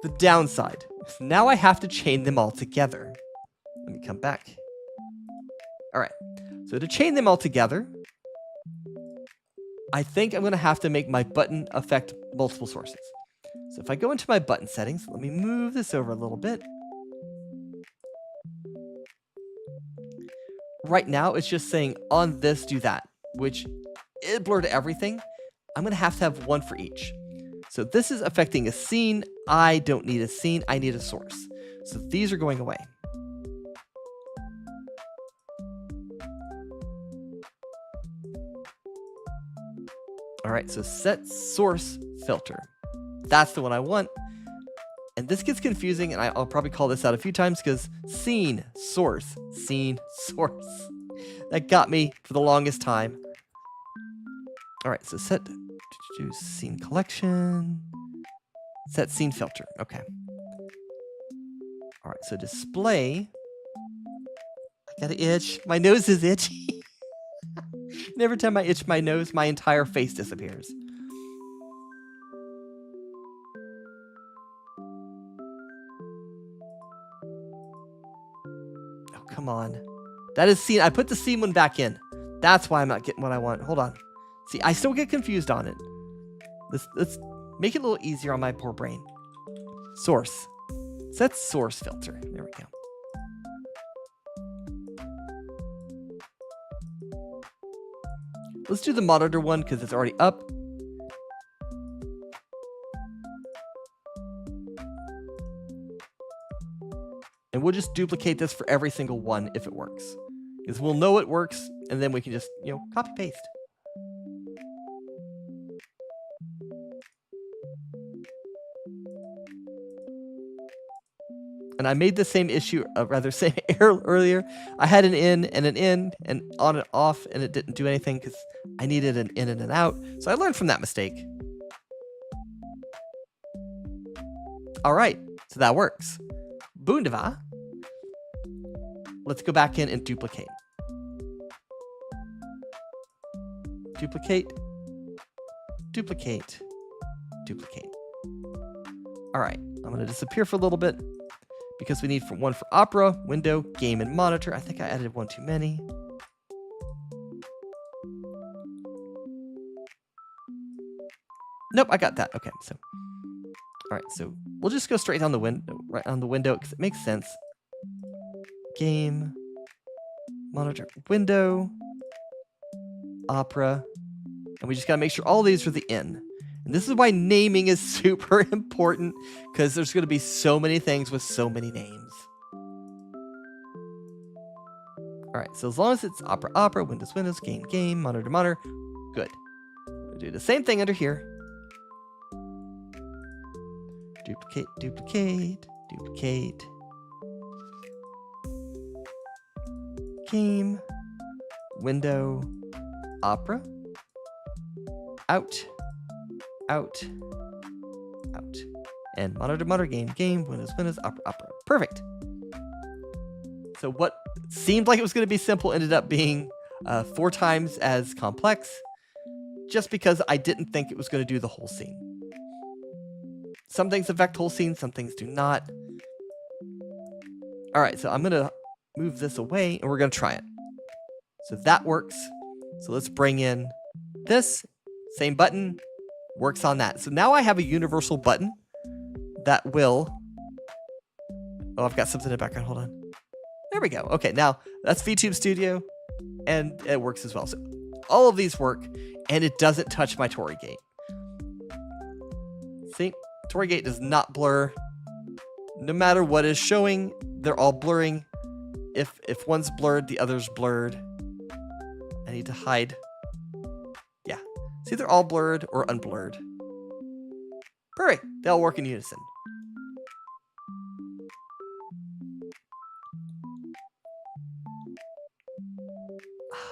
The downside, now I have to chain them all together. Let me come back. All right, so to chain them all together, I think I'm going to have to make my button affect multiple sources. So if I go into my button settings, let me move this over a little bit. Right now, it's just saying on this, do that, which it blurred everything. I'm going to have one for each. So this is affecting a scene. I don't need a scene. I need a source. So these are going away. All right, so set source filter. That's the one I want. And this gets confusing, and I'll probably call this out a few times because scene, source. That got me for the longest time. All right, so set scene collection. Set scene filter. Okay. All right, so display. I got an itch. My nose is itchy. And every time I itch my nose, my entire face disappears. Oh, come on. That is scene. I put the scene one back in. That's why I'm not getting what I want. Hold on. See, I still get confused on it. Let's make it a little easier on my poor brain. Source. Set source filter. There we go. Let's do the monitor one because it's already up. And we'll just duplicate this for every single one if it works. Because we'll know it works, and then we can just, copy paste. And I made the same issue, same error earlier. I had an in and on and off, and it didn't do anything because I needed an in and an out. So I learned from that mistake. All right, so that works. Wunderbar. Let's go back in and duplicate. duplicate, duplicate, duplicate. All right, I'm going to disappear for a little bit because we need one for Opera, window, game, and monitor. I think I added one too many. Nope, I got that. Okay, so all right, so we'll just go straight down the window, right on the window, because it makes sense. Game, monitor, window, Opera, and we just gotta make sure all these are the in. And this is why naming is super important, because there's gonna be so many things with so many names. All right, so as long as it's Opera, Opera, Windows, Windows, game, game, monitor, monitor, good. We'll do the same thing under here. Duplicate, duplicate, duplicate. Game, window, Opera, out, out, out. And monitor, monitor, game, game, Windows, Windows, Opera, Opera. Perfect. So what seemed like it was going to be simple ended up being 4 times as complex, just because I didn't think it was going to do the whole scene. Some things affect whole scenes, some things do not. All right, so I'm going to move this away, and we're going to try it. So that works. So let's bring in this. Same button. Works on that. So now I have a universal button that will... Oh, I've got something in the background. Hold on. There we go. Okay, now that's VTube Studio, and it works as well. So all of these work, and it doesn't touch my Torii gate. See? Torii gate does not blur. No matter what is showing, they're all blurring. If one's blurred, the other's blurred. I need to hide. Yeah. It's either all blurred or unblurred. Perfect. They all work in unison.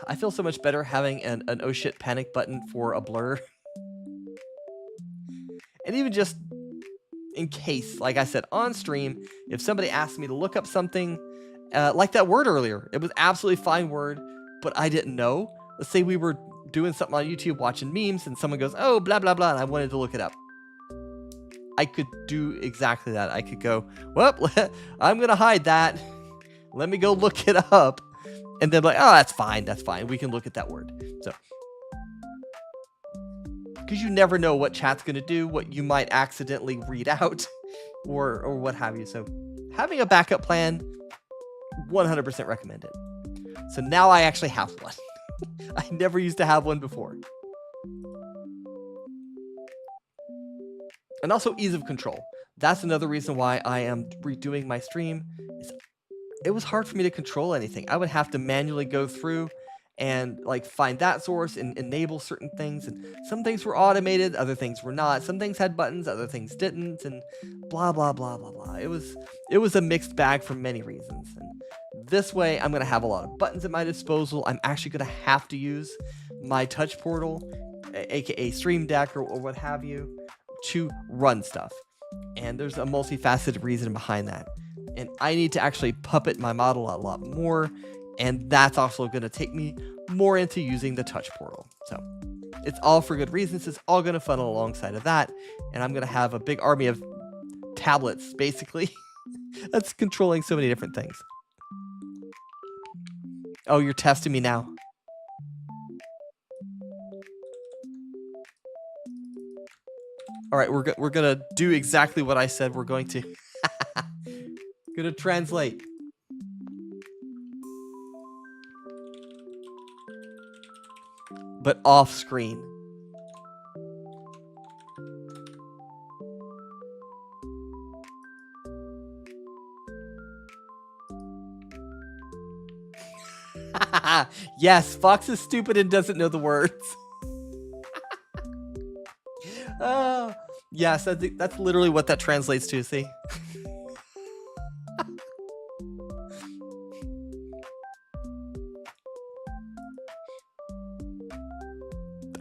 I feel so much better having an oh shit panic button for a blur. And even just in case, like I said, on stream, if somebody asked me to look up something, like that word earlier, it was absolutely fine word, but I didn't know. Let's say we were doing something on YouTube watching memes and someone goes, oh, blah, blah, blah, and I wanted to look it up. I could do exactly that. I could go, well, I'm going to hide that. Let me go look it up. And then like, oh, that's fine. That's fine. We can look at that word. So, because you never know what chat's going to do, what you might accidentally read out or what have you. So having a backup plan, 100% recommended. So now I actually have one. I never used to have one before. And also ease of control. That's another reason why I am redoing my stream. It was hard for me to control anything. I would have to manually go through and like find that source and enable certain things. And some things were automated, other things were not. Some things had buttons, other things didn't, and blah, blah, blah, blah, blah. It was a mixed bag for many reasons. And this way, I'm going to have a lot of buttons at my disposal. I'm actually going to have to use my touch portal, aka Stream Deck or what have you, to run stuff. And there's a multifaceted reason behind that. And I need to actually puppet my model a lot more. And that's also going to take me more into using the touch portal. So it's all for good reasons. It's all going to funnel alongside of that. And I'm going to have a big army of tablets, basically, that's controlling so many different things. Oh, you're testing me now. All right, we're going to do exactly what I said we're going to. Going to translate. But off screen. Yes, Fox is stupid and doesn't know the words. Yes, that's literally what that translates to, see?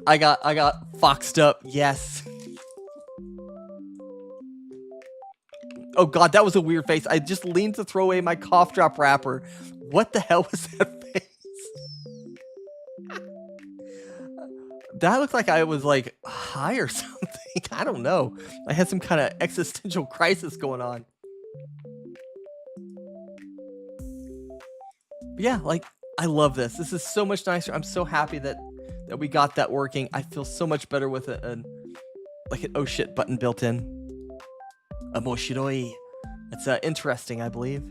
I got foxed up. Yes. Oh god, that was a weird face. I just leaned to throw away my cough drop wrapper. What the hell was that face? That looked like I was like high or something. I don't know. I had some kind of existential crisis going on. But yeah, like I love this. This is so much nicer. I'm so happy that we got that working. I feel so much better with like an oh shit button built in. Amoshiroi. It's interesting, I believe.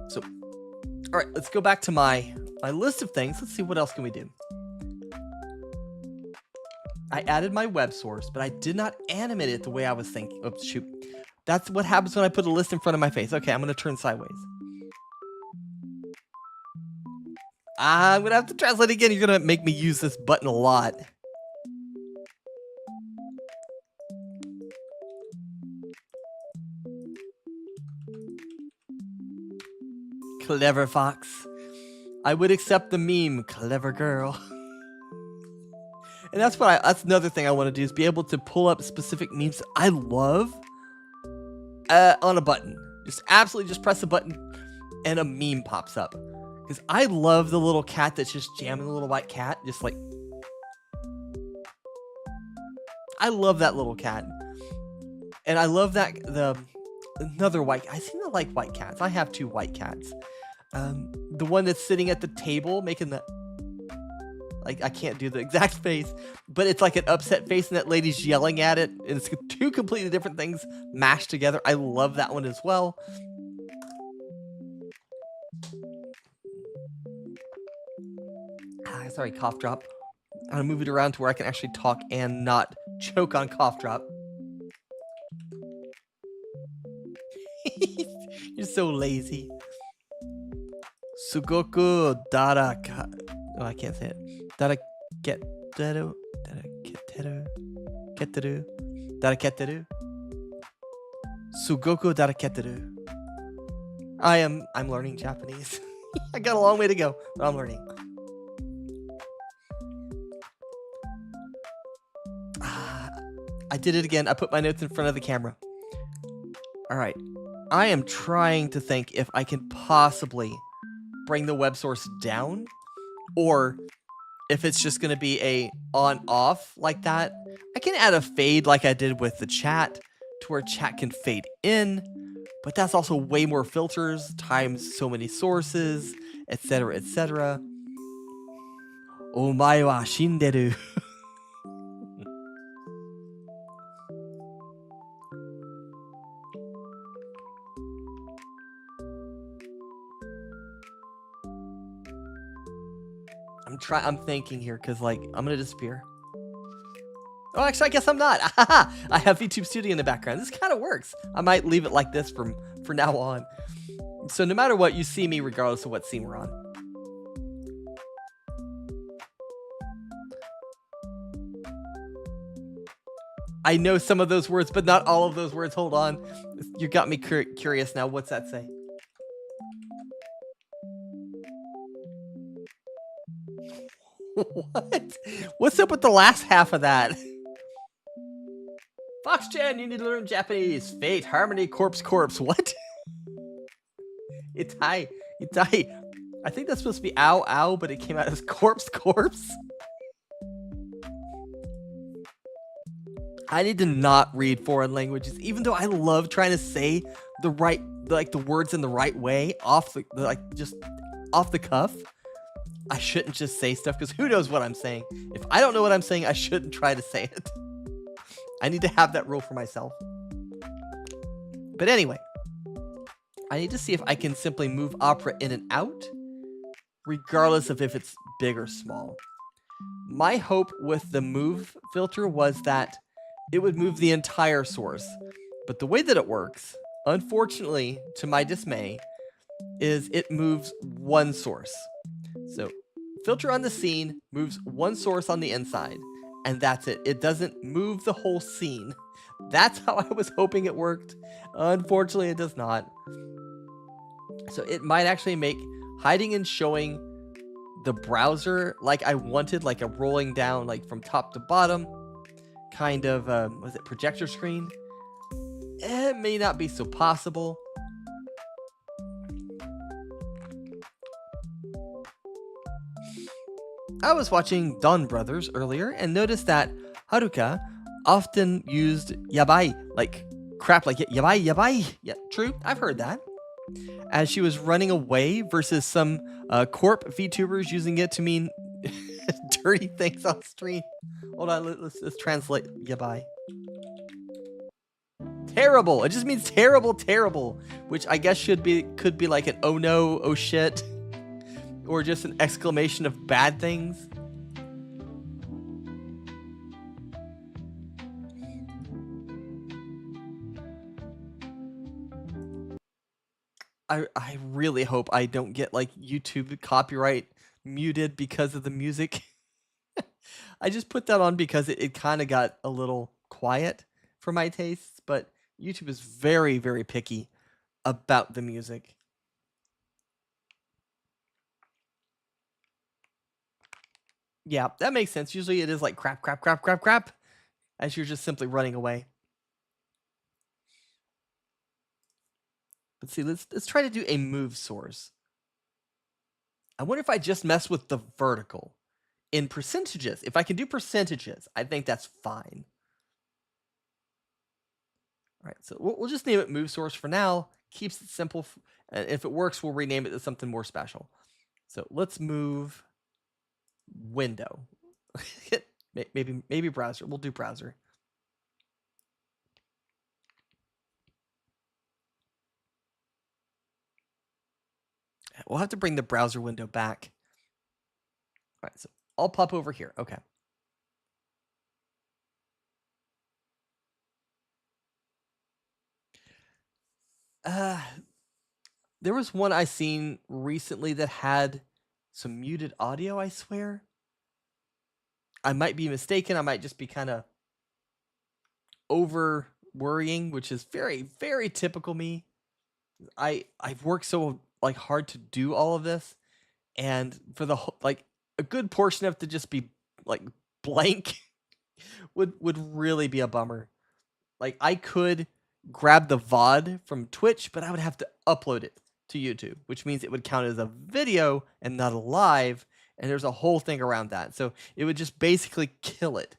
So, all right, let's go back to my list of things. Let's see what else can we do. I added my web source, but I did not animate it the way I was thinking. Oops, shoot. That's what happens when I put a list in front of my face. Okay, I'm going to turn sideways. I'm going to have to translate again. You're going to make me use this button a lot. Clever fox. I would accept the meme, clever girl. And that's that's another thing I want to do is be able to pull up specific memes I love on a button. Just absolutely just press a button and a meme pops up. Because I love the little cat that's just jamming the little white cat. Just like, I love that little cat. And I love that another white, I seem to like white cats. I have 2 white cats. The one that's sitting at the table making the, like, I can't do the exact face, but it's like an upset face and that lady's yelling at it. And it's 2 completely different things mashed together. I love that one as well. Sorry, cough drop. I'm gonna move it around to where I can actually talk and not choke on cough drop. You're so lazy. Sugoku Daraka. Oh, I can't say it. Daraketeru. Daraketeru. Sugoku Daraketeru. I'm learning Japanese. I got a long way to go, but I'm learning. I did it again. I put my notes in front of the camera. All right. I am trying to think if I can possibly bring the web source down, or if it's just going to be a on-off like that. I can add a fade like I did with the chat to where chat can fade in, but that's also way more filters times so many sources, etc., etc. Omae wa shinderu. I'm thinking here because like I'm gonna disappear. Oh, actually, I guess I'm not. I have VTuber Studio in the background. This kind of works. I might leave it like this for now on. So no matter what, you see me regardless of what scene we're on. I know some of those words, but not all of those words. Hold on. You got me curious now. What's that say? What? What's up with the last half of that? Fox-chan, you need to learn Japanese. Fate, harmony, corpse. What? Itai. I think that's supposed to be ow, but it came out as corpse. I need to not read foreign languages, even though I love trying to say the words in the right way just off the cuff. I shouldn't just say stuff because who knows what I'm saying. If I don't know what I'm saying, I shouldn't try to say it. I need to have that rule for myself. But anyway, I need to see if I can simply move Opera in and out, regardless of if it's big or small. My hope with the move filter was that it would move the entire source. But the way that it works, unfortunately, to my dismay, is it moves one source. So filter on the scene moves one source on the inside, and that's it. It doesn't move the whole scene. That's how I was hoping it worked. Unfortunately, it does not. So it might actually make hiding and showing the browser like I wanted, like a rolling down, like from top to bottom, kind of, was it projector screen? It may not be so possible. I was watching Dawn Brothers earlier and noticed that Haruka often used yabai, like crap, like yabai, yabai. Yeah, true, I've heard that. As she was running away versus some corp VTubers using it to mean dirty things on stream. Hold on, let's translate yabai. Terrible. It just means terrible, terrible, which I guess could be like an oh no, oh shit, or just an exclamation of bad things. I really hope I don't get like YouTube copyright muted because of the music. I just put that on because it kind of got a little quiet for my tastes, but YouTube is very, very picky about the music. Yeah, that makes sense. Usually it is like crap, crap, crap, crap, crap, as you're just simply running away. Let's see, let's try to do a move source. I wonder if I just mess with the vertical in percentages. If I can do percentages, I think that's fine. All right, so we'll just name it move source for now. Keeps it simple. And if it works, we'll rename it to something more special. So let's move window. maybe browser. We'll do browser. We'll have to bring the browser window back. All right, so I'll pop over here. Okay. There was one I seen recently that had some muted audio, I swear. I might be mistaken. I might just be kind of over worrying, which is very, very typical me. I've worked so like hard to do all of this, and for the like a good portion of it to just be like blank would really be a bummer. Like I could grab the VOD from Twitch, but I would have to upload it to YouTube, which means it would count as a video and not a live. And there's a whole thing around that. So it would just basically kill it.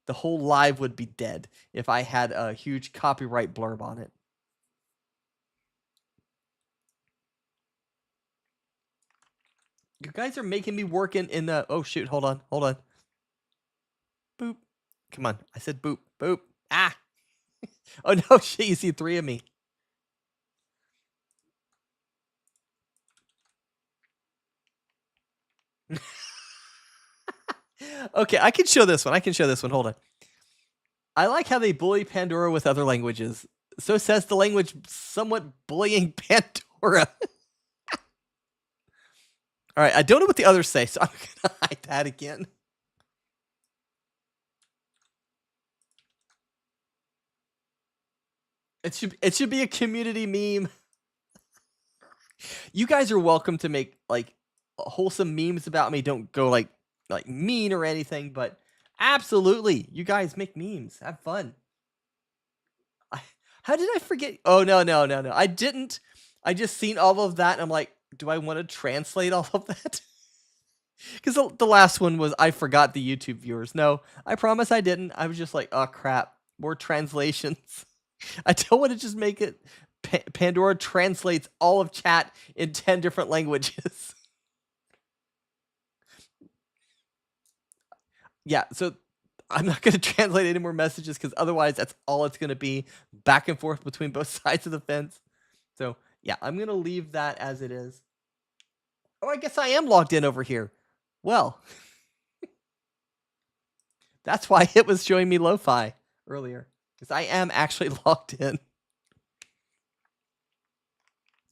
The whole live would be dead if I had a huge copyright blurb on it. You guys are making me work in the... Oh, shoot. Hold on. Boop. Come on. I said boop. Boop. Ah. Oh, no. Shit. You see 3 of me. Okay. I can show this one. Hold on. I like how they bully Pandora with other languages. So says the language somewhat bullying Pandora. All right, I don't know what the others say, so I'm gonna hide that again. It should be a community meme. You guys are welcome to make like wholesome memes about me. Don't go like mean or anything, but absolutely, you guys make memes. Have fun. How did I forget? Oh no, I didn't. I just seen all of that, and I'm like, do I want to translate all of that? Because the last one was I forgot the YouTube viewers. No, I promise I didn't. I was just like, oh crap, more translations. I don't want to just make it Pandora translates all of chat in 10 different languages. Yeah, so I'm not going to translate any more messages because otherwise that's all it's going to be, back and forth between both sides of the fence. So yeah, I'm going to leave that as it is. Oh, I guess I am logged in over here. Well, that's why it was showing me lo-fi earlier, because I am actually logged in.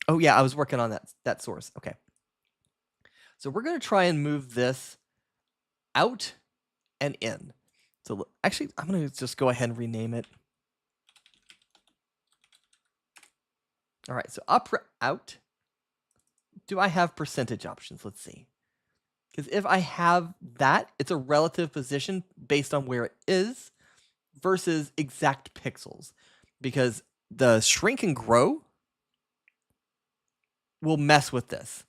Oh yeah, I was working on that source. Okay. So we're going to try and move this out and in. So actually, I'm going to just go ahead and rename it. All right, so up or out. Do I have percentage options? Let's see. Because if I have that, it's a relative position based on where it is versus exact pixels. Because the shrink and grow will mess with this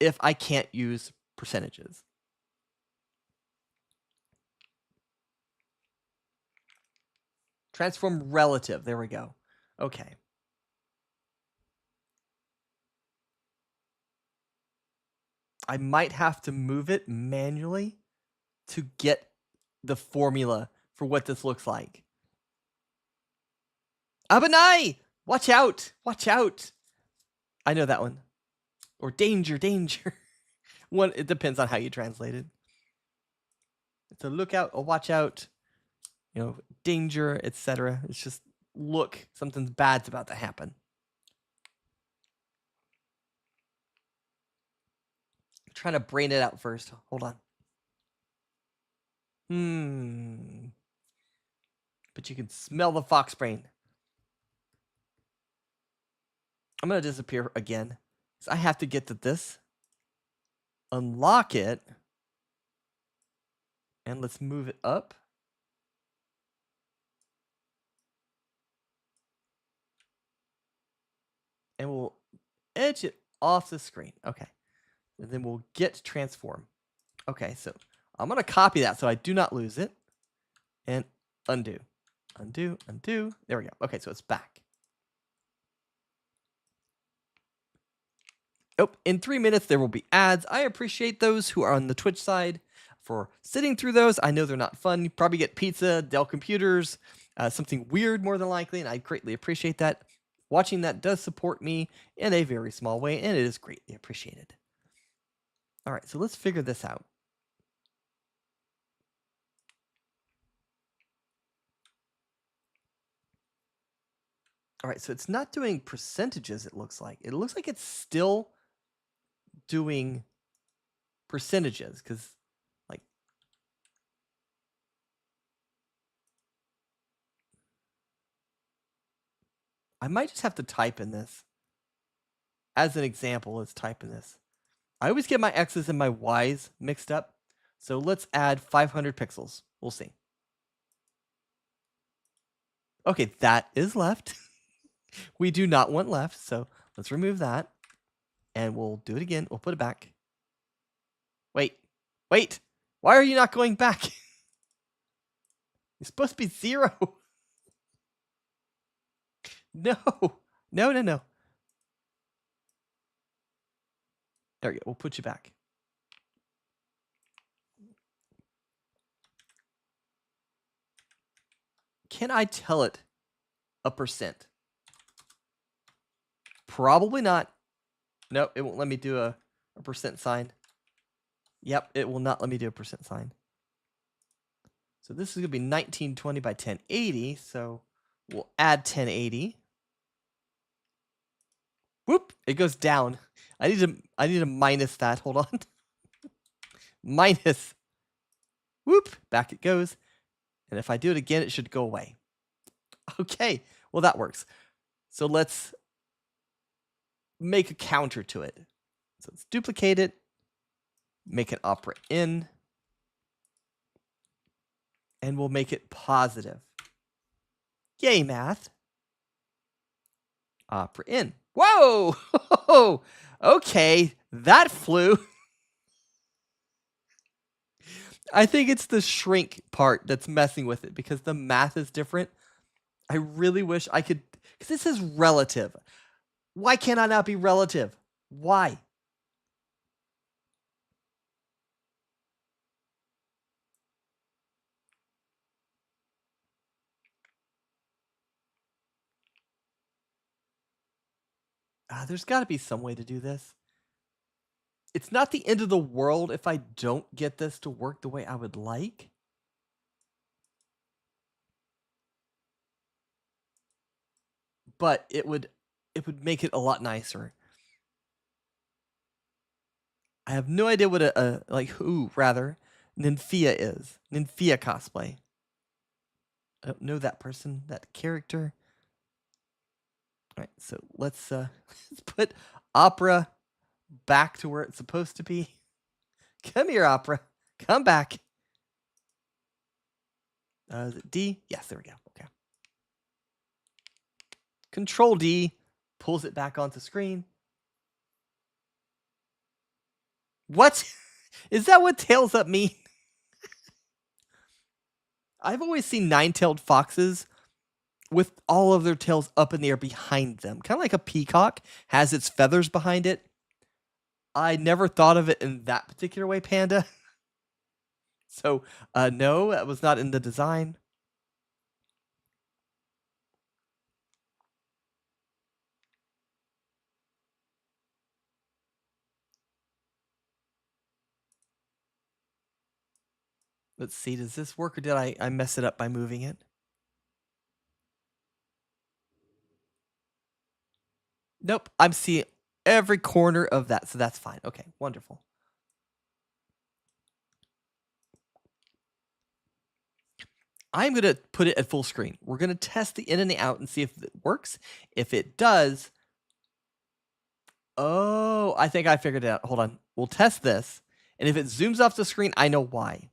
if I can't use percentages. Transform relative. There we go. Okay. I might have to move it manually to get the formula for what this looks like. Abanai! Watch out! Watch out! I know that one. Or danger, danger. One, it depends on how you translate it. It's a look out, a watch out, you know, danger, etc. It's just look, something bad's about to happen. I'm trying to brain it out first. Hold on. But you can smell the fox brain. I'm going to disappear again. So I have to get to this. Unlock it. And let's move it up. And we'll edge it off the screen. Okay. And then we'll get transform. Okay, so I'm going to copy that so I do not lose it. And undo. Undo, undo. There we go. Okay, so it's back. Oh, in 3 minutes, there will be ads. I appreciate those who are on the Twitch side for sitting through those. I know they're not fun. You probably get pizza, Dell computers, something weird more than likely, and I greatly appreciate that. Watching that does support me in a very small way, and it is greatly appreciated. All right, so let's figure this out. All right, so it's not doing percentages, it looks like. It looks like it's still doing percentages, because, like, I might just have to type in this. As an example, let's type in this. I always get my X's and my Y's mixed up, so let's add 500 pixels. We'll see. Okay, that is left. We do not want left, so let's remove that. And we'll do it again. We'll put it back. Wait. Wait. Why are you not going back? You're supposed to be 0. No. No, no, no. There we go. We'll put you back. Can I tell it a percent? Probably not. Nope, it won't let me do a percent sign. Yep, it will not let me do a percent sign. So this is going to be 1920 by 1080. So we'll add 1080. Whoop! It goes down. I need to minus that. Hold on. Minus. Whoop! Back it goes. And if I do it again, it should go away. Okay. Well, that works. So let's make a counter to it. So let's duplicate it. Make an opera in. And we'll make it positive. Yay, math. Opera in. Whoa! Okay, that flew. I think it's the shrink part that's messing with it because the math is different. I really wish I could, because this is relative. Why can't I not be relative? Why? There's got to be some way to do this. It's not the end of the world if I don't get this to work the way I would like. But it would make it a lot nicer. I have no idea what who Nymphia is. Nymphia cosplay. I don't know that person, that character. All right, so let's put Opera back to where it's supposed to be. Come here, Opera. Come back. Is it D? Yes, there we go. Okay. Control D pulls it back onto screen. What? Is that what tails up mean? I've always seen nine-tailed foxes with all of their tails up in the air behind them. Kind of like a peacock has its feathers behind it. I never thought of it in that particular way, Panda. So, no, that was not in the design. Let's see, does this work or did I mess it up by moving it? Nope, I'm seeing every corner of that, so that's fine. Okay, wonderful. I'm going to put it at full screen. We're going to test the in and the out and see if it works. If it does, oh, I think I figured it out. Hold on. We'll test this. And if it zooms off the screen, I know why.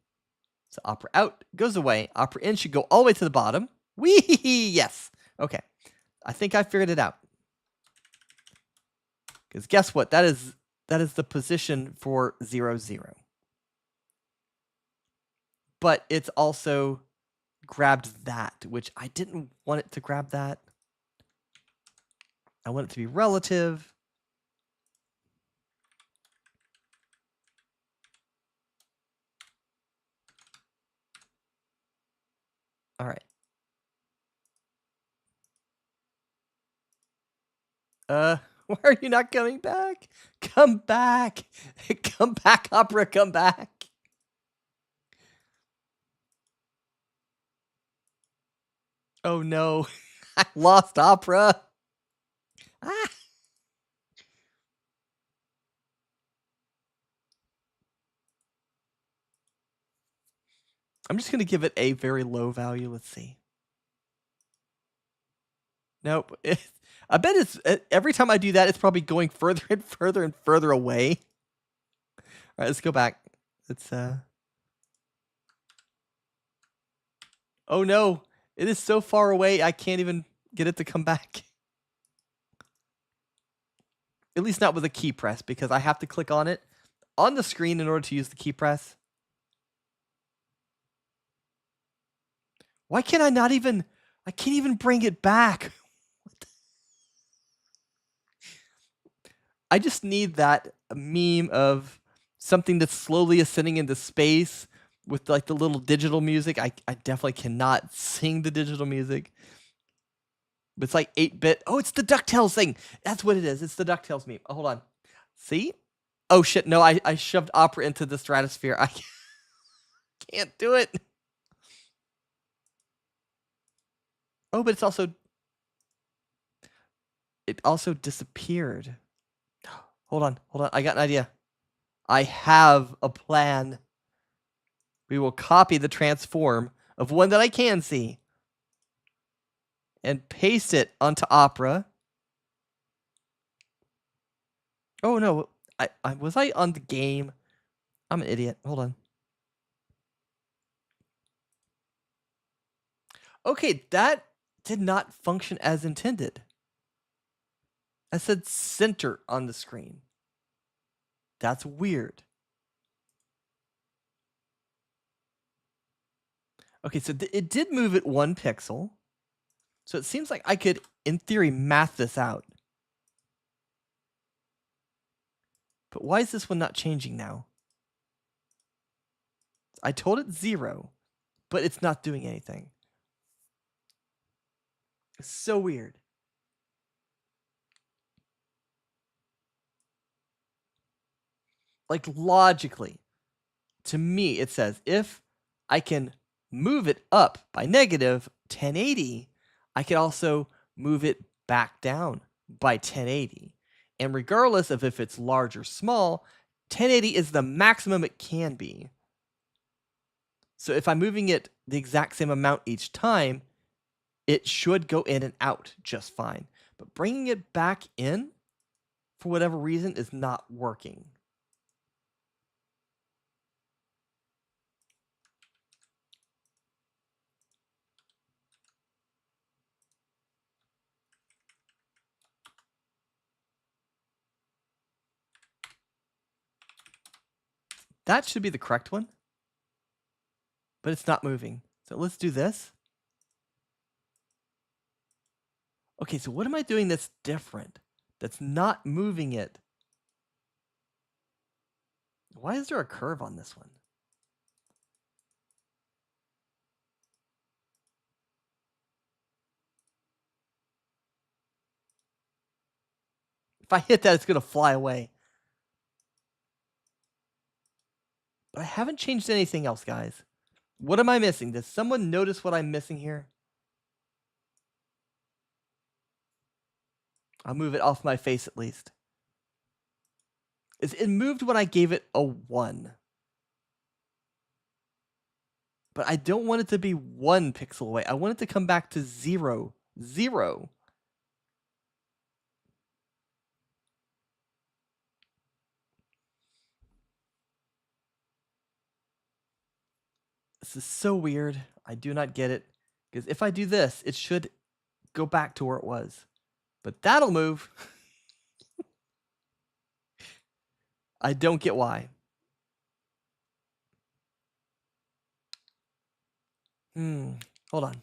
So opera out goes away. Opera in should go all the way to the bottom. Wee, yes. Okay. I think I figured it out. Because guess what? That is the position for 0, 0. But it's also grabbed that, which I didn't want it to grab that. I want it to be relative. All right. Why are you not coming back? Come back. Come back, Opera, come back. Oh no. I lost Opera. Ah. I'm just going to give it a very low value. Let's see. Nope. I bet it's every time I do that, it's probably going further and further and further away. All right, let's go back. Let's oh no. It is so far away, I can't even get it to come back. At least not with a key press, because I have to click on it on the screen in order to use the key press. Why can't I not even, I can't even bring it back. I just need that meme of something that's slowly ascending into space with like the little digital music. I definitely cannot sing the digital music. But it's like 8-bit. Oh, it's the DuckTales thing. That's what it is. It's the DuckTales meme. Oh, hold on. See? Oh shit, no, I shoved Opera into the stratosphere. I can't do it. Oh, but it also disappeared. Hold on. I got an idea. I have a plan. We will copy the transform of one that I can see and paste it onto Opera. Oh no, was I on the game? I'm an idiot. Hold on. Okay, that did not function as intended. I said center on the screen. That's weird. Okay, so it did move it 1 pixel. So it seems like I could, in theory, math this out. But why is this one not changing now? I told it 0, but it's not doing anything. It's so weird. Like logically, to me, it says if I can move it up by negative 1080, I can also move it back down by 1080. And regardless of if it's large or small, 1080 is the maximum it can be. So if I'm moving it the exact same amount each time, it should go in and out just fine. But bringing it back in, for whatever reason, is not working. That should be the correct one, but it's not moving. So let's do this. Okay, so what am I doing that's different? That's not moving it? Why is there a curve on this one? If I hit that, it's going to fly away. But I haven't changed anything else, guys. What am I missing? Does someone notice what I'm missing here? I'll move it off my face at least. It moved when I gave it a 1. But I don't want it to be 1 pixel away. I want it to come back to 0. 0. This is so weird. I do not get it. Because if I do this, it should go back to where it was. But that'll move. I don't get why. Hold on.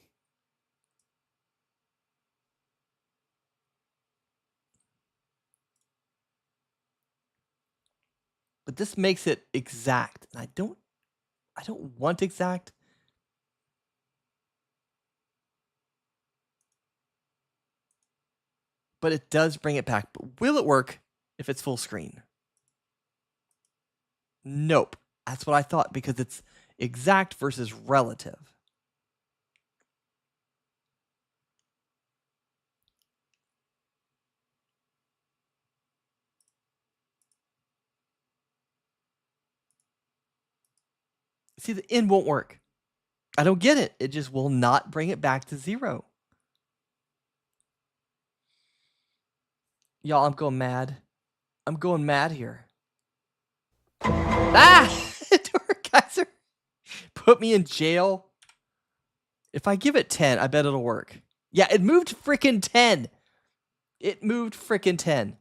But this makes it exact. And I don't want exact. But it does bring it back. But will it work if it's full screen? Nope. That's what I thought, because it's exact versus relative. See, the in won't work. I don't get it. It just will not bring it back to 0. Y'all, I'm going mad. I'm going mad here. Ah! Dorkaiser, put me in jail. If I give it 10, I bet it'll work. Yeah, it moved freaking 10. It moved freaking 10.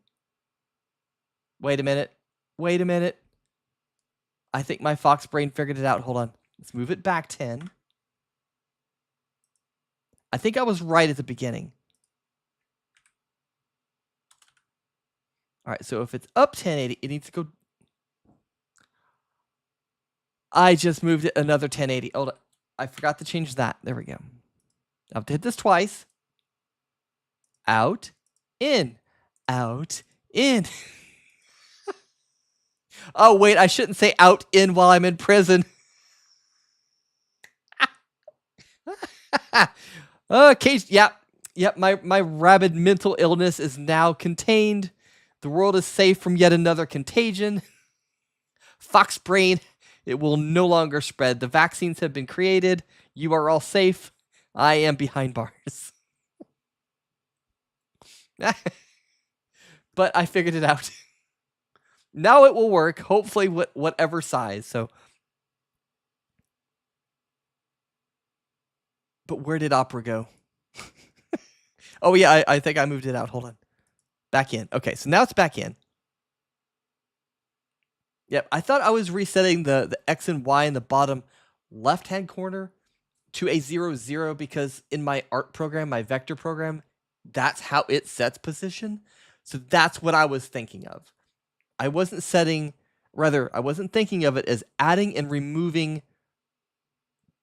Wait a minute. Wait a minute. I think my fox brain figured it out. Hold on. Let's move it back 10. I think I was right at the beginning. All right, so if it's up 1080, it needs to go. I just moved it another 1080. Hold on. I forgot to change that. There we go. I have to hit this twice. Out, in, out, in. Oh, wait, I shouldn't say out, in while I'm in prison. Okay, yep, my rabid mental illness is now contained. The world is safe from yet another contagion. Fox brain, it will no longer spread. The vaccines have been created. You are all safe. I am behind bars. But I figured it out. Now it will work, hopefully whatever size. So, but where did Opera go? Oh yeah, I think I moved it out. Hold on. Back in. Okay, so now it's back in. Yep, I thought I was resetting the X and Y in the bottom left-hand corner to a 0, 0 because in my art program, my vector program, that's how it sets position. So that's what I was thinking of. I wasn't thinking of it as adding and removing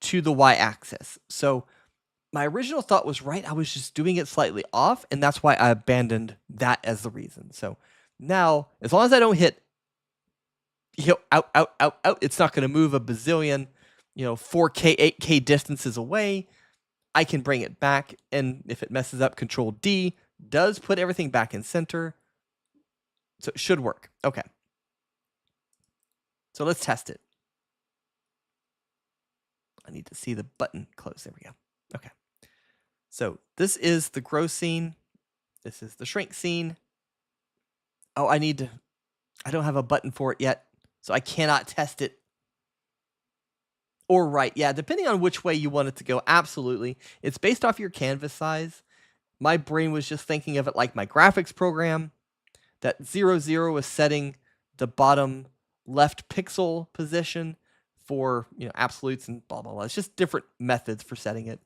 to the y-axis. So my original thought was right. I was just doing it slightly off, and that's why I abandoned that as the reason. So now, as long as I don't hit out, it's not going to move a bazillion, 4K, 8K distances away. I can bring it back, and if it messes up, Control D does put everything back in center. So it should work. Okay. So let's test it. I need to see the button close. There we go. Okay. So this is the grow scene. This is the shrink scene. Oh, I don't have a button for it yet, so I cannot test it. Or right. Yeah, depending on which way you want it to go. Absolutely. It's based off your canvas size. My brain was just thinking of it like my graphics program. That 0, 0 is setting the bottom left pixel position for absolutes and blah, blah, blah. It's just different methods for setting it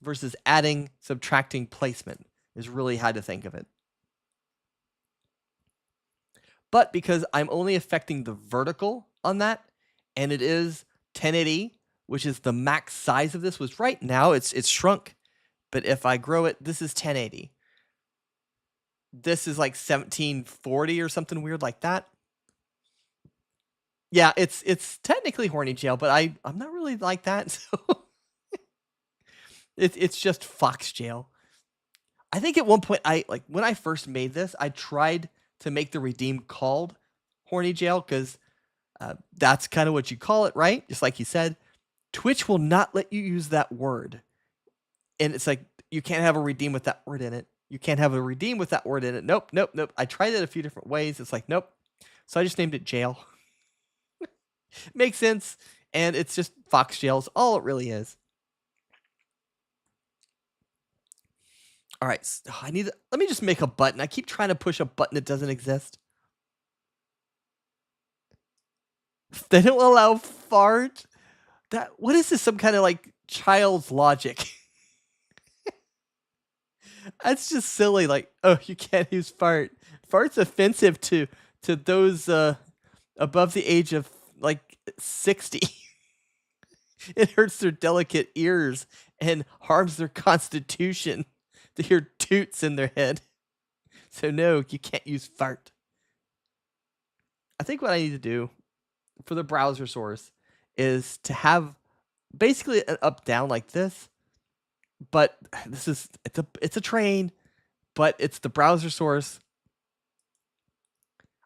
versus adding, subtracting, placement is really how to think of it. But because I'm only affecting the vertical on that, and it is 1080, which is the max size of this, was right now it's shrunk. But if I grow it, this is 1080. This is like 1740 or something weird like that. Yeah, it's technically horny jail, but I'm not really like that, so it's just fox jail. I think at one point when I first made this, I tried to make the redeem called horny jail because that's kind of what you call it, right? Just like you said, Twitch will not let you use that word, and it's like you can't have a redeem with that word in it. You can't have a redeem with that word in it. Nope, nope, nope. I tried it a few different ways. It's like nope. So I just named it jail. Makes sense, and it's just fox jail is all it really is. All right, let me just make a button. I keep trying to push a button that doesn't exist. They don't allow fart. What is this? Some kind of like child's logic? That's just silly. Like, oh, you can't use fart. Fart's offensive to those above the age of like 60. It hurts their delicate ears and harms their constitution to hear toots in their head. So no, you can't use fart. I think what I need to do for the browser source is to have basically an up down like this, but it's a train, but it's the browser source.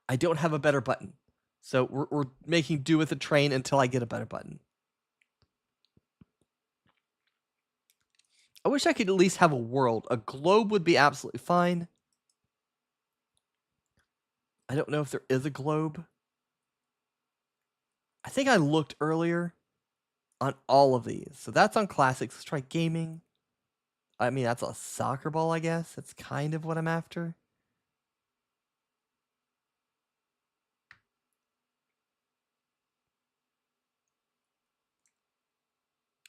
I don't have a better button, so we're making do with the train until I get a better button. I wish I could at least have a world. A globe would be absolutely fine. I don't know if there is a globe. I think I looked earlier on all of these. So that's on classics. Let's try gaming. I mean, that's a soccer ball, I guess. That's kind of what I'm after.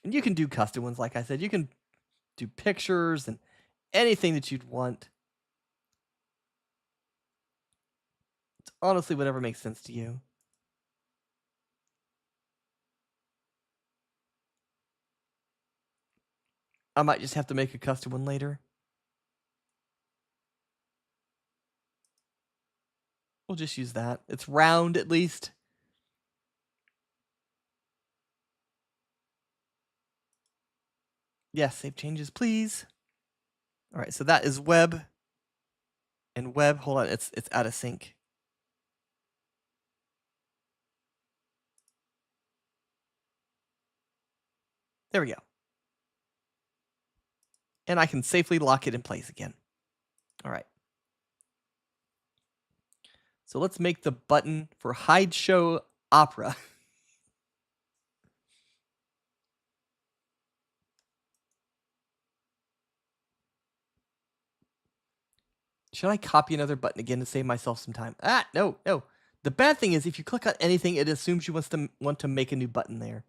And you can do custom ones, like I said. You can do pictures and anything that you'd want. It's honestly whatever makes sense to you. I might just have to make a custom one later. We'll just use that. It's round at least. Yes, save changes, please. All right, so that is web. And web, hold on, it's out of sync. There we go. And I can safely lock it in place again. All right. So let's make the button for Hide Show Opera. Should I copy another button again to save myself some time? No. The bad thing is if you click on anything, it assumes you want to make a new button there.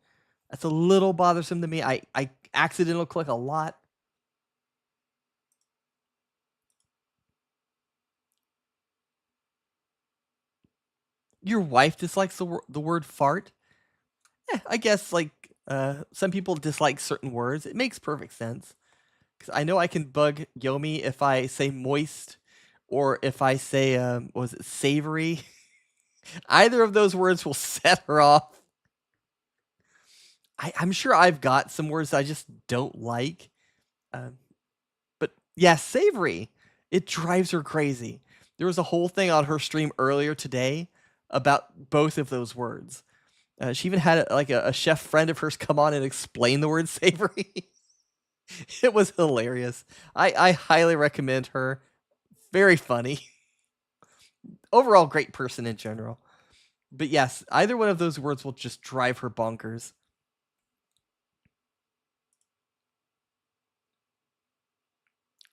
That's a little bothersome to me. I accidentally click a lot. Your wife dislikes the word fart? I guess like some people dislike certain words. It makes perfect sense. Because I know I can bug Yomi if I say moist or if I say, was it savory? Either of those words will set her off. I'm sure I've got some words I just don't like. But yeah, savory. It drives her crazy. There was a whole thing on her stream earlier today about both of those words. She even had a chef friend of hers come on and explain the word savory. It was hilarious. I highly recommend her. Very funny. Overall, great person in general. But yes, either one of those words will just drive her bonkers.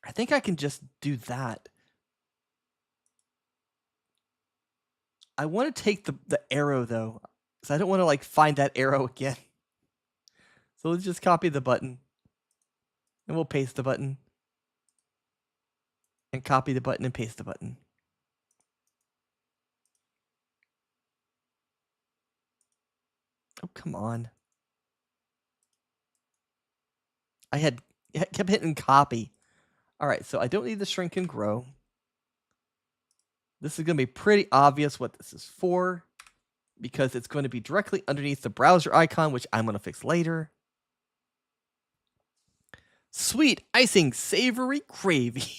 I think I can just do that. I want to take the arrow though, because I don't want to like find that arrow again. So let's just copy the button. And we'll paste the button. and copy the button and paste the button. Oh, come on. I kept hitting copy. All right, so I don't need the shrink and grow. This is going to be pretty obvious what this is for because it's going to be directly underneath the browser icon, which I'm going to fix later. Sweet icing savory gravy.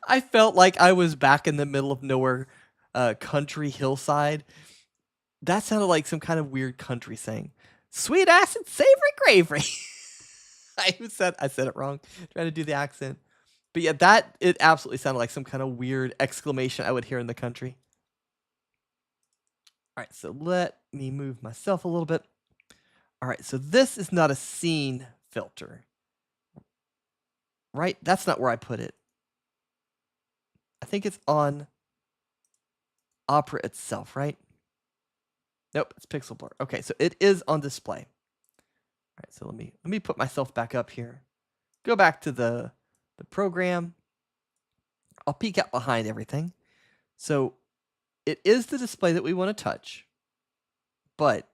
I felt like I was back in the middle of nowhere country hillside. That sounded like some kind of weird country saying. Sweet acid savory gravy. I said it wrong. Trying to do the accent. But yeah, it absolutely sounded like some kind of weird exclamation I would hear in the country. All right, so let me move myself a little bit. All right, so this is not a scene filter. Right? That's not where I put it. I think it's on Opera itself, right? Nope, it's pixel blur. Okay, so it is on display. All right, so let me put myself back up here. Go back to the program. I'll peek out behind everything. So it is the display that we want to touch, but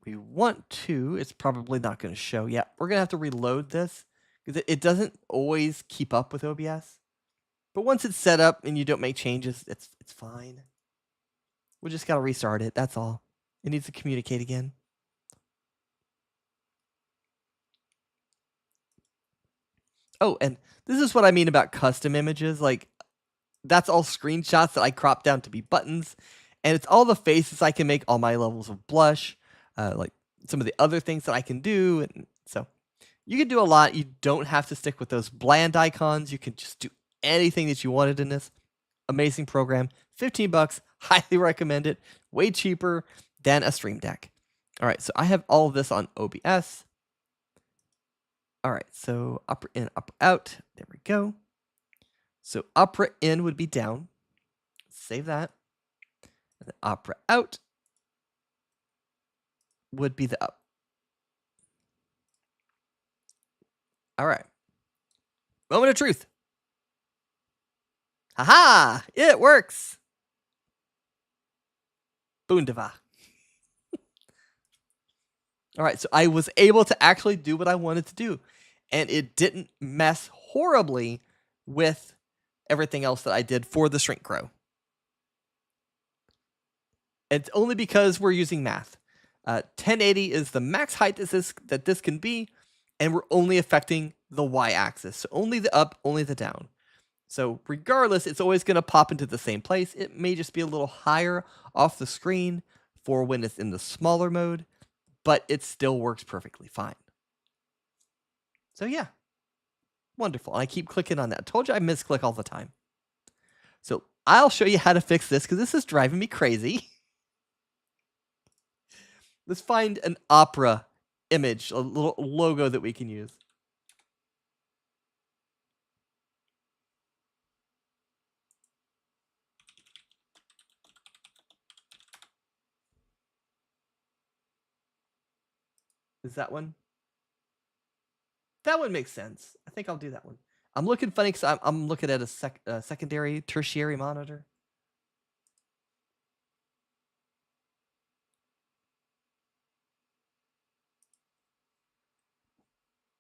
we want to, it's probably not going to show. Yeah, we're going to have to reload this because it doesn't always keep up with OBS. But once it's set up and you don't make changes, it's fine. We just got to restart it. That's all. It needs to communicate again. Oh, and this is what I mean about custom images. Like, that's all screenshots that I crop down to be buttons. And it's all the faces I can make, all my levels of blush, like some of the other things that I can do. And so you can do a lot. You don't have to stick with those bland icons. You can just do anything that you wanted in this. Amazing program. $15. Highly recommend it. Way cheaper than a Stream Deck. All right, so I have all of this on OBS. All right, so upper in, upper out. There we go. So opera in would be down. Save that. And then opera out would be the up. All right. Moment of truth. Haha! It works. Boondava. All right, so I was able to actually do what I wanted to do, and it didn't mess horribly with everything else that I did for the shrink grow. It's only because we're using math. 1080 is the max height that this can be, and we're only affecting the y-axis. So only the up, only the down. So regardless, it's always going to pop into the same place. It may just be a little higher off the screen for when it's in the smaller mode, but it still works perfectly fine. So yeah, wonderful. And I keep clicking on that. I told you I misclick all the time. So I'll show you how to fix this because this is driving me crazy. Let's find an opera image, a little logo that we can use. Is that one? That one makes sense. I think I'll do that one. I'm looking funny because I'm looking at a secondary, tertiary monitor.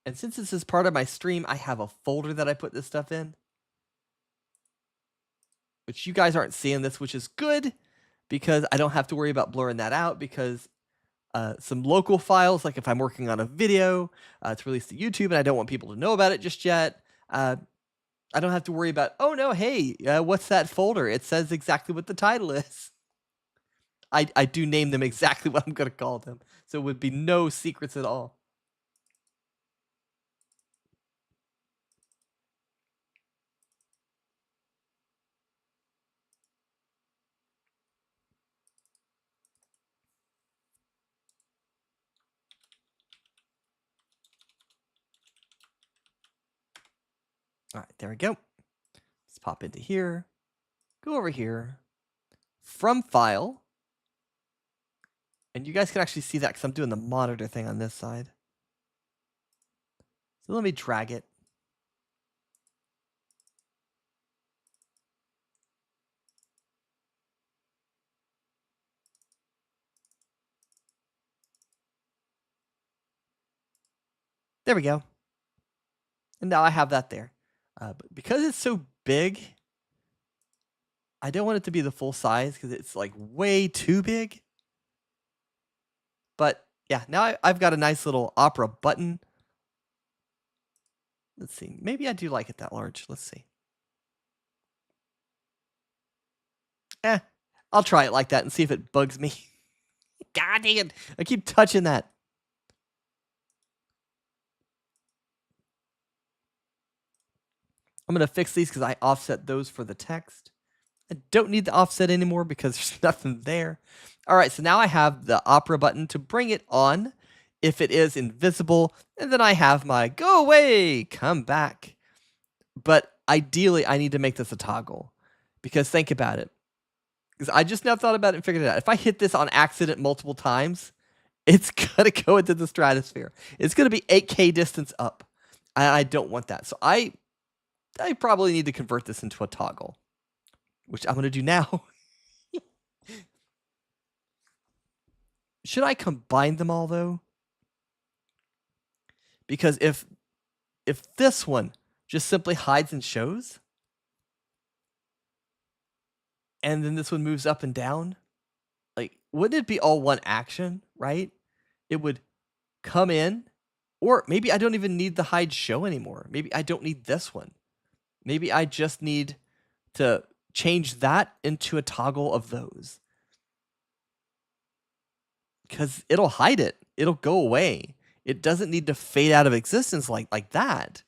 And since this is part of my stream, I have a folder that I put this stuff in. Which you guys aren't seeing this, which is good because I don't have to worry about blurring that out because some local files, like if I'm working on a video to release to YouTube and I don't want people to know about it just yet, I don't have to worry about, oh no, hey, what's that folder? It says exactly what the title is. I do name them exactly what I'm going to call them. So it would be no secrets at all. All right, there we go. Let's pop into here. Go over here. From file. And you guys can actually see that because I'm doing the monitor thing on this side. So let me drag it. There we go. And now I have that there. But because it's so big, I don't want it to be the full size because it's like way too big. But yeah, now I've got a nice little opera button. Let's see. Maybe I do like it that large. Let's see. I'll try it like that and see if it bugs me. God dang it. I keep touching that. I'm going to fix these because I offset those for the text. I don't need the offset anymore because there's nothing there. All right, so now I have the opera button to bring it on if it is invisible. And then I have my go away, come back. But ideally, I need to make this a toggle because think about it. Because I just now thought about it and figured it out. If I hit this on accident multiple times, it's going to go into the stratosphere. It's going to be 8K distance up. I don't want that. So I probably need to convert this into a toggle, which I'm going to do now. Should I combine them all, though? Because if this one just simply hides and shows, and then this one moves up and down, like, wouldn't it be all one action, right? It would come in, or maybe I don't even need the hide show anymore. Maybe I don't need this one. Maybe I just need to change that into a toggle of those. Because it'll hide it. It'll go away. It doesn't need to fade out of existence like that.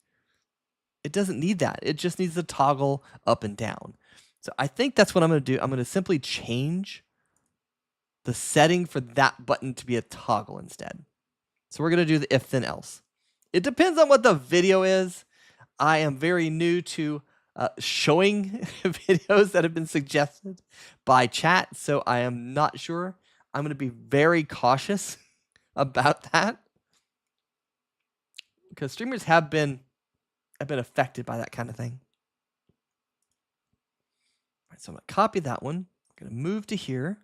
It doesn't need that. It just needs to toggle up and down. So I think that's what I'm going to do. I'm going to simply change the setting for that button to be a toggle instead. So we're going to do the if then else. It depends on what the video is. I am very new to showing videos that have been suggested by chat, so I am not sure. I'm going to be very cautious about that because streamers have been affected by that kind of thing. All right, so I'm going to copy that one. I'm going to move to here.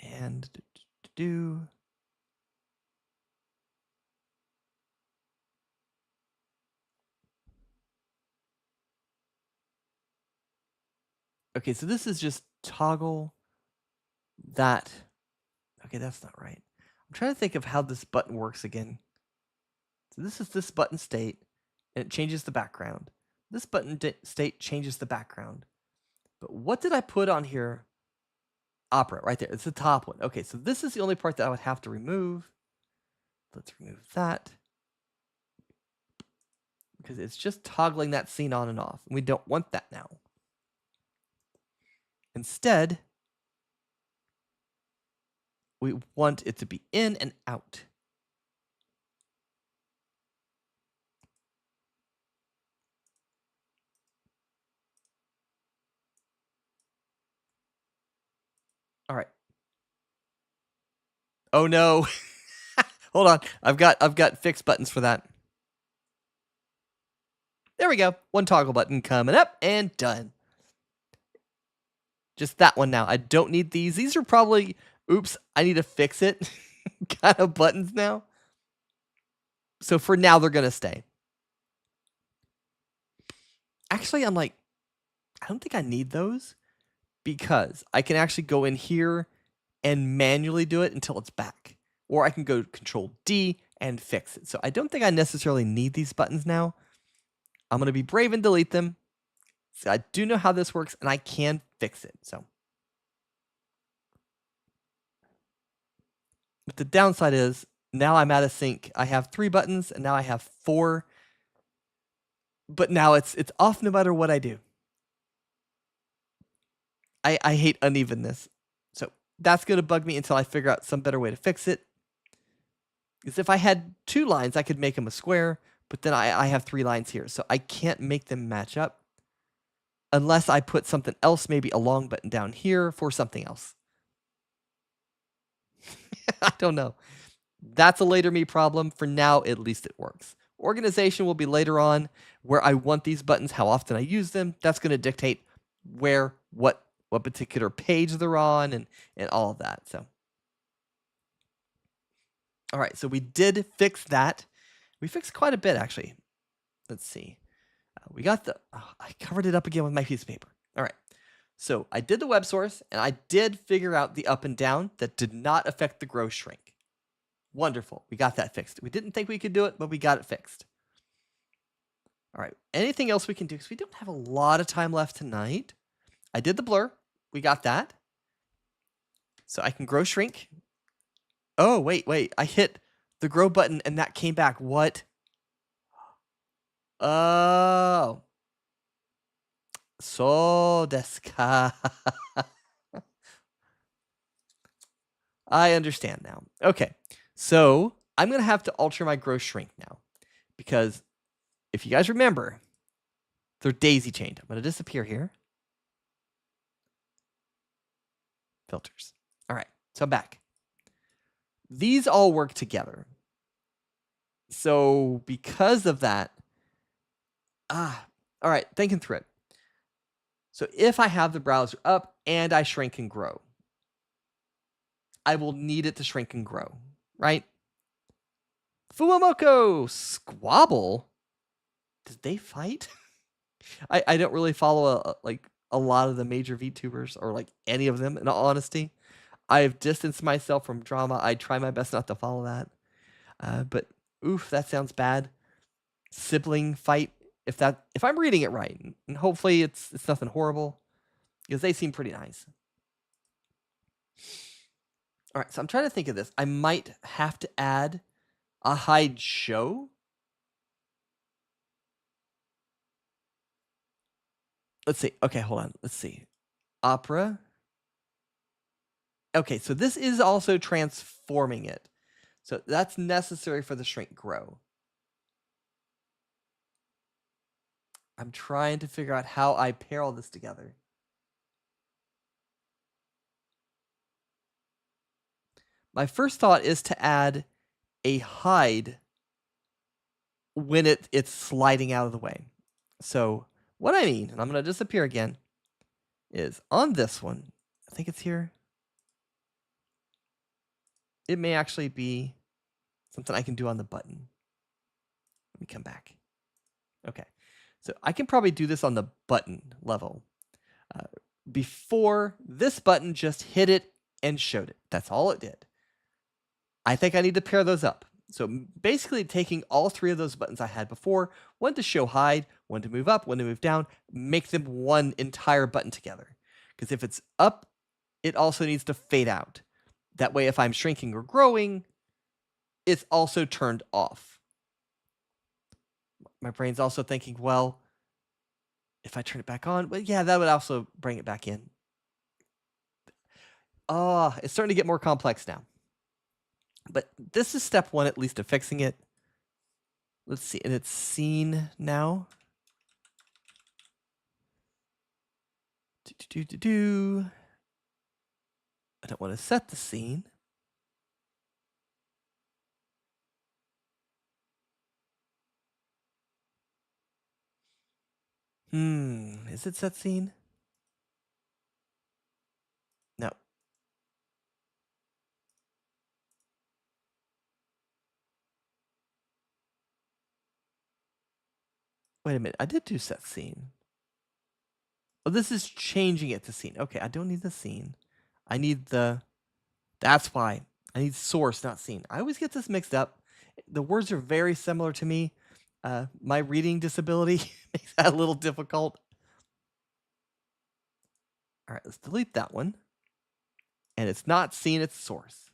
And do. Okay, so this is just toggle that. Okay, that's not right. I'm trying to think of how this button works again. So this is this button state, and it changes the background. This button state changes the background. But what did I put on here? Opera, right there. It's the top one. Okay, so this is the only part that I would have to remove. Let's remove that. Because it's just toggling that scene on and off. And we don't want that now. Instead, we want it to be in and out. All right. Oh no. Hold on. I've got fixed buttons for that. There we go. One toggle button coming up and done. Just that one now. I don't need these. These are probably, oops, I need to fix it kind of buttons now. So for now, they're going to stay. Actually, I'm like, I don't think I need those because I can actually go in here and manually do it until it's back. Or I can go Control D and fix it. So I don't think I necessarily need these buttons now. I'm going to be brave and delete them. So I do know how this works and I can fix it. So, but the downside is now I'm out of sync. I have 3 buttons and now I have 4. But now it's off no matter what I do. I hate unevenness. So that's going to bug me until I figure out some better way to fix it. Because if I had 2 lines, I could make them a square. But then I have 3 lines here. So I can't make them match up. Unless I put something else, maybe a long button down here for something else. I don't know. That's a later me problem. For now, at least it works. Organization will be later on where I want these buttons, how often I use them. That's going to dictate where, what particular page they're on and all of that. So, All right, so we did fix that. We fixed quite a bit, actually. Let's see. We got the, I covered it up again with my piece of paper. All right. So I did the web source, and I did figure out the up and down that did not affect the grow shrink. Wonderful. We got that fixed. We didn't think we could do it, but we got it fixed. All right. Anything else we can do? Because we don't have a lot of time left tonight. I did the blur. We got that. So I can grow shrink. Oh, wait. I hit the grow button, and that came back. What? Oh. So desu ka. I understand now. Okay. So I'm going to have to alter my grow shrink now. Because if you guys remember, they're daisy chained. I'm going to disappear here. Filters. All right. So I'm back. These all work together. So because of that, all right, thinking through it. So if I have the browser up and I shrink and grow, I will need it to shrink and grow, right? Fuwamoko, Squabble. Did they fight? I don't really follow a lot of the major VTubers or like any of them. In all honesty, I've distanced myself from drama. I try my best not to follow that. But oof, that sounds bad. Sibling fight. If I'm reading it right, and hopefully it's nothing horrible, because they seem pretty nice. All right, so I'm trying to think of this. I might have to add a hide show. Let's see. Okay, hold on. Let's see. Opera. Okay, so this is also transforming it. So that's necessary for the shrink grow. I'm trying to figure out how I pair all this together. My first thought is to add a hide when it's sliding out of the way. So what I mean, and I'm going to disappear again, is on this one, I think it's here. It may actually be something I can do on the button. Let me come back. Okay. So I can probably do this on the button level. Before, this button just hit it and showed it. That's all it did. I think I need to pair those up. So basically taking all three of those buttons I had before, one to show hide, one to move up, one to move down, make them one entire button together. Because if it's up, it also needs to fade out. That way, if I'm shrinking or growing, it's also turned off. My brain's also thinking, well, if I turn it back on, well, yeah, that would also bring it back in. Oh, it's starting to get more complex now. But this is step one, at least, of fixing it. Let's see, and it's seen now. I don't want to set the scene. Is it set scene? No. Wait a minute, I did do set scene. Oh, this is changing it to scene. Okay, I don't need the scene. I need the, that's why. I need source, not scene. I always get this mixed up. The words are very similar to me. My reading disability makes that a little difficult. All right, let's delete that one. And it's not scene, it's source.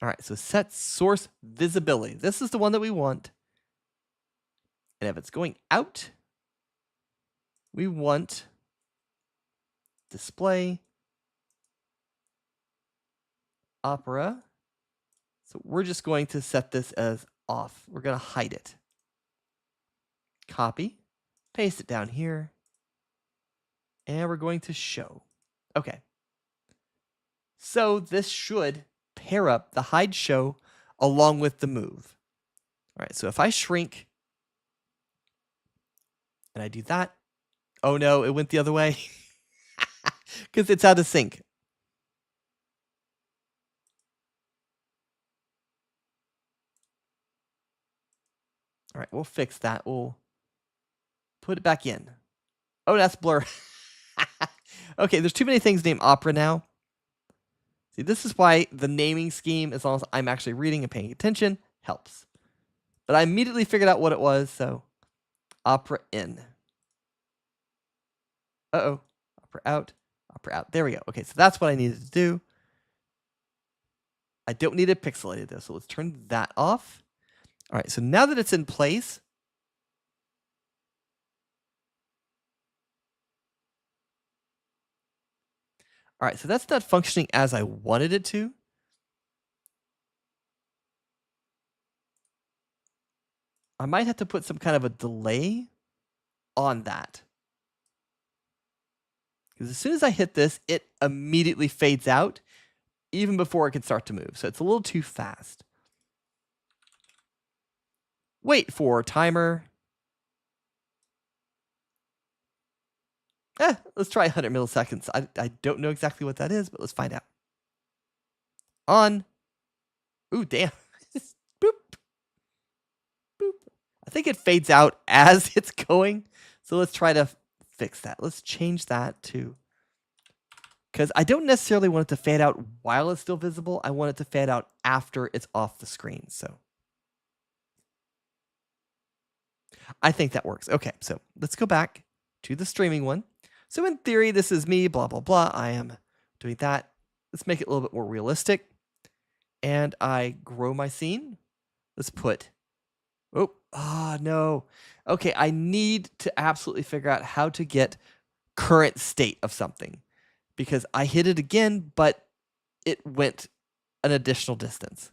All right, so set source visibility. This is the one that we want. And if it's going out, we want display opera. So we're just going to set this as off. We're going to hide it. Copy, paste it down here, and we're going to show. Okay. So this should pair up the hide show along with the move. All right, so if I shrink and I do that, oh no, it went the other way because it's out of sync. All right, we'll fix that. We'll put it back in. Oh, that's blur. Okay, there's too many things named Opera now. See, this is why the naming scheme, as long as I'm actually reading and paying attention, helps. But I immediately figured out what it was, so Opera in. Uh-oh. Opera out. Opera out. There we go. Okay, so that's what I needed to do. I don't need it pixelated though, so let's turn that off. All right, so now that it's in place, all right, so that's not functioning as I wanted it to. I might have to put some kind of a delay on that. Because as soon as I hit this, it immediately fades out even before it can start to move. So it's a little too fast. Wait for timer. Let's try 100 milliseconds. I don't know exactly what that is, but let's find out. On. Ooh, damn. Boop. Boop. I think it fades out as it's going. So let's try to fix that. Let's change that to, because I don't necessarily want it to fade out while it's still visible. I want it to fade out after it's off the screen. So I think that works. Okay, so let's go back to the streaming one. So in theory, this is me, blah, blah, blah. I am doing that. Let's make it a little bit more realistic. And I grow my scene. Let's put, no. Okay, I need to absolutely figure out how to get current state of something. Because I hit it again, but it went an additional distance.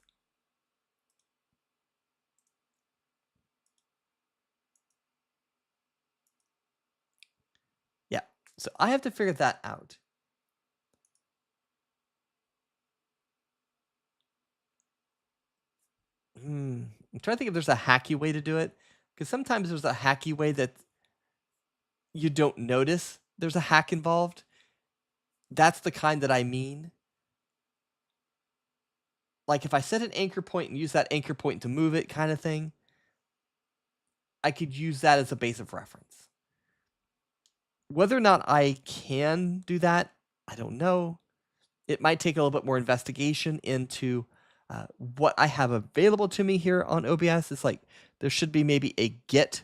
Yeah, so I have to figure that out. I'm trying to think if there's a hacky way to do it. Because sometimes there's a hacky way that you don't notice there's a hack involved. That's the kind that I mean. Like if I set an anchor point and use that anchor point to move it kind of thing, I could use that as a base of reference. Whether or not I can do that, I don't know. It might take a little bit more investigation into what I have available to me here on OBS. It's like there should be maybe a get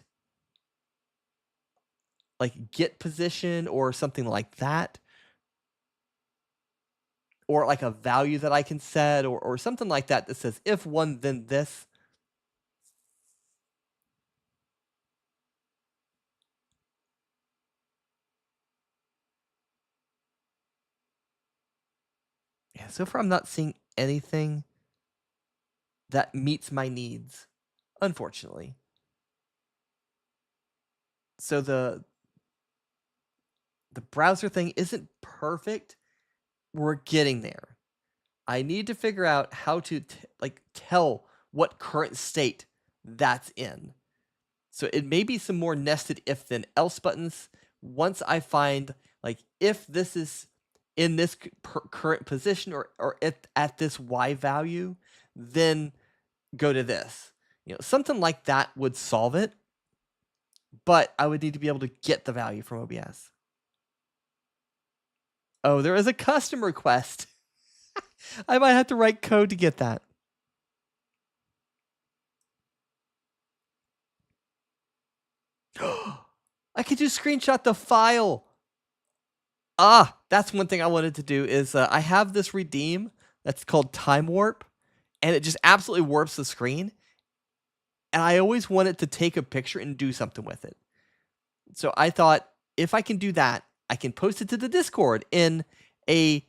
position or something like that. Or like a value that I can set or something like that that says if one, then this. Yeah, so far I'm not seeing anything that meets my needs, unfortunately. So the browser thing isn't perfect. We're getting there. I need to figure out how to tell what current state that's in. So it may be some more nested if then else buttons. Once I find if this is in this current position or at this Y value, then go to this. Something like that would solve it. But I would need to be able to get the value from OBS. Oh, there is a custom request. I might have to write code to get that. I could just screenshot the file. That's one thing I wanted to do is I have this redeem that's called Time Warp, and it just absolutely warps the screen. And I always wanted to take a picture and do something with it. So I thought if I can do that, I can post it to the Discord in a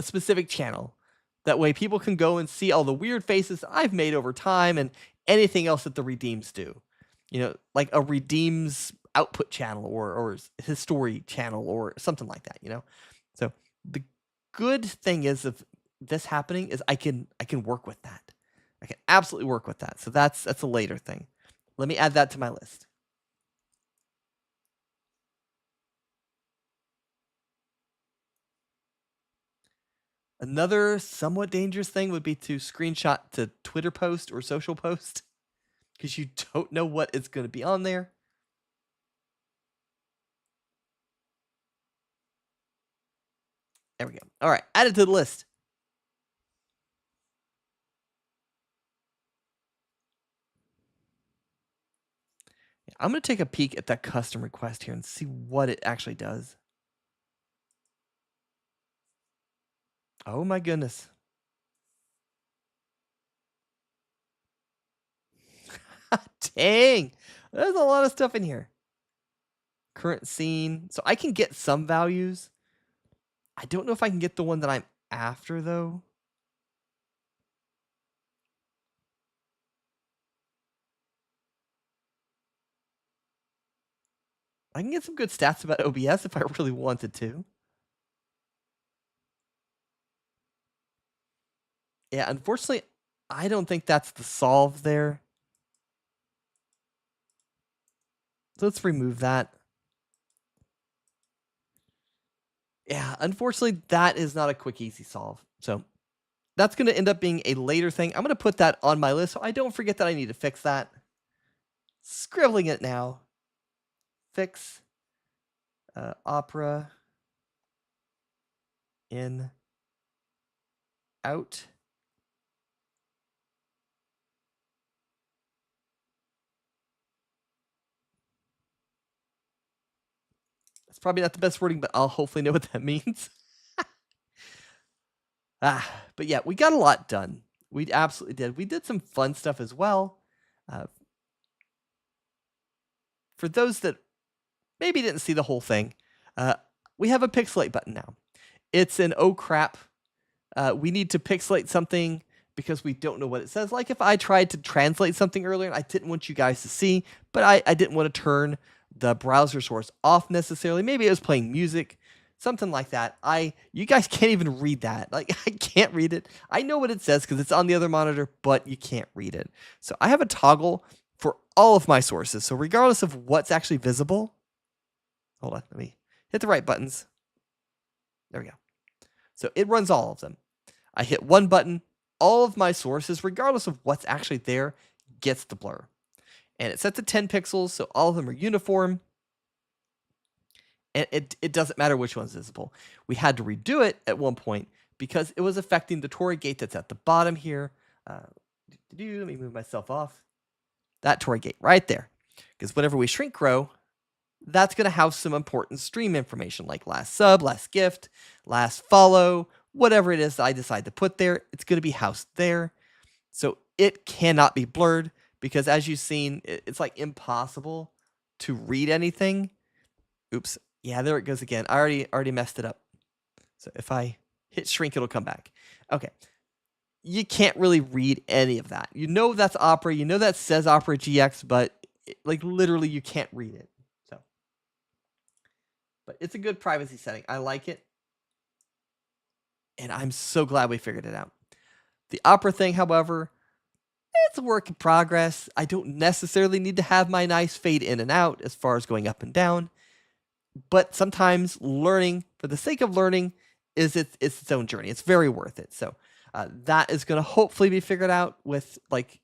specific channel. That way people can go and see all the weird faces I've made over time and anything else that the redeems do. Like a redeems output channel or his story channel or something like that, So the good thing is of this happening is I can work with that. I can absolutely work with that. So that's a later thing. Let me add that to my list. Another somewhat dangerous thing would be to screenshot to Twitter post or social post. because you don't know what is going to be on there. There we go. All right, add it to the list. I'm going to take a peek at that custom request here and see what it actually does. Oh my goodness. Dang. There's a lot of stuff in here. Current scene. So I can get some values. I don't know if I can get the one that I'm after, though. I can get some good stats about OBS if I really wanted to. Yeah, unfortunately, I don't think that's the solve there. So let's remove that. Yeah, unfortunately, that is not a quick, easy solve. So that's going to end up being a later thing. I'm going to put that on my list so I don't forget that I need to fix that. Scribbling it now. Fix opera in out. That's probably not the best wording, but I'll hopefully know what that means. But yeah, we got a lot done. We absolutely did. We did some fun stuff as well. For those that maybe didn't see the whole thing, we have a pixelate button now. It's an oh crap. We need to pixelate something because we don't know what it says. Like if I tried to translate something earlier and I didn't want you guys to see, but I didn't want to turn the browser source off necessarily. Maybe it was playing music, something like that. You guys can't even read that. Like I can't read it. I know what it says because it's on the other monitor, but you can't read it. So I have a toggle for all of my sources. So regardless of what's actually visible, hold on, let me hit the right buttons. There we go. So it runs all of them. I hit one button, all of my sources, regardless of what's actually there, gets the blur. And it's set to 10 pixels, so all of them are uniform. And it doesn't matter which one's visible. We had to redo it at one point because it was affecting the Torii gate that's at the bottom here. Let me move myself off. That Torii gate right there. Because whenever we shrink grow, that's going to have some important stream information like last sub, last gift, last follow, whatever it is that I decide to put there, it's going to be housed there. So it cannot be blurred because as you've seen, it's like impossible to read anything. Oops. Yeah, there it goes again. I already messed it up. So if I hit shrink, it'll come back. Okay. You can't really read any of that. You know that's Opera. You know that says Opera GX, but like literally you can't read it. So, but it's a good privacy setting. I like it. And I'm so glad we figured it out. The Opera thing, however, it's a work in progress. I don't necessarily need to have my nice fade in and out as far as going up and down. But sometimes learning for the sake of learning is its own journey. It's very worth it. So that is going to hopefully be figured out with like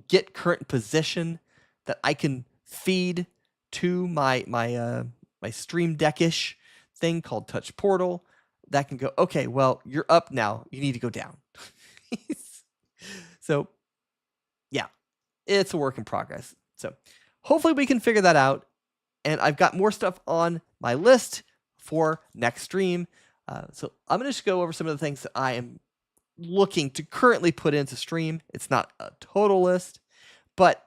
get current position that I can feed to my Stream Deck-ish thing called Touch Portal. That can go, okay, well, you're up now. You need to go down. So, yeah, it's a work in progress. So, hopefully we can figure that out. And I've got more stuff on my list for next stream. So, I'm going to just go over some of the things that I am looking to currently put into stream. It's not a total list, but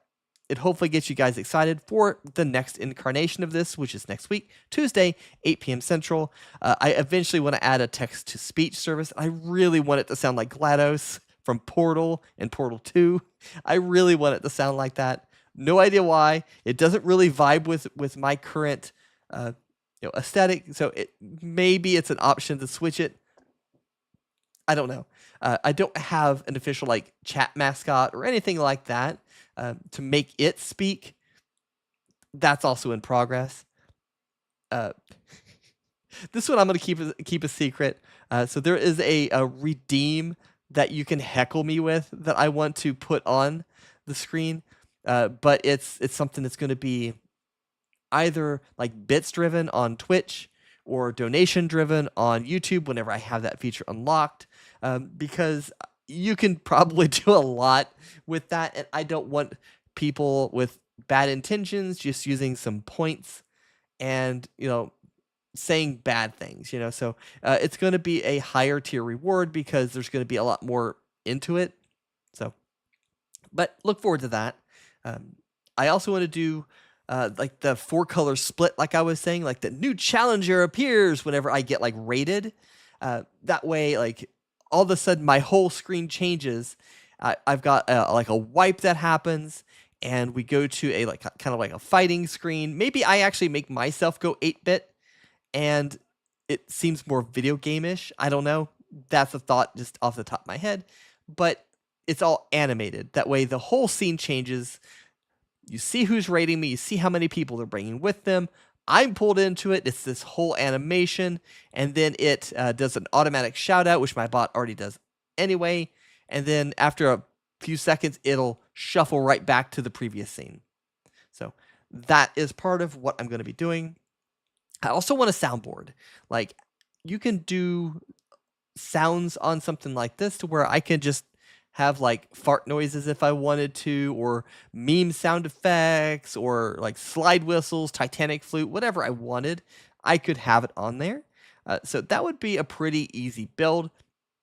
it hopefully gets you guys excited for the next incarnation of this, which is next week, Tuesday, 8 p.m. Central. I eventually want to add a text-to-speech service. I really want it to sound like GLaDOS from Portal and Portal 2. I really want it to sound like that. No idea why. It doesn't really vibe with my current aesthetic, so maybe it's an option to switch it. I don't know. I don't have an official like chat mascot or anything like that. To make it speak, that's also in progress. This one I'm going to keep a secret. So there is a redeem that you can heckle me with that I want to put on the screen, but it's something that's going to be either like bits driven on Twitch or donation driven on YouTube whenever I have that feature unlocked, because you can probably do a lot with that, and I don't want people with bad intentions just using some points and saying bad things. So it's going to be a higher tier reward because there's going to be a lot more into it. So, but look forward to that. I also want to do like the 4-color split, like I was saying, like the new challenger appears whenever I get like rated. That way, like all of a sudden my whole screen changes. I've got like a wipe that happens, and we go to a like kind of like a fighting screen. Maybe I actually make myself go 8-bit, and it seems more video game-ish. I don't know. That's a thought just off the top of my head, but it's all animated. That way the whole scene changes. You see who's rating me. You see how many people they're bringing with them. I'm pulled into it. It's this whole animation, and then it does an automatic shout out, which my bot already does anyway. And then after a few seconds, it'll shuffle right back to the previous scene. So that is part of what I'm going to be doing. I also want a soundboard. Like, you can do sounds on something like this to where I can just have like fart noises if I wanted to, or meme sound effects, or like slide whistles, Titanic flute, whatever I wanted, I could have it on there. So that would be a pretty easy build,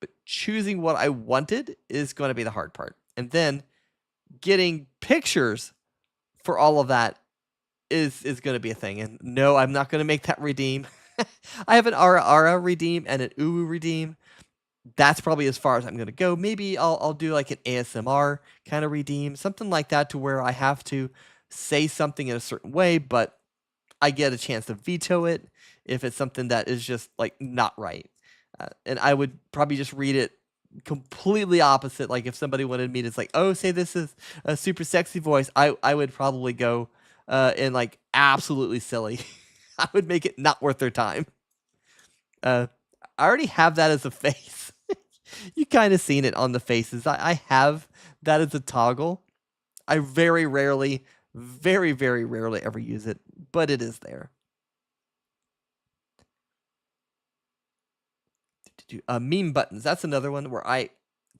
but choosing what I wanted is going to be the hard part. And then getting pictures for all of that is going to be a thing. And no, I'm not going to make that redeem. I have an Ara redeem and an Uwu redeem. That's probably as far as I'm going to go. Maybe I'll do like an ASMR kind of redeem, something like that, to where I have to say something in a certain way, but I get a chance to veto it if it's something that is just like not right. And I would probably just read it completely opposite. Like if somebody wanted me to like, oh, say this is a super sexy voice, I would probably go in like absolutely silly. I would make it not worth their time. I already have that as a face. You kind of seen it on the faces. I have that as a toggle. I very rarely, very, very rarely ever use it, but it is there. Meme buttons. That's another one where I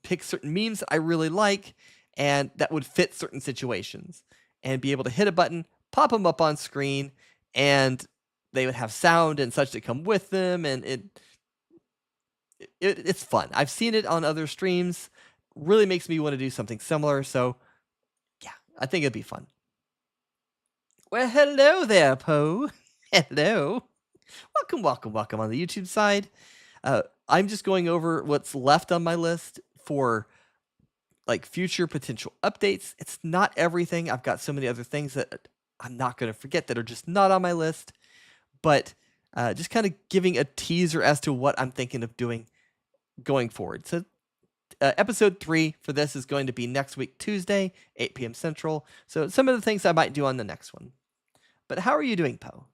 pick certain memes that I really like and that would fit certain situations, and be able to hit a button, pop them up on screen, and they would have sound and such that come with them, and it's fun. I've seen it on other streams. Really makes me want to do something similar. So yeah, I think it'd be fun. Well, hello there, Poe. Hello. Welcome, welcome, welcome on the YouTube side. I'm just going over what's left on my list for like future potential updates. It's not everything. I've got so many other things that I'm not going to forget that are just not on my list, but just kind of giving a teaser as to what I'm thinking of doing going forward. So episode 3 for this is going to be next week, Tuesday, 8 p.m. Central. So some of the things I might do on the next one. But how are you doing, Poe?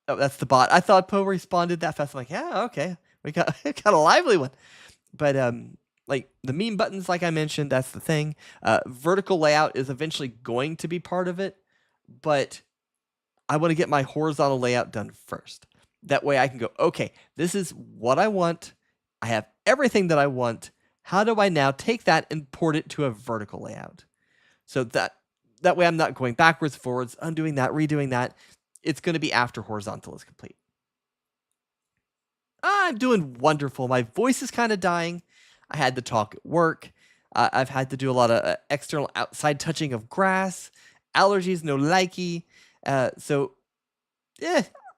Oh, that's the bot. I thought Poe responded that fast. I'm like, yeah, okay. We got a lively one. But like the meme buttons, like I mentioned, that's the thing. Vertical layout is eventually going to be part of it, but I want to get my horizontal layout done first. That way I can go, okay, this is what I want. I have everything that I want. How do I now take that and port it to a vertical layout? So that way I'm not going backwards, forwards, undoing that, redoing that. It's going to be after horizontal is complete. I'm doing wonderful. My voice is kind of dying. I had to talk at work. I've had to do a lot of external outside touching of grass, allergies, no likey. So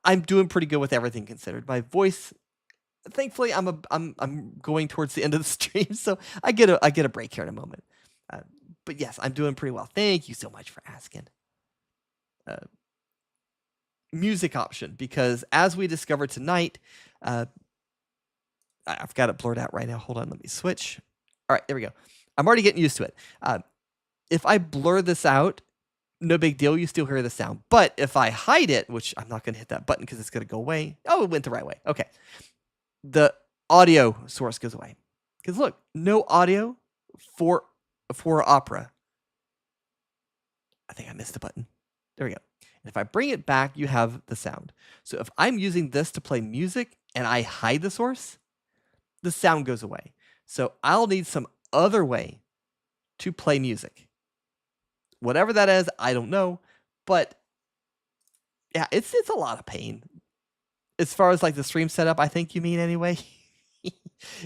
I'm doing pretty good with everything considered. My voice, thankfully, I'm going towards the end of the stream, so I get a break here in a moment. But yes, I'm doing pretty well. Thank you so much for asking. Music option, because as we discovered tonight, I've got it blurred out right now. Hold on, let me switch. All right, there we go. I'm already getting used to it. If I blur this out, no big deal. You still hear the sound. But if I hide it, which I'm not going to hit that button because it's going to go away. Oh, it went the right way. Okay. The audio source goes away. Because look, no audio for Opera. I think I missed a button. There we go. And if I bring it back, you have the sound. So if I'm using this to play music and I hide the source, the sound goes away. So I'll need some other way to play music. Whatever that is, I don't know. But yeah, it's a lot of pain. As far as like the stream setup, I think you mean anyway.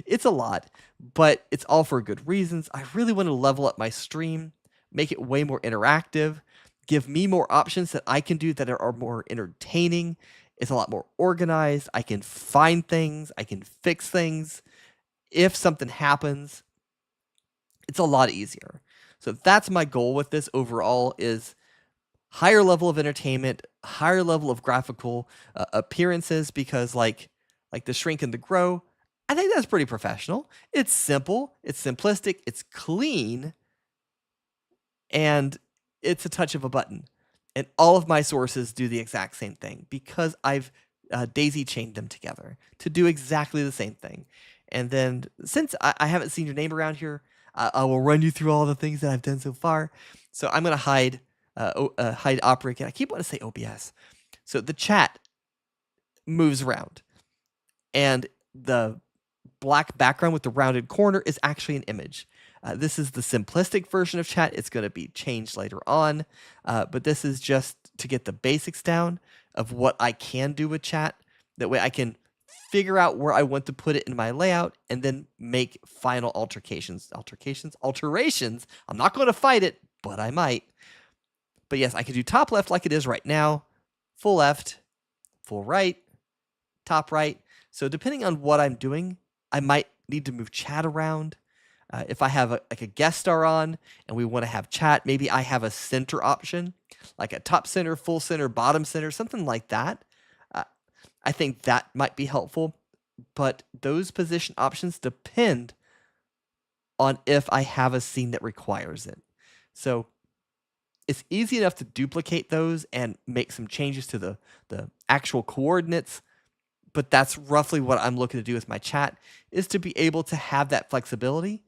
It's a lot, but it's all for good reasons. I really want to level up my stream, make it way more interactive, give me more options that I can do that are more entertaining. It's a lot more organized. I can find things, I can fix things. If something happens, it's a lot easier. So that's my goal with this overall is higher level of entertainment, higher level of graphical appearances because like the shrink and the grow, I think that's pretty professional. It's simple, it's simplistic, it's clean, and it's a touch of a button. And all of my sources do the exact same thing because I've daisy chained them together to do exactly the same thing. And then since I haven't seen your name around here, I will run you through all the things that I've done so far. So I'm going to hide Opera again. I keep wanting to say OBS. So the chat moves around. And the black background with the rounded corner is actually an image. This is the simplistic version of chat. It's going to be changed later on. But this is just to get the basics down of what I can do with chat. That way I can figure out where I want to put it in my layout and then make final alterations. I'm not going to fight it, but I might. But yes, I can do top left like it is right now, full left, full right, top right. So depending on what I'm doing, I might need to move chat around. If I have a guest star on and we want to have chat, maybe I have a center option, like a top center, full center, bottom center, something like that. I think that might be helpful, but those position options depend on if I have a scene that requires it. So it's easy enough to duplicate those and make some changes to the actual coordinates, but that's roughly what I'm looking to do with my chat, is to be able to have that flexibility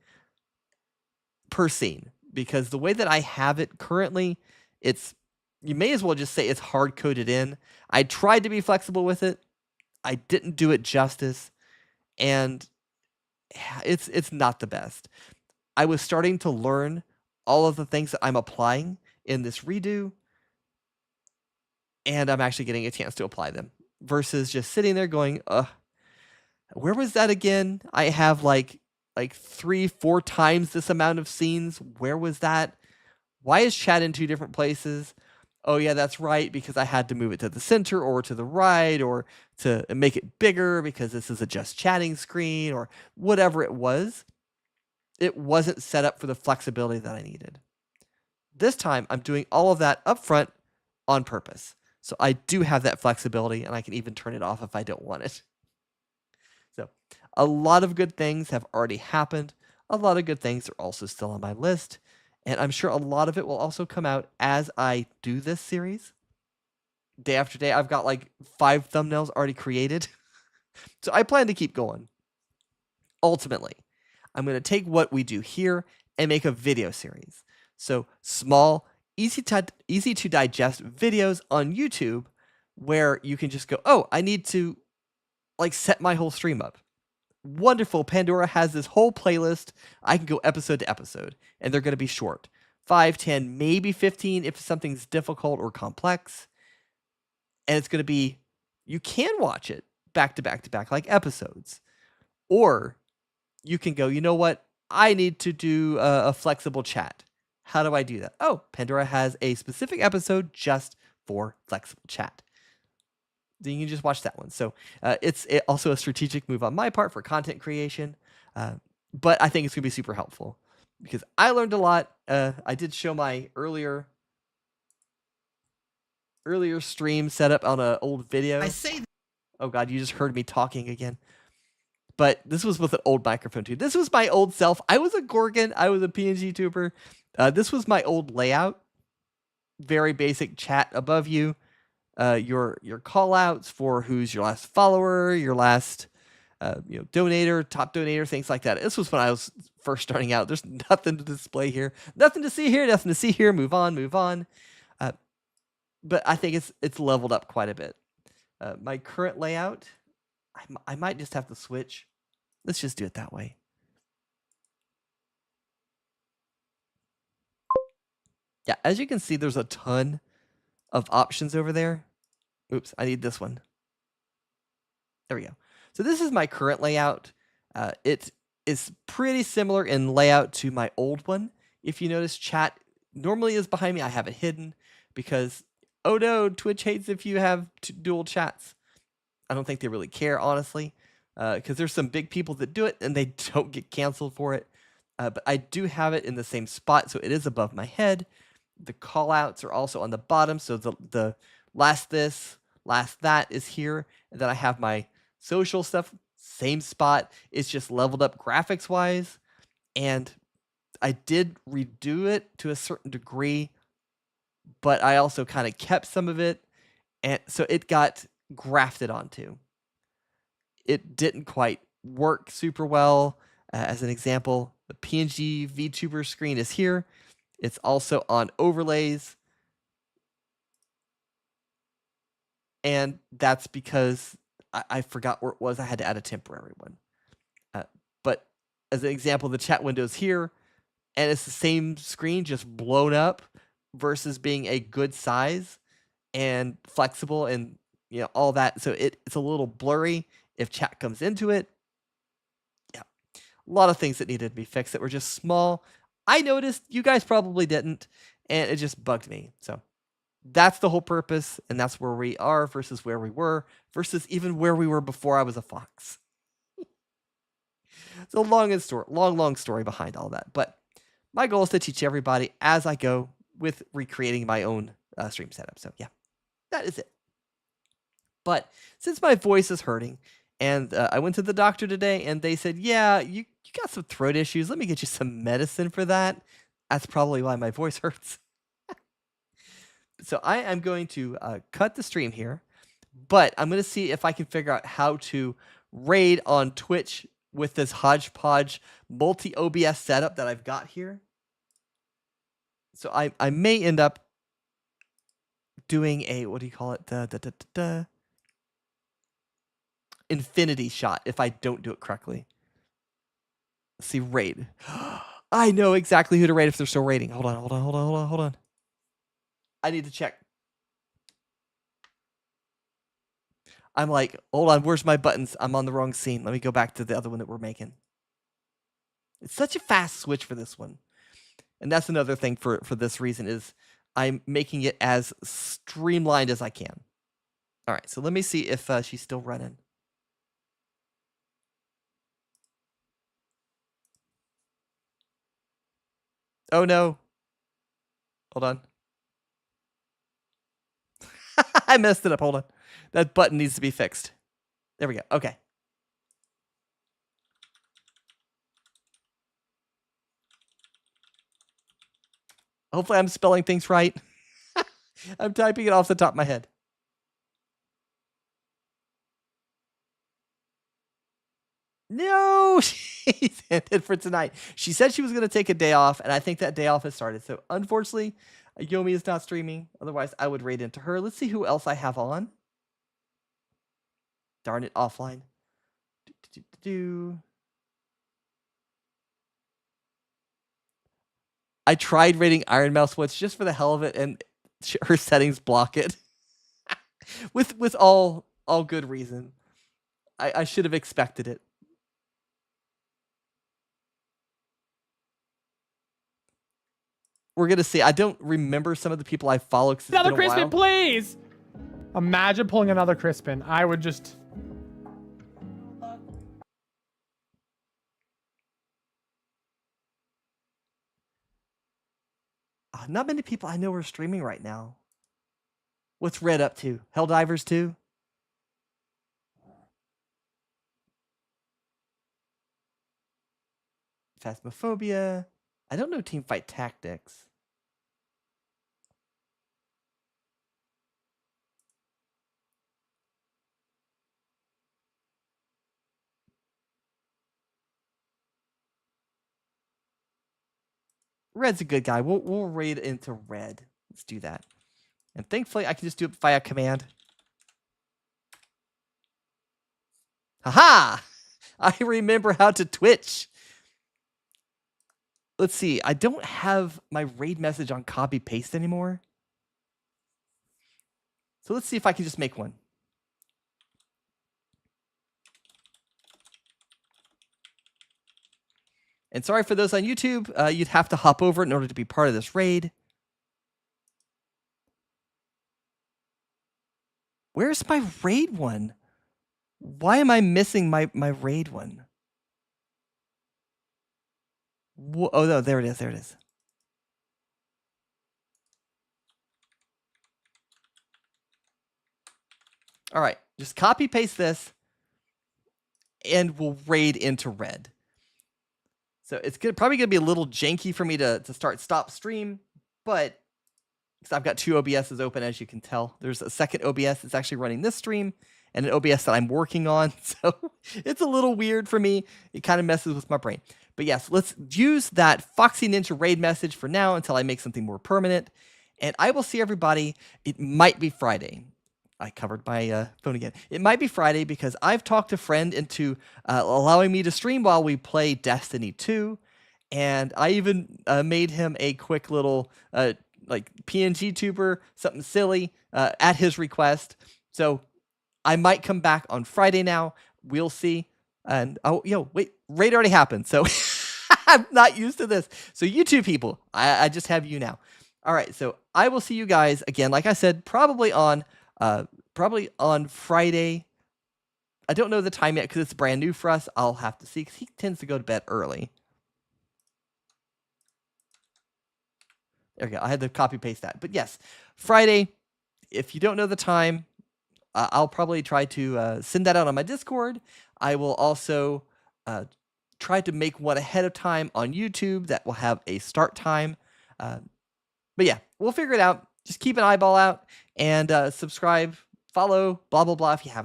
per scene. Because the way that I have it currently, you may as well just say it's hard coded in. I tried to be flexible with it. I didn't do it justice, and it's not the best. I was starting to learn all of the things that I'm applying in this redo, and I'm actually getting a chance to apply them versus just sitting there going, where was that again? I have like 3-4 times this amount of scenes. Where was that? Why is chat in 2 different places? Oh yeah, that's right, because I had to move it to the center or to the right or to make it bigger because this is a just chatting screen or whatever it was. It wasn't set up for the flexibility that I needed. This time, I'm doing all of that up front on purpose. So I do have that flexibility, and I can even turn it off if I don't want it. So a lot of good things have already happened. A lot of good things are also still on my list. And I'm sure a lot of it will also come out as I do this series. Day after day, I've got like 5 thumbnails already created. So I plan to keep going. Ultimately, I'm going to take what we do here and make a video series. So small, easy to digest videos on YouTube where you can just go, oh, I need to like set my whole stream up. Wonderful. Pandora has this whole playlist. I can go episode to episode, and they're going to be short. 5, 10, maybe 15 if something's difficult or complex. And it's going to be, you can watch it back to back to back like episodes. Or you can go, you know what? I need to do a flexible chat. How do I do that? Oh, Pandora has a specific episode just for flexible chat. Then you can just watch that one. So it's also a strategic move on my part for content creation. But I think it's going to be super helpful because I learned a lot. I did show my earlier stream setup on an old video. Oh God, you just heard me talking again. But this was with an old microphone too. This was my old self. I was a Gorgon. I was a PNG tuber. This was my old layout. Very basic chat above you. Your call outs for who's your last follower, your last donator, top donator, things like that. This was when I was first starting out. There's nothing to display here, nothing to see here, nothing to see here. Move on, move on. But I think it's leveled up quite a bit. My current layout, I might just have to switch. Let's just do it that way. Yeah, as you can see, there's a ton of options over there. Oops, I need this one. There we go. So this is my current layout. It is pretty similar in layout to my old one. If you notice, chat normally is behind me. I have it hidden because, oh no, Twitch hates if you have dual chats. I don't think they really care, honestly, because there's some big people that do it and they don't get canceled for it. But I do have it in the same spot, so it is above my head. The call outs are also on the bottom, so the last this, last that is here. And then I have my social stuff, same spot. It's just leveled up graphics wise. And I did redo it to a certain degree, but I also kind of kept some of it. And so it got grafted onto. It didn't quite work super well. As an example, the PNG VTuber screen is here. It's also on overlays. And that's because I forgot where it was. I had to add a temporary one. But as an example, the chat window is here, and it's the same screen, just blown up, versus being a good size and flexible and all that. So it's a little blurry if chat comes into it. Yeah, a lot of things that needed to be fixed that were just small. I noticed, you guys probably didn't, and it just bugged me. So that's the whole purpose, and that's where we are versus where we were versus even where we were before I was a fox. It's a long story behind all that. But my goal is to teach everybody as I go with recreating my own stream setup. So yeah, that is it. But since my voice is hurting, and I went to the doctor today, and they said, yeah, you got some throat issues. Let me get you some medicine for that. That's probably why my voice hurts. So I am going to cut the stream here, but I'm going to see if I can figure out how to raid on Twitch with this hodgepodge multi-OBS setup that I've got here. So I may end up doing a, what do you call it? Infinity shot if I don't do it correctly. Let's see, raid. I know exactly who to raid if they're still raiding. Hold on. I need to check. I'm like, hold on, where's my buttons? I'm on the wrong scene. Let me go back to the other one that we're making. It's such a fast switch for this one. And that's another thing for this reason is I'm making it as streamlined as I can. All right, so let me see if she's still running. Oh no. Hold on. I messed it up. Hold on. That button needs to be fixed. There we go. Okay. Hopefully I'm spelling things right. I'm typing it off the top of my head. No, she's ended for tonight. She said she was going to take a day off, and I think that day off has started. So unfortunately, Yomi is not streaming. Otherwise, I would raid into her. Let's see who else I have on. Darn it, offline. I tried raiding Iron Mouse once just for the hell of it, and her settings block it. with all good reason. I should have expected it. We're gonna see. I don't remember some of the people I follow. Another Crispin, please! Imagine pulling another Crispin. I would just... Not many people I know are streaming right now. What's Red up to? Helldivers 2? Phasmophobia. I don't know Teamfight Tactics. Red's a good guy. We'll raid into red. Let's do that. And thankfully, I can just do it via command. Haha! I remember how to Twitch. Let's see. I don't have my raid message on copy paste anymore. So let's see if I can just make one. And sorry for those on YouTube, you'd have to hop over in order to be part of this raid. Where's my raid one? Why am I missing my raid one? Oh, no, there it is. There it is. All right, just copy paste this and we'll raid into red. So it's probably going to be a little janky for me to stop stream, but because I've got two OBSs open, as you can tell. There's a second OBS that's actually running this stream and an OBS that I'm working on. So it's a little weird for me. It kind of messes with my brain. But yes, let's use that Foxy Ninja raid message for now until I make something more permanent. And I will see everybody. It might be Friday. I covered my phone again. It might be Friday because I've talked a friend into allowing me to stream while we play Destiny 2. And I even made him a quick little like PNG tuber, something silly at his request. So I might come back on Friday now. We'll see. And oh, wait, raid already happened. So I'm not used to this. So you two people, I just have you now. All right. So I will see you guys again. Like I said, probably on Friday. I don't know the time yet because it's brand new for us. I'll have to see because he tends to go to bed early. There we go. I had to copy paste that. But yes, Friday, if you don't know the time, I'll probably try to send that out on my Discord. I will also try to make one ahead of time on YouTube that will have a start time. But yeah, we'll figure it out. Just keep an eyeball out and subscribe, follow, blah, blah, blah if you haven't.